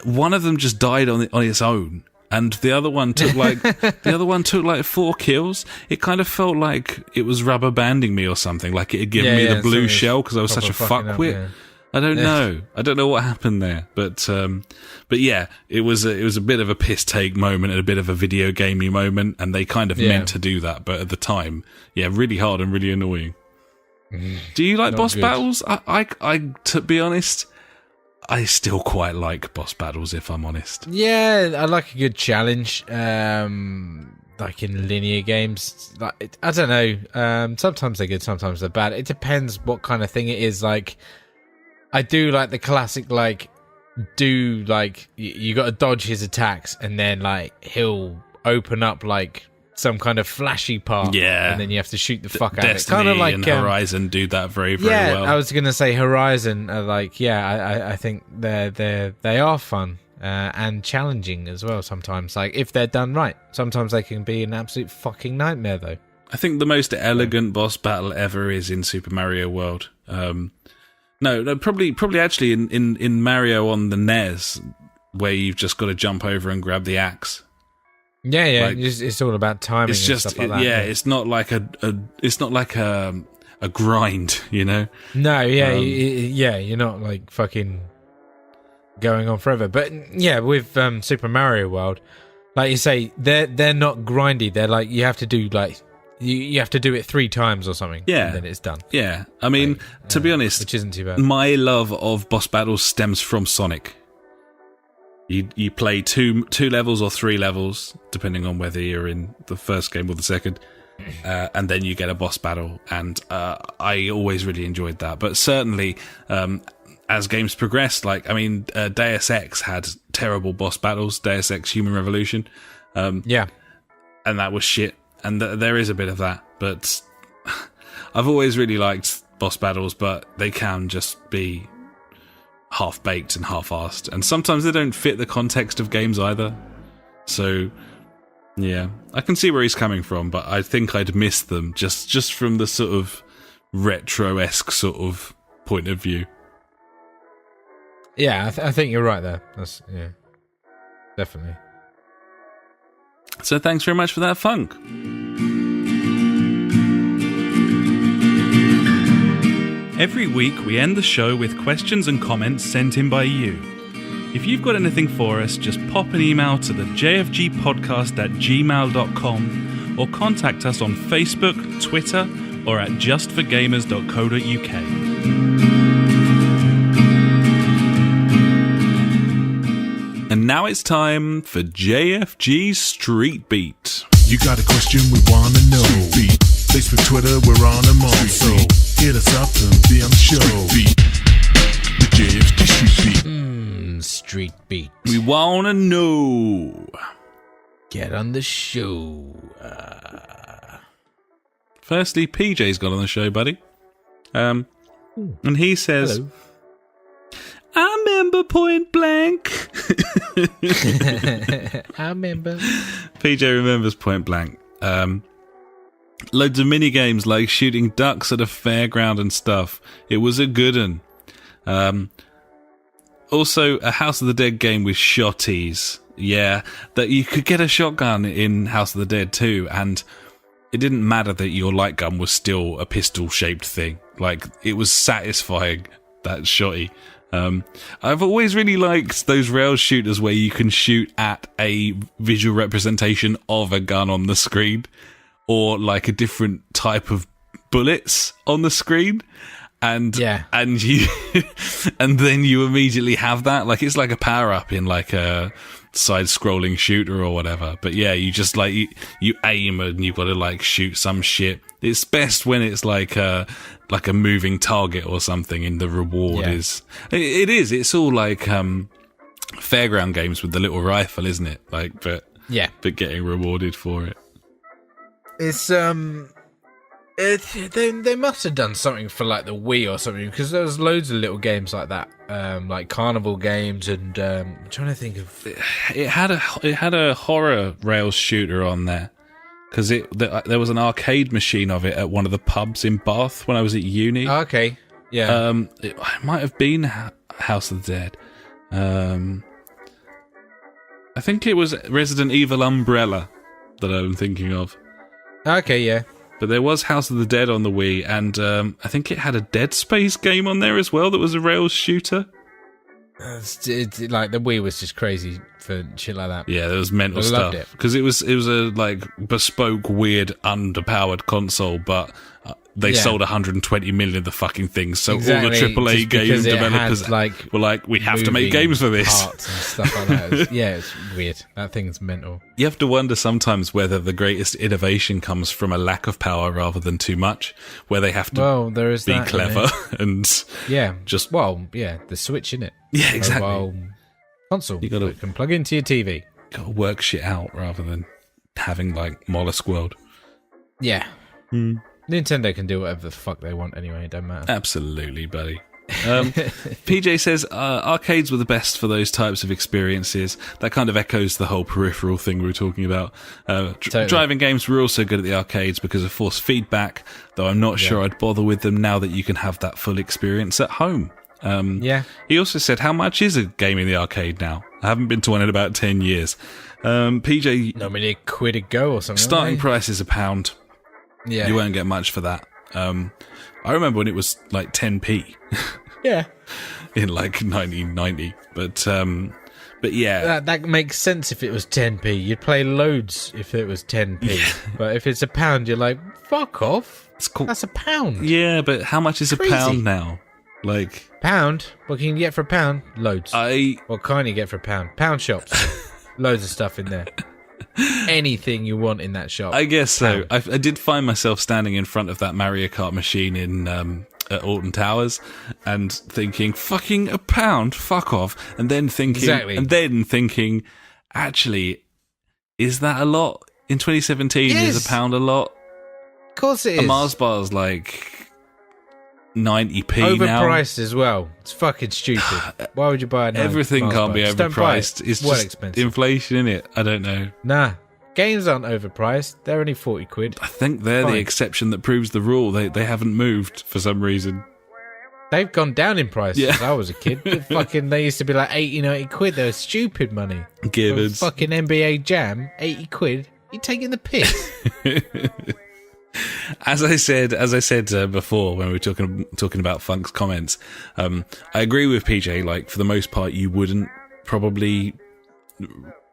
one of them just died on its own, and the other one took like 4 kills. It kind of felt like it was rubber banding me or something, like it had given me the blue shell because I was such a fuckwit. Yeah. I don't know. I don't know what happened there, but yeah, it was a bit of a piss take moment and a bit of a video gamey moment, and they kind of meant to do that, but at the time, yeah, really hard and really annoying. Do you like boss battles? I to be honest, I still quite like boss battles, if I'm honest. Yeah, I like a good challenge. Like in linear games, like I don't know. Sometimes they're good, sometimes they're bad. It depends what kind of thing it is. Like, I do like the classic, like, you got to dodge his attacks, and then like he'll open up like some kind of flashy part, and then you have to shoot the fuck out of it. Kind of like Horizon do that very, very well. I was gonna say Horizon, I think they are fun and challenging as well. Sometimes, like if they're done right, sometimes they can be an absolute fucking nightmare. Though I think the most elegant boss battle ever is in Super Mario World. No, probably actually in Mario on the NES, where you've just got to jump over and grab the axe. Yeah, like, it's all about timing. It's just, and stuff like that. It's not like a grind, you know. No, you're not like fucking going on forever. But yeah, with Super Mario World, like you say, they're not grindy. They're like you have to do like you have to do it 3 times or something. Yeah, and then it's done. Yeah, I mean, like, to be honest, which isn't too bad. My love of boss battles stems from Sonic. You play two levels or 3 levels, depending on whether you're in the first game or the second, and then you get a boss battle, and I always really enjoyed that. But certainly, as games progressed, like, I mean, Deus Ex had terrible boss battles, Deus Ex Human Revolution. And that was shit, and there is a bit of that, but I've always really liked boss battles, but they can just be half-baked and half-assed, and sometimes they don't fit the context of games either. So yeah, I can see where he's coming from, but I think I'd miss them just from the sort of retro-esque sort of point of view. Yeah, I think you're right there. That's definitely. So thanks very much for that, Funk. Every week, we end the show with questions and comments sent in by you. If you've got anything for us, just pop an email to the jfgpodcast@gmail.com or contact us on Facebook, Twitter, or at justforgamers.co.uk. And now it's time for JfG Street Beat. You got a question we wanna know. Street Beat. Facebook, Twitter, we're on them all. So hit us up and be on the show. Street Beat. The JfG Street Beat. Street Beat. We wanna know. Get on the show. Firstly, PJ's got on the show, buddy. And he says, Hello. I remember Point Blank. I remember. PJ remembers Point Blank. Loads of mini games like shooting ducks at a fairground and stuff. It was a good one. Also, a House of the Dead game with shotties. Yeah, that you could get a shotgun in House of the Dead too, and it didn't matter that your light gun was still a pistol-shaped thing. Like, it was satisfying, that shotty. I've always really liked those rail shooters where you can shoot at a visual representation of a gun on the screen, or like a different type of bullets on the screen. And you and then you immediately have that. Like, it's like a power-up in like a side-scrolling shooter or whatever. But yeah, you just like you aim and you've got to like shoot some shit. It's best when it's like a moving target or something, and the reward is it is. It's all like fairground games with the little rifle, isn't it? Like, but getting rewarded for it. It's they must have done something for like the Wii or something, because there was loads of little games like that, like carnival games, and I'm trying to think of. It had a horror rail shooter on there, because there was an arcade machine of it at one of the pubs in Bath when I was at uni. Oh, okay, yeah. It might have been House of the Dead. I think it was Resident Evil Umbrella that I'm thinking of. Okay, yeah. But there was House of the Dead on the Wii, and I think it had a Dead Space game on there as well that was a rails shooter. Like, the Wii was just crazy for shit like that. Yeah, there was mental stuff. Because it was a like bespoke, weird, underpowered console, but they sold 120 million of the fucking things. So exactly, all the AAA game developers were like, we have to make games for this. Parts and stuff like that. It's weird. That thing's mental. You have to wonder sometimes whether the greatest innovation comes from a lack of power rather than too much, where they have to be clever and just... Well, yeah, the Switch, innit? Yeah, exactly. Mobile console you can plug into your TV. Gotta work shit out rather than having, like, Mollusk World. Yeah. Nintendo can do whatever the fuck they want anyway, it don't matter. Absolutely, buddy. PJ says arcades were the best for those types of experiences. That kind of echoes the whole peripheral thing we were talking about. Totally. Driving games were also good at the arcades because of force feedback, though I'm not sure I'd bother with them now that you can have that full experience at home. He also said, how much is a game in the arcade now? I haven't been to one in about 10 years. PJ... Normally £1 a go or something. Starting price is £1. Yeah. You won't get much for that. I remember when it was like 10p. Yeah. In like 1990. But yeah. That makes sense if it was 10p. You'd play loads if it was 10p. But if it's £1, you're like, fuck off. That's £1. Yeah, but how much is £1 now? Like... £1? What can you get for £1? Loads. What can you get for £1? Pound shops. Loads of stuff in there. Anything you want in that shop. I guess so. I did find myself standing in front of that Mario Kart machine in at Alton Towers and thinking, fucking £1, fuck off. And then thinking, actually, is that a lot? In 2017, is £1 a lot? Of course it is. A Mars bar's like 90p now. Overpriced as well. It's fucking stupid. Why would you buy it now? Everything can't be overpriced. It's well just expensive. inflation, innit? I don't know. Nah. Games aren't overpriced. They're only 40 quid. I think they're the exception that proves the rule. They haven't moved for some reason. They've gone down in price since I was a kid. They used to be like 80, 90 quid. They were stupid money. Givens. Fucking NBA Jam, 80 quid. You're taking the piss. As I said before when we were talking about Funk's comments, I agree with PJ. Like, for the most part, you wouldn't probably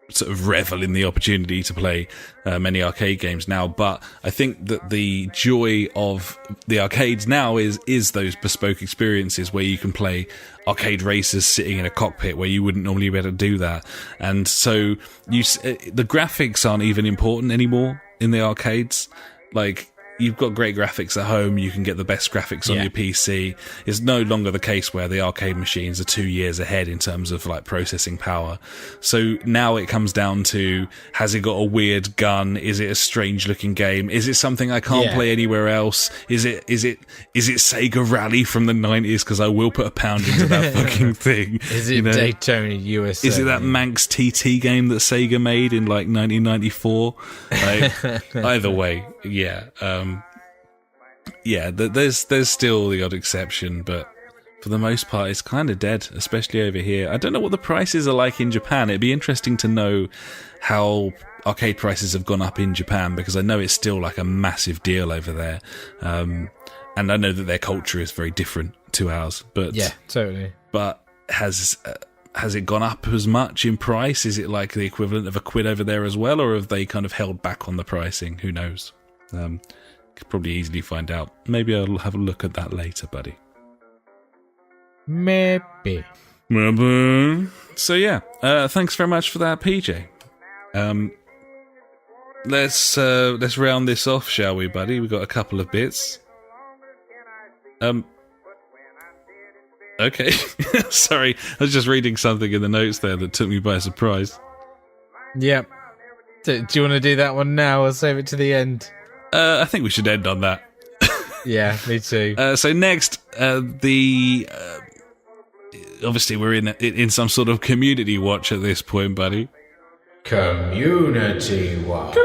sort of revel in the opportunity to play many arcade games now, but I think that the joy of the arcades now is those bespoke experiences where you can play arcade races sitting in a cockpit where you wouldn't normally be able to do that. And so the graphics aren't even important anymore in the arcades. Like, you've got great graphics at home, you can get the best graphics on your PC. It's no longer the case where the arcade machines are 2 years ahead in terms of like processing power. So now it comes down to, has it got a weird gun? Is it a strange looking game? Is it something I can't play anywhere else? Is it Sega Rally from the 90s? Because I will put a pound into that fucking thing. Is it Daytona USA? Is it that Manx TT game that Sega made in like 1994? Like, either way, there's still the odd exception, but for the most part, it's kind of dead, especially over here. I don't know what the prices are like in Japan. It'd be interesting to know how arcade prices have gone up in Japan, because I know it's still like a massive deal over there. And I know that their culture is very different to ours. But yeah, totally. But has it gone up as much in price? Is it like the equivalent of £1 over there as well, or have they kind of held back on the pricing? Who knows? Could probably easily find out. Maybe I'll have a look at that later, buddy. Maybe. So yeah, thanks very much for that, PJ. Let's round this off, shall we, buddy? We've got a couple of bits. Okay. Sorry, I was just reading something in the notes there that took me by surprise. Yep. Do you want to do that one now or save it to the end? I think we should end on that. Yeah, me too. So next, obviously we're in some sort of community watch at this point, buddy. Community watch.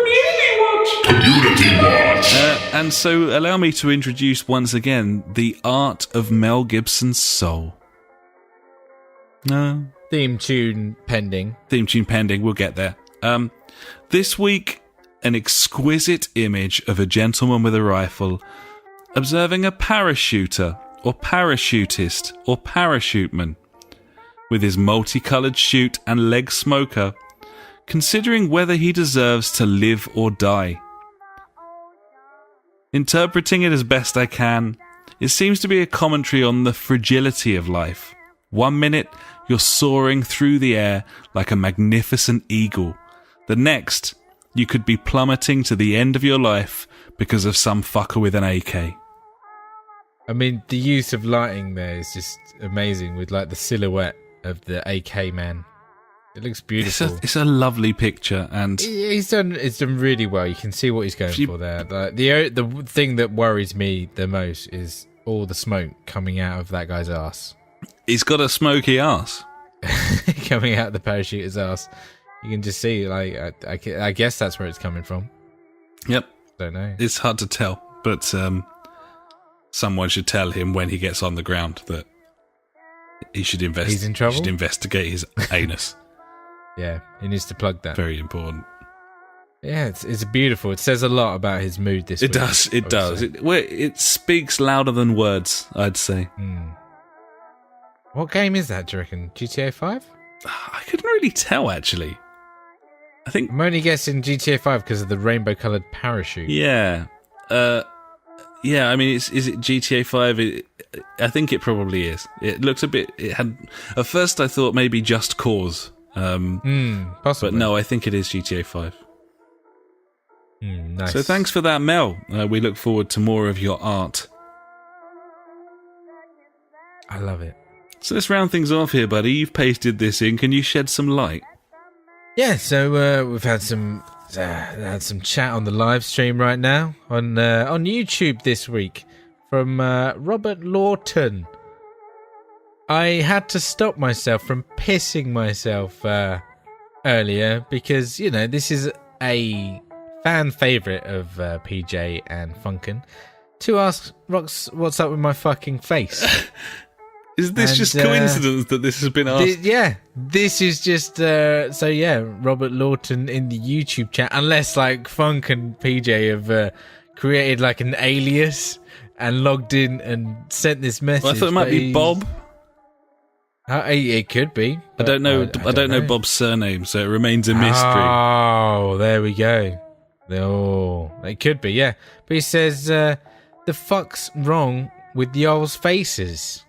And so allow me to introduce once again the art of Mel Gibson's soul. No. Theme tune pending. We'll get there. This week, an exquisite image of a gentleman with a rifle observing a parachuter or parachutist or parachuteman with his multicoloured chute and leg smoker, considering whether he deserves to live or die. Interpreting it as best I can, it seems to be a commentary on the fragility of life. 1 minute, you're soaring through the air like a magnificent eagle. The next, you could be plummeting to the end of your life because of some fucker with an AK. I mean, the use of lighting there is just amazing, with like the silhouette of the AK man. It looks beautiful. It's a lovely picture, and it's done really well. You can see what he's going for there. Like, the thing that worries me the most is all the smoke coming out of that guy's ass. He's got a smoky ass coming out of the parachuter's ass. You can just see, like, I guess that's where it's coming from. Yep. Don't know. It's hard to tell, but someone should tell him when he gets on the ground that he should He's in trouble? He should investigate his anus. Yeah, he needs to plug that. Very important. Yeah, it's beautiful. It says a lot about his mood this week. It does. It speaks louder than words, I'd say. What game is that, do you reckon? GTA 5? I couldn't really tell, actually. I think I'm only guessing GTA 5 because of the rainbow-coloured parachute. Yeah. Yeah, I mean, is it GTA 5? I think it probably is. It looks a bit... At first I thought maybe Just Cause. Possibly. But no, I think it is GTA 5. Nice. So thanks for that, Mel. We look forward to more of your art. I love it. So let's round things off here, buddy. You've pasted this in. Can you shed some light? Yeah, so we've had some chat on the live stream right now on YouTube this week from Robert Lawton. I had to stop myself from pissing myself earlier because, you know, this is a fan favourite of PJ and Funkin, to ask Rox what's up with my fucking face. Is this just coincidence that this has been asked? This is just... Robert Lawton in the YouTube chat, unless like Funk and PJ have created like an alias and logged in and sent this message. Well, I thought it might be Bob. It could be. I don't know. I don't know Bob's surname, so it remains a mystery. Oh, there we go. Oh, it could be, yeah. But he says, the fuck's wrong with y'all's faces?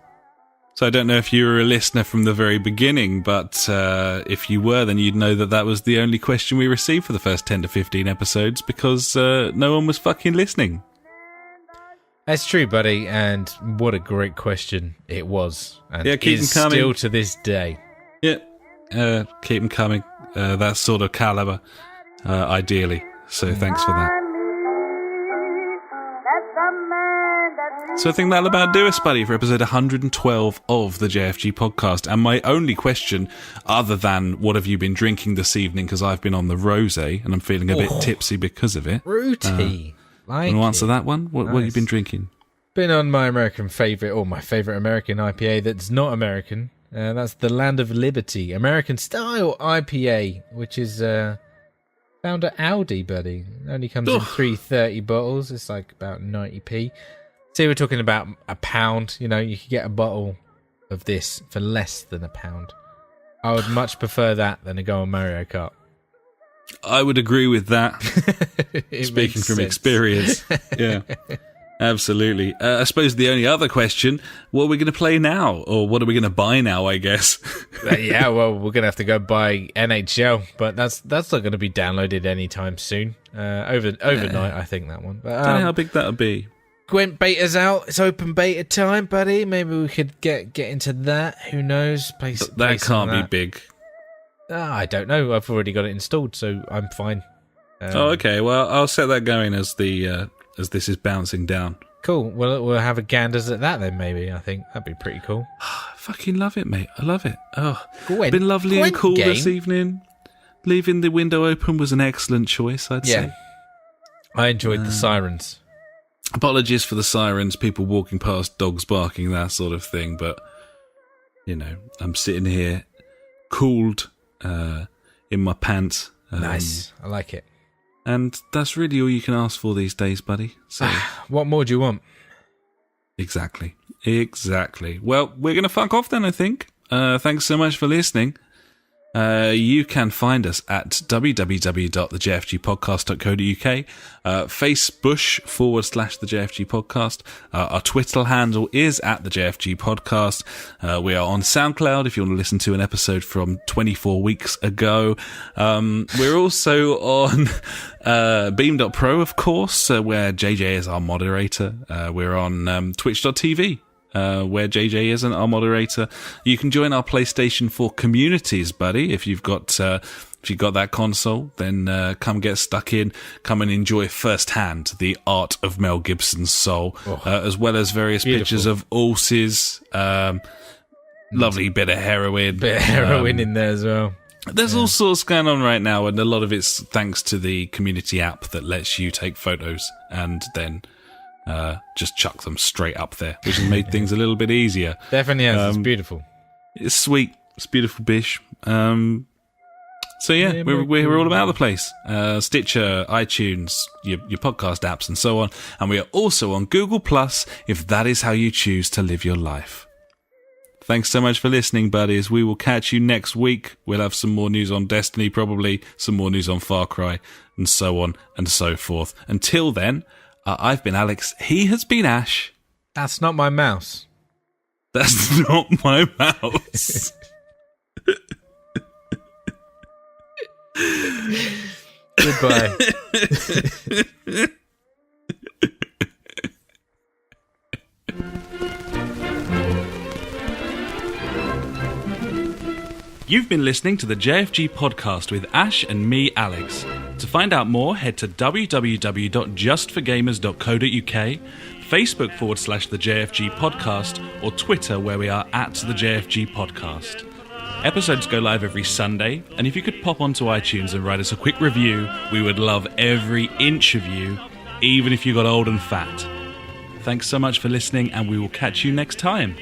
So I don't know if you were a listener from the very beginning, but if you were, then you'd know that was the only question we received for the first 10 to 15 episodes, because no one was fucking listening. That's true, buddy, and what a great question it was. And yeah, keep is them coming. Still to this day. Yeah, keep them coming. That sort of caliber, ideally. So thanks for that. So I think that'll about do us, buddy, for episode 112 of the JfG podcast. And my only question, other than what have you been drinking this evening, because I've been on the rosé and I'm feeling a bit tipsy because of it. Fruity. Want to answer that one? What have you been drinking? Been on my American favourite, or my favourite American IPA that's not American. That's the Land of Liberty American Style IPA, which is found at Aldi, buddy. It only comes in 330 bottles. It's like about 90p. So we're talking about £1. You know, you could get a bottle of this for less than £1. I would much prefer that than to go on Mario Kart. I would agree with that. Speaking from experience. Yeah, absolutely. I suppose the only other question, what are we going to play now? Or what are we going to buy now, I guess? Yeah, well, we're going to have to go buy NHL, but that's not going to be downloaded anytime soon. Overnight, I think, that one. But, I don't know how big that'll be. Gwent beta's out. It's open beta time, buddy. Maybe we could get into that. Who knows? That can't be big. I don't know. I've already got it installed, so I'm fine. Okay. Well, I'll set that going as this is bouncing down. Cool. Well, we'll have a ganders at that then. Maybe I think that'd be pretty cool. I fucking love it, mate. I love it. Oh, Gwent, been lovely and cool game. This evening. Leaving the window open was an excellent choice, I'd say. I enjoyed the sirens. Apologies for the sirens, people walking past, dogs barking, that sort of thing. But you know, I'm sitting here, cooled. In my pants. Nice. I like it. And that's really all you can ask for these days, buddy. So, what more do you want? Exactly. Well, we're going to fuck off then, I think. Thanks so much for listening. You can find us at www.thejfgpodcast.co.uk, Facebook /the JFG Podcast. Our Twitter handle is at the JFG Podcast. We are on SoundCloud if you want to listen to an episode from 24 weeks ago. We're also on Beam.pro, of course, where JJ is our moderator. We're on Twitch.tv. Where JJ isn't our moderator. You can join our PlayStation 4 communities, buddy. If you've got that console, then come get stuck in. Come and enjoy firsthand the art of Mel Gibson's soul, as well as various pictures of Ulce's lovely bit of heroin. In there as well. There's all sorts going on right now, and a lot of it's thanks to the community app that lets you take photos and then just chuck them straight up there, which has made things a little bit easier. Definitely has. It's beautiful. It's sweet. It's beautiful bish. So yeah, we're all about the place. Stitcher, iTunes, your podcast apps and so on. And we are also on Google Plus if that is how you choose to live your life. Thanks so much for listening, buddies. We will catch you next week. We'll have some more news on Destiny, probably some more news on Far Cry, and so on and so forth. Until then, I've been Alex. He has been Ash. That's not my mouse. That's not my mouse. Goodbye. You've been listening to the JFG podcast with Ash and me, Alex. To find out more, head to www.justforgamers.co.uk, Facebook /the JFG podcast, or Twitter, where we are at the JFG podcast. Episodes go live every Sunday, and if you could pop onto iTunes and write us a quick review, we would love every inch of you, even if you got old and fat. Thanks so much for listening, and we will catch you next time.